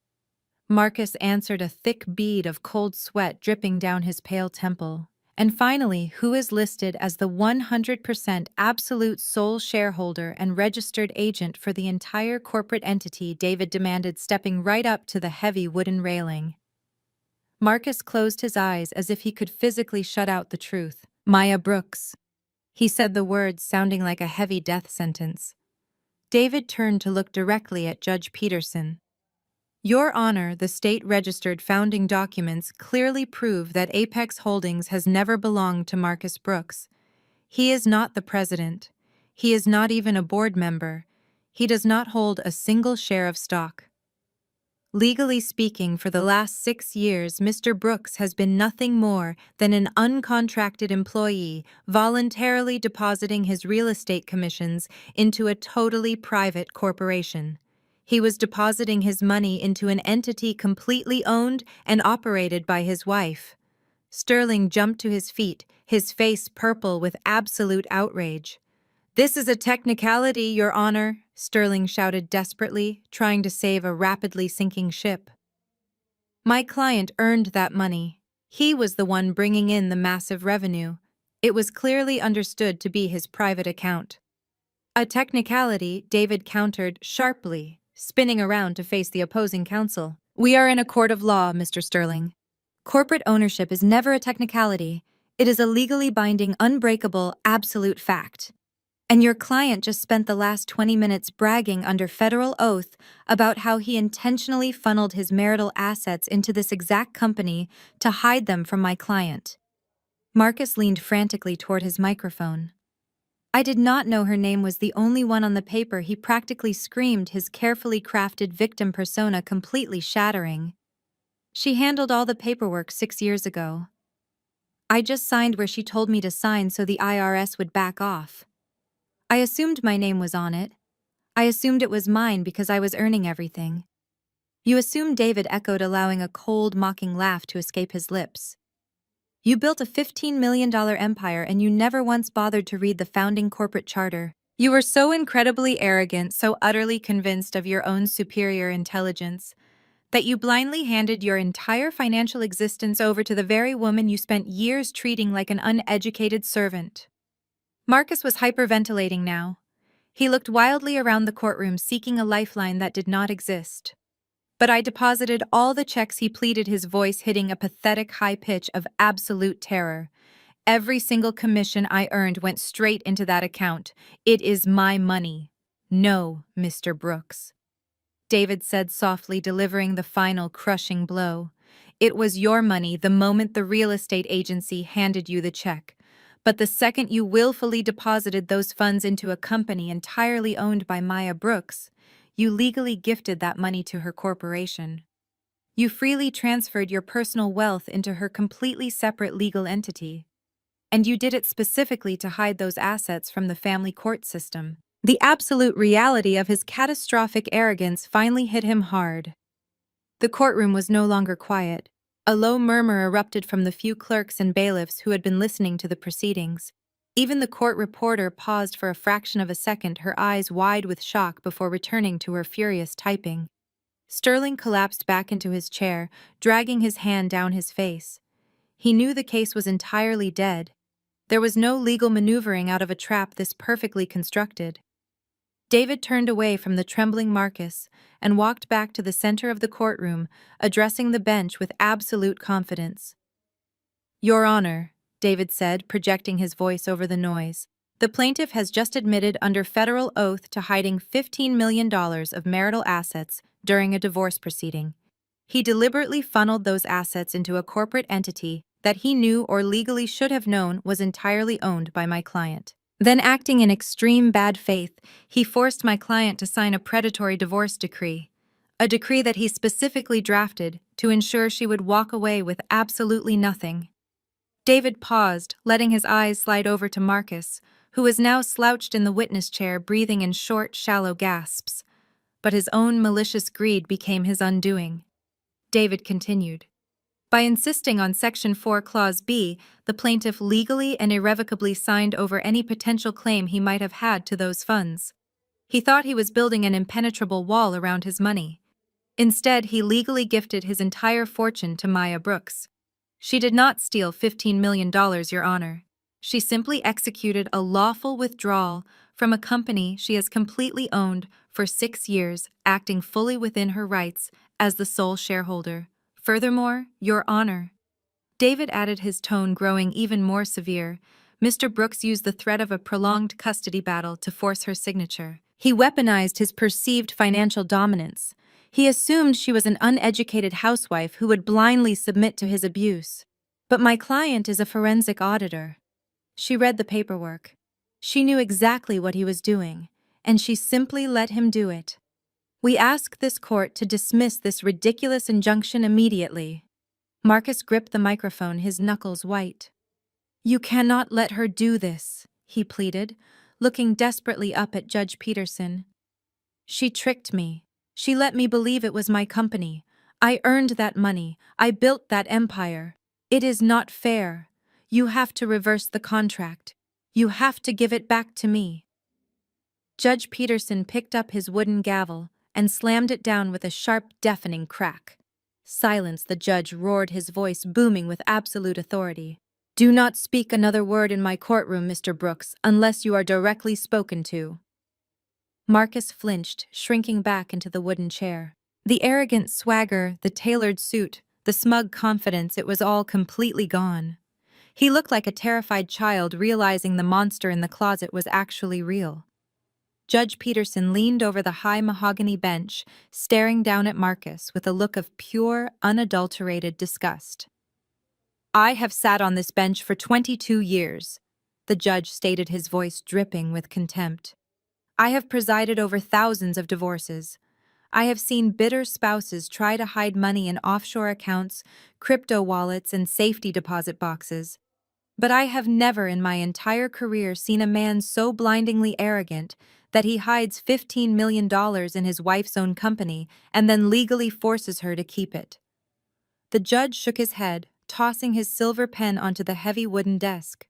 Marcus answered, a thick bead of cold sweat dripping down his pale temple. "And finally, who is listed as the 100% absolute sole shareholder and registered agent for the entire corporate entity?" David demanded, stepping right up to the heavy wooden railing. Marcus closed his eyes as if he could physically shut out the truth. "Maya Brooks." He said the words sounding like a heavy death sentence. David turned to look directly at Judge Peterson. "Your Honor, the state-registered founding documents clearly prove that Apex Holdings has never belonged to Marcus Brooks. He is not the president. He is not even a board member. He does not hold a single share of stock. Legally speaking, for the last 6 years, Mr. Brooks has been nothing more than an uncontracted employee, voluntarily depositing his real estate commissions into a totally private corporation. He was depositing his money into an entity completely owned and operated by his wife." Sterling jumped to his feet, his face purple with absolute outrage. "This is a technicality, Your Honor," Sterling shouted desperately, trying to save a rapidly sinking ship. "My client earned that money. He was the one bringing in the massive revenue. It was clearly understood to be his private account." "A technicality," David countered sharply, spinning around to face the opposing counsel. "We are in a court of law, Mr. Sterling. Corporate ownership is never a technicality. It is a legally binding, unbreakable, absolute fact. And your client just spent the last 20 minutes bragging under federal oath about how he intentionally funneled his marital assets into this exact company to hide them from my client." Marcus leaned frantically toward his microphone. "I did not know her name was the only one on the paper," he practically screamed, his carefully crafted victim persona completely shattering. "She handled all the paperwork 6 years ago. I just signed where she told me to sign so the IRS would back off. I assumed my name was on it. I assumed it was mine because I was earning everything." "You assumed," David echoed, allowing a cold, mocking laugh to escape his lips. "You built a $15 million empire and you never once bothered to read the founding corporate charter. You were so incredibly arrogant, so utterly convinced of your own superior intelligence, that you blindly handed your entire financial existence over to the very woman you spent years treating like an uneducated servant." Marcus was hyperventilating now. He looked wildly around the courtroom, seeking a lifeline that did not exist. "But I deposited all the checks," he pleaded, his voice hitting a pathetic high pitch of absolute terror. "Every single commission I earned went straight into that account. It is my money." "No, Mr. Brooks," David said softly, delivering the final crushing blow. "It was your money the moment the real estate agency handed you the check. But the second you willfully deposited those funds into a company entirely owned by Maya Brooks, you legally gifted that money to her corporation. You freely transferred your personal wealth into her completely separate legal entity. and you did it specifically to hide those assets from the family court system. The absolute reality of his catastrophic arrogance finally hit him hard. The courtroom was no longer quiet. A low murmur erupted from the few clerks and bailiffs who had been listening to the proceedings. Even the court reporter paused for a fraction of a second, her eyes wide with shock before returning to her furious typing. Sterling collapsed back into his chair, dragging his hand down his face. He knew the case was entirely dead. There was no legal maneuvering out of a trap this perfectly constructed. David turned away from the trembling Marcus and walked back to the center of the courtroom, addressing the bench with absolute confidence. "Your Honor," David said, projecting his voice over the noise, "the plaintiff has just admitted under federal oath to hiding $15 million of marital assets during a divorce proceeding. He deliberately funneled those assets into a corporate entity that he knew or legally should have known was entirely owned by my client. Then, acting in extreme bad faith, he forced my client to sign a predatory divorce decree, a decree that he specifically drafted to ensure she would walk away with absolutely nothing." David paused, letting his eyes slide over to Marcus, who was now slouched in the witness chair, breathing in short, shallow gasps. But his own malicious greed became his undoing. David continued. "By insisting on Section 4, Clause B, the plaintiff legally and irrevocably signed over any potential claim he might have had to those funds. He thought he was building an impenetrable wall around his money. Instead, he legally gifted his entire fortune to Maya Brooks. She did not steal $15 million, Your Honor. She simply executed a lawful withdrawal from a company she has completely owned for 6 years, acting fully within her rights as the sole shareholder. Furthermore, Your Honor." David added, his tone growing even more severe. "Mr. Brooks used the threat of a prolonged custody battle to force her signature. He weaponized his perceived financial dominance. He assumed she was an uneducated housewife who would blindly submit to his abuse. But my client is a forensic auditor. She read the paperwork. She knew exactly what he was doing, and she simply let him do it. We ask this court to dismiss this ridiculous injunction immediately." Marcus gripped the microphone, his knuckles white. "You cannot let her do this," he pleaded, looking desperately up at Judge Peterson. "She tricked me. She let me believe it was my company. I earned that money. I built that empire. It is not fair. You have to reverse the contract. You have to give it back to me." Judge Peterson picked up his wooden gavel and slammed it down with a sharp, deafening crack. "Silence," the judge roared, his voice booming with absolute authority. "Do not speak another word in my courtroom, Mr. Brooks, unless you are directly spoken to." Marcus flinched, shrinking back into the wooden chair. The arrogant swagger, the tailored suit, the smug confidence, it was all completely gone. He looked like a terrified child realizing the monster in the closet was actually real. Judge Peterson leaned over the high mahogany bench, staring down at Marcus with a look of pure, unadulterated disgust. "I have sat on this bench for 22 years, the judge stated, his voice dripping with contempt. "I have presided over thousands of divorces. I have seen bitter spouses try to hide money in offshore accounts, crypto wallets, and safety deposit boxes. But I have never in my entire career seen a man so blindingly arrogant that he hides $15 million in his wife's own company and then legally forces her to keep it." The judge shook his head, tossing his silver pen onto the heavy wooden desk.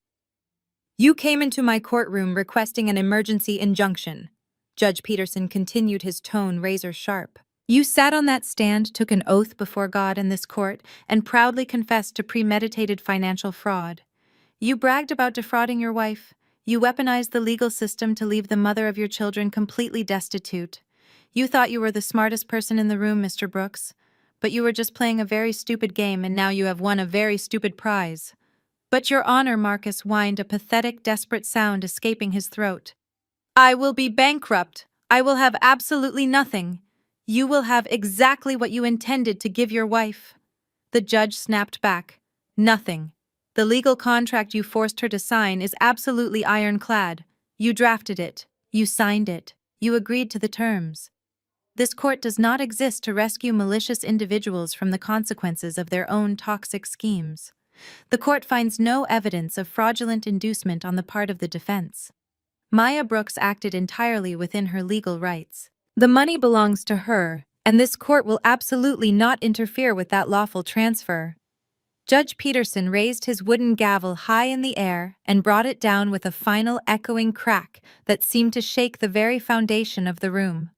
"You came into my courtroom requesting an emergency injunction." Judge Peterson continued, his tone razor-sharp. "You sat on that stand, took an oath before God and this court, and proudly confessed to premeditated financial fraud. You bragged about defrauding your wife. You weaponized the legal system to leave the mother of your children completely destitute. You thought you were the smartest person in the room, Mr. Brooks, but you were just playing a very stupid game, and now you have won a very stupid prize." "But Your Honor," Marcus whined, a pathetic, desperate sound escaping his throat. "I will be bankrupt. I will have absolutely nothing. You will have exactly what you intended to give your wife." The judge snapped back. "Nothing. The legal contract you forced her to sign is absolutely ironclad. You drafted it. You signed it. You agreed to the terms. This court does not exist to rescue malicious individuals from the consequences of their own toxic schemes. The court finds no evidence of fraudulent inducement on the part of the defense. Maya Brooks acted entirely within her legal rights. The money belongs to her, and this court will absolutely not interfere with that lawful transfer. Judge Peterson raised his wooden gavel high in the air and brought it down with a final echoing crack that seemed to shake the very foundation of the room.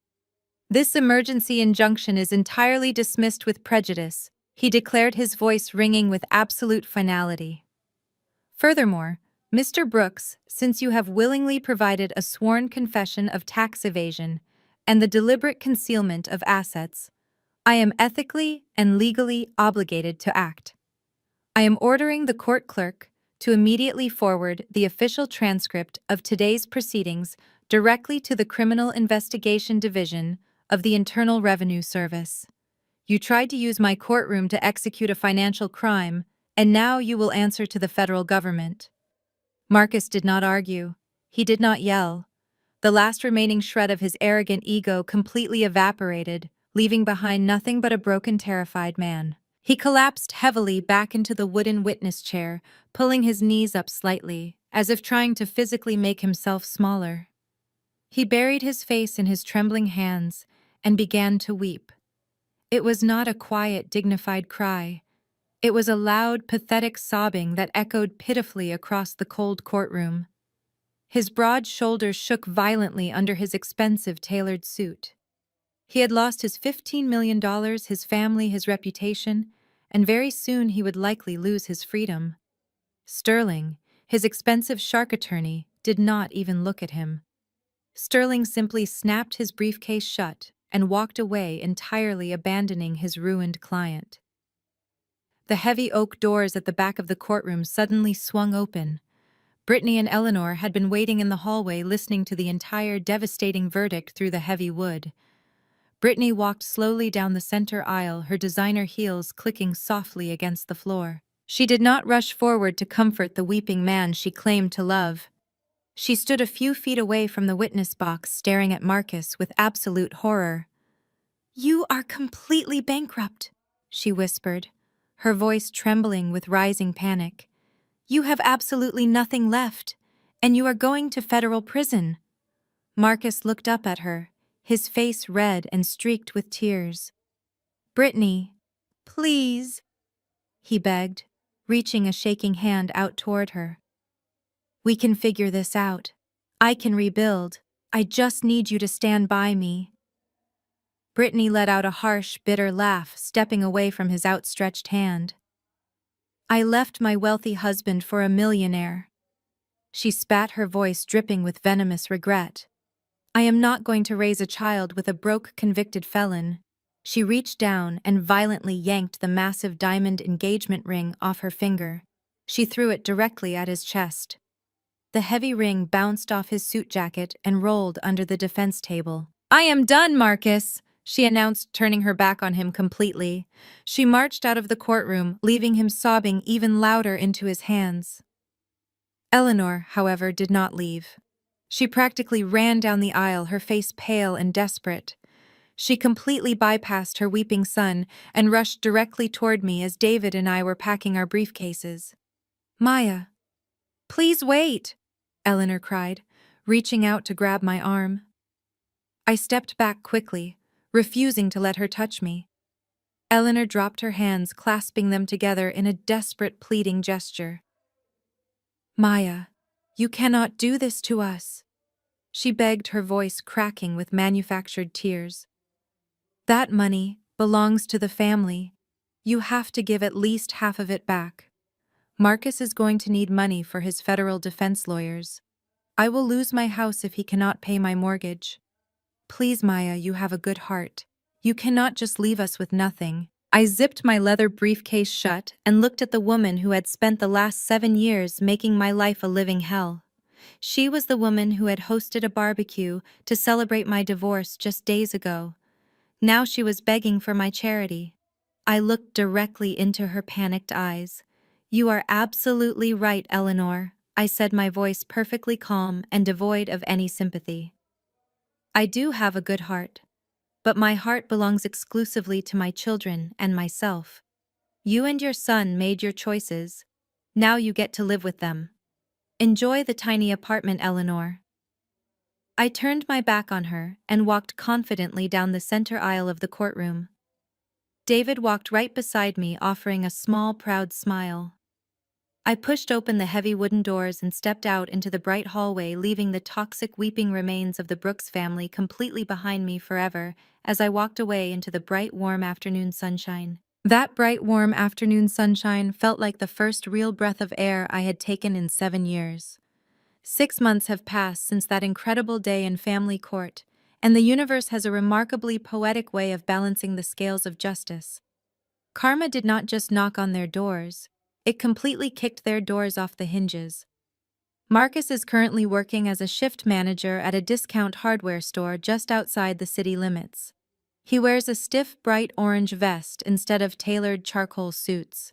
This emergency injunction is entirely dismissed with prejudice, he declared, his voice ringing with absolute finality. Furthermore, Mr. Brooks, since you have willingly provided a sworn confession of tax evasion and the deliberate concealment of assets, I am ethically and legally obligated to act. I am ordering the court clerk to immediately forward the official transcript of today's proceedings directly to the Criminal Investigation Division of the Internal Revenue Service. You tried to use my courtroom to execute a financial crime, and now you will answer to the federal government. Marcus did not argue. He did not yell. The last remaining shred of his arrogant ego completely evaporated, leaving behind nothing but a broken, terrified man. He collapsed heavily back into the wooden witness chair, pulling his knees up slightly, as if trying to physically make himself smaller. He buried his face in his trembling hands and began to weep. It was not a quiet, dignified cry. It was a loud, pathetic sobbing that echoed pitifully across the cold courtroom. His broad shoulders shook violently under his expensive tailored suit. He had lost his $15 million, his family, his reputation, and very soon he would likely lose his freedom. Sterling, his expensive shark attorney, did not even look at him. Sterling simply snapped his briefcase shut and walked away, entirely abandoning his ruined client. The heavy oak doors at the back of the courtroom suddenly swung open. Brittany and Eleanor had been waiting in the hallway, listening to the entire devastating verdict through the heavy wood. Brittany walked slowly down the center aisle, her designer heels clicking softly against the floor. She did not rush forward to comfort the weeping man she claimed to love. She stood a few feet away from the witness box, staring at Marcus with absolute horror. "You are completely bankrupt," she whispered, her voice trembling with rising panic. "You have absolutely nothing left, and you are going to federal prison." Marcus looked up at her, his face red and streaked with tears. "Brittany, please," he begged, reaching a shaking hand out toward her. "We can figure this out. I can rebuild. I just need you to stand by me." Brittany let out a harsh, bitter laugh, stepping away from his outstretched hand. "I left my wealthy husband for a millionaire." She spat, her voice dripping with venomous regret. "I am not going to raise a child with a broke, convicted felon." She reached down and violently yanked the massive diamond engagement ring off her finger. She threw it directly at his chest. The heavy ring bounced off his suit jacket and rolled under the defense table. "I am done, Marcus," she announced, turning her back on him completely. She marched out of the courtroom, leaving him sobbing even louder into his hands. Eleanor, however, did not leave. She practically ran down the aisle, her face pale and desperate. She completely bypassed her weeping son and rushed directly toward me as David and I were packing our briefcases. "Maya, please wait," Eleanor cried, reaching out to grab my arm. I stepped back quickly, refusing to let her touch me. Eleanor dropped her hands, clasping them together in a desperate, pleading gesture. "Maya, you cannot do this to us," she begged, her voice cracking with manufactured tears. "That money belongs to the family. You have to give at least half of it back. Marcus is going to need money for his federal defense lawyers. I will lose my house if he cannot pay my mortgage. Please, Maya, you have a good heart. You cannot just leave us with nothing." I zipped my leather briefcase shut and looked at the woman who had spent the last 7 years making my life a living hell. She was the woman who had hosted a barbecue to celebrate my divorce just days ago. Now she was begging for my charity. I looked directly into her panicked eyes. "You are absolutely right, Eleanor," I said, my voice perfectly calm and devoid of any sympathy. "I do have a good heart, but my heart belongs exclusively to my children and myself. You and your son made your choices. Now you get to live with them. Enjoy the tiny apartment, Eleanor. I turned my back on her and walked confidently down the center aisle of the courtroom. David walked right beside me, offering a small, proud smile. I pushed open the heavy wooden doors and stepped out into the bright hallway, leaving the toxic weeping remains of the Brooks family completely behind me forever as I walked away into the bright, warm afternoon sunshine. That bright, warm afternoon sunshine felt like the first real breath of air I had taken in 7 years. 6 months have passed since that incredible day in family court, and the universe has a remarkably poetic way of balancing the scales of justice. Karma did not just knock on their doors, it completely kicked their doors off the hinges. Marcus is currently working as a shift manager at a discount hardware store just outside the city limits. He wears a stiff, bright orange vest instead of tailored charcoal suits.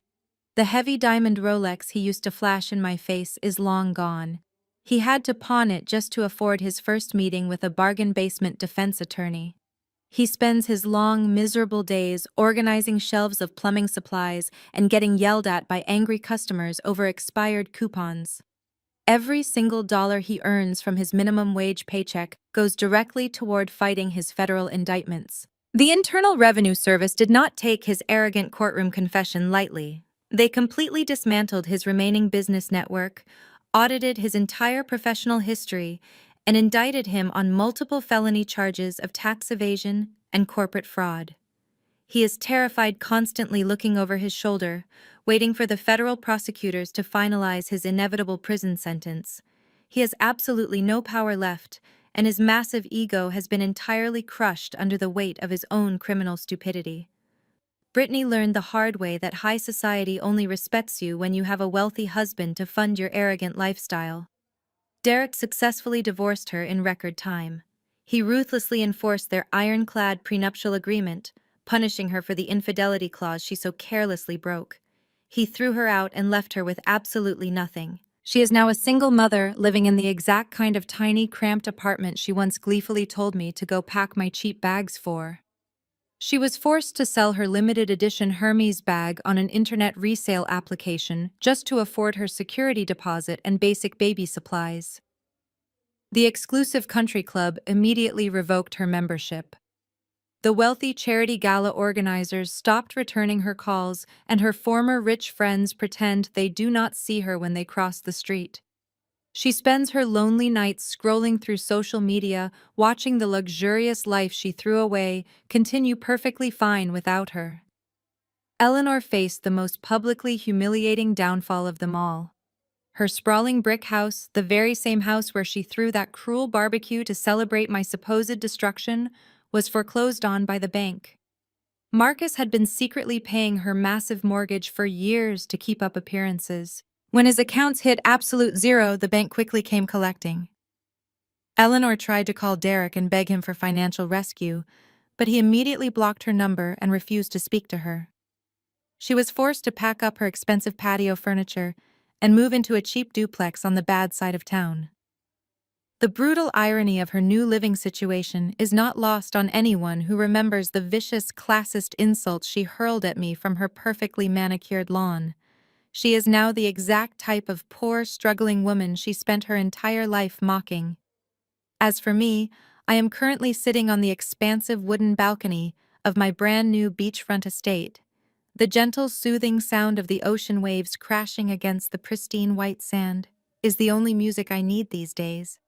The heavy diamond Rolex he used to flash in my face is long gone. He had to pawn it just to afford his first meeting with a bargain basement defense attorney. He spends his long, miserable days organizing shelves of plumbing supplies and getting yelled at by angry customers over expired coupons. Every single dollar he earns from his minimum wage paycheck goes directly toward fighting his federal indictments. The Internal Revenue Service did not take his arrogant courtroom confession lightly. They completely dismantled his remaining business network, audited his entire professional history, and indicted him on multiple felony charges of tax evasion and corporate fraud. He is terrified, constantly looking over his shoulder, waiting for the federal prosecutors to finalize his inevitable prison sentence. He has absolutely no power left, and his massive ego has been entirely crushed under the weight of his own criminal stupidity. Brittany learned the hard way that high society only respects you when you have a wealthy husband to fund your arrogant lifestyle. Derek successfully divorced her in record time. He ruthlessly enforced their ironclad prenuptial agreement, punishing her for the infidelity clause she so carelessly broke. He threw her out and left her with absolutely nothing. She is now a single mother living in the exact kind of tiny, cramped apartment she once gleefully told me to go pack my cheap bags for. She was forced to sell her limited edition Hermes bag on an internet resale application just to afford her security deposit and basic baby supplies. The exclusive country club immediately revoked her membership. The wealthy charity gala organizers stopped returning her calls, and her former rich friends pretend they do not see her when they cross the street. She spends her lonely nights scrolling through social media, watching the luxurious life she threw away continue perfectly fine without her. Eleanor faced the most publicly humiliating downfall of them all. Her sprawling brick house, the very same house where she threw that cruel barbecue to celebrate my supposed destruction, was foreclosed on by the bank. Marcus had been secretly paying her massive mortgage for years to keep up appearances. When his accounts hit absolute zero, the bank quickly came collecting. Eleanor tried to call Derek and beg him for financial rescue, but he immediately blocked her number and refused to speak to her. She was forced to pack up her expensive patio furniture and move into a cheap duplex on the bad side of town. The brutal irony of her new living situation is not lost on anyone who remembers the vicious, classist insults she hurled at me from her perfectly manicured lawn. She is now the exact type of poor, struggling woman she spent her entire life mocking. As for me, I am currently sitting on the expansive wooden balcony of my brand-new beachfront estate. The gentle, soothing sound of the ocean waves crashing against the pristine white sand is the only music I need these days.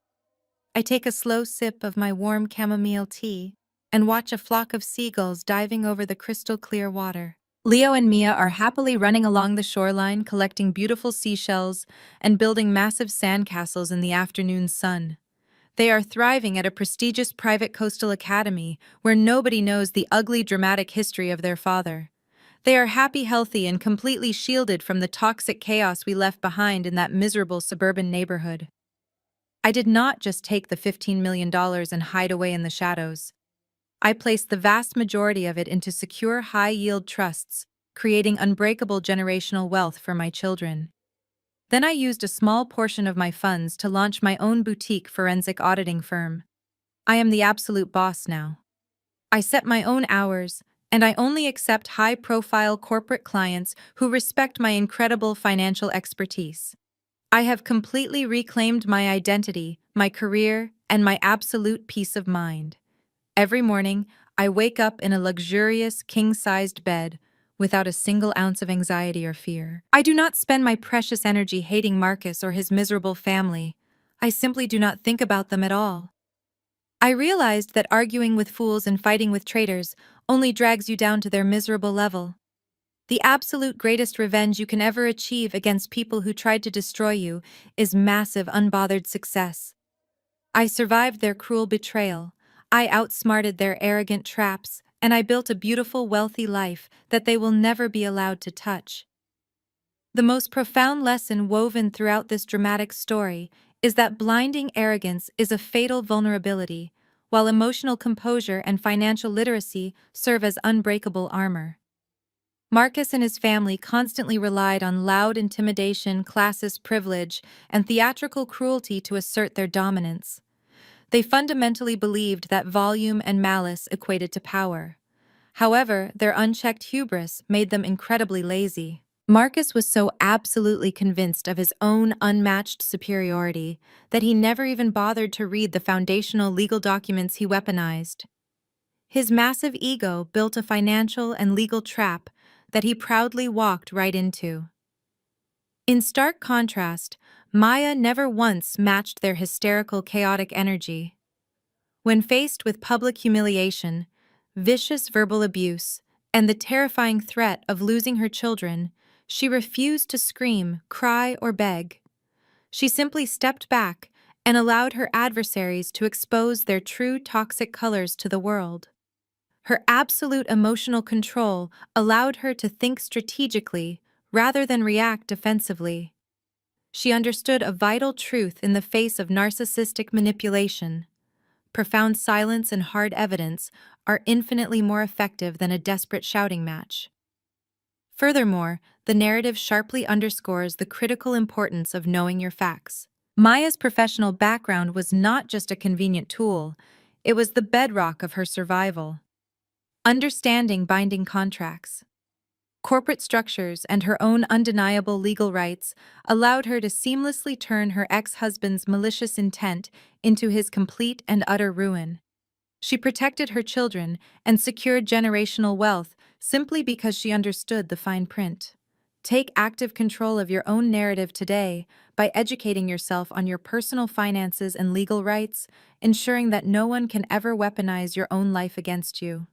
I take a slow sip of my warm chamomile tea and watch a flock of seagulls diving over the crystal-clear water. Leo and Mia are happily running along the shoreline, collecting beautiful seashells and building massive sandcastles in the afternoon sun. They are thriving at a prestigious private coastal academy where nobody knows the ugly, dramatic history of their father. They are happy, healthy, and completely shielded from the toxic chaos we left behind in that miserable suburban neighborhood. I did not just take the $15 million and hide away in the shadows. I placed the vast majority of it into secure, high-yield trusts, creating unbreakable generational wealth for my children. Then I used a small portion of my funds to launch my own boutique forensic auditing firm. I am the absolute boss now. I set my own hours, and I only accept high-profile corporate clients who respect my incredible financial expertise. I have completely reclaimed my identity, my career, and my absolute peace of mind. Every morning, I wake up in a luxurious, king-sized bed without a single ounce of anxiety or fear. I do not spend my precious energy hating Marcus or his miserable family. I simply do not think about them at all. I realized that arguing with fools and fighting with traitors only drags you down to their miserable level. The absolute greatest revenge you can ever achieve against people who tried to destroy you is massive, unbothered success. I survived their cruel betrayal. I outsmarted their arrogant traps, and I built a beautiful, wealthy life that they will never be allowed to touch. The most profound lesson woven throughout this dramatic story is that blinding arrogance is a fatal vulnerability, while emotional composure and financial literacy serve as unbreakable armor. Marcus and his family constantly relied on loud intimidation, classist privilege, and theatrical cruelty to assert their dominance. They fundamentally believed that volume and malice equated to power. However, their unchecked hubris made them incredibly lazy. Marcus was so absolutely convinced of his own unmatched superiority that he never even bothered to read the foundational legal documents he weaponized. His massive ego built a financial and legal trap that he proudly walked right into. In stark contrast, Maya never once matched their hysterical, chaotic energy. When faced with public humiliation, vicious verbal abuse, and the terrifying threat of losing her children, she refused to scream, cry, or beg. She simply stepped back and allowed her adversaries to expose their true toxic colors to the world. Her absolute emotional control allowed her to think strategically rather than react defensively. She understood a vital truth in the face of narcissistic manipulation. Profound silence and hard evidence are infinitely more effective than a desperate shouting match. Furthermore, the narrative sharply underscores the critical importance of knowing your facts. Maya's professional background was not just a convenient tool, it was the bedrock of her survival. Understanding binding contracts, corporate structures, and her own undeniable legal rights allowed her to seamlessly turn her ex-husband's malicious intent into his complete and utter ruin. She protected her children and secured generational wealth simply because she understood the fine print. Take active control of your own narrative today by educating yourself on your personal finances and legal rights, ensuring that no one can ever weaponize your own life against you.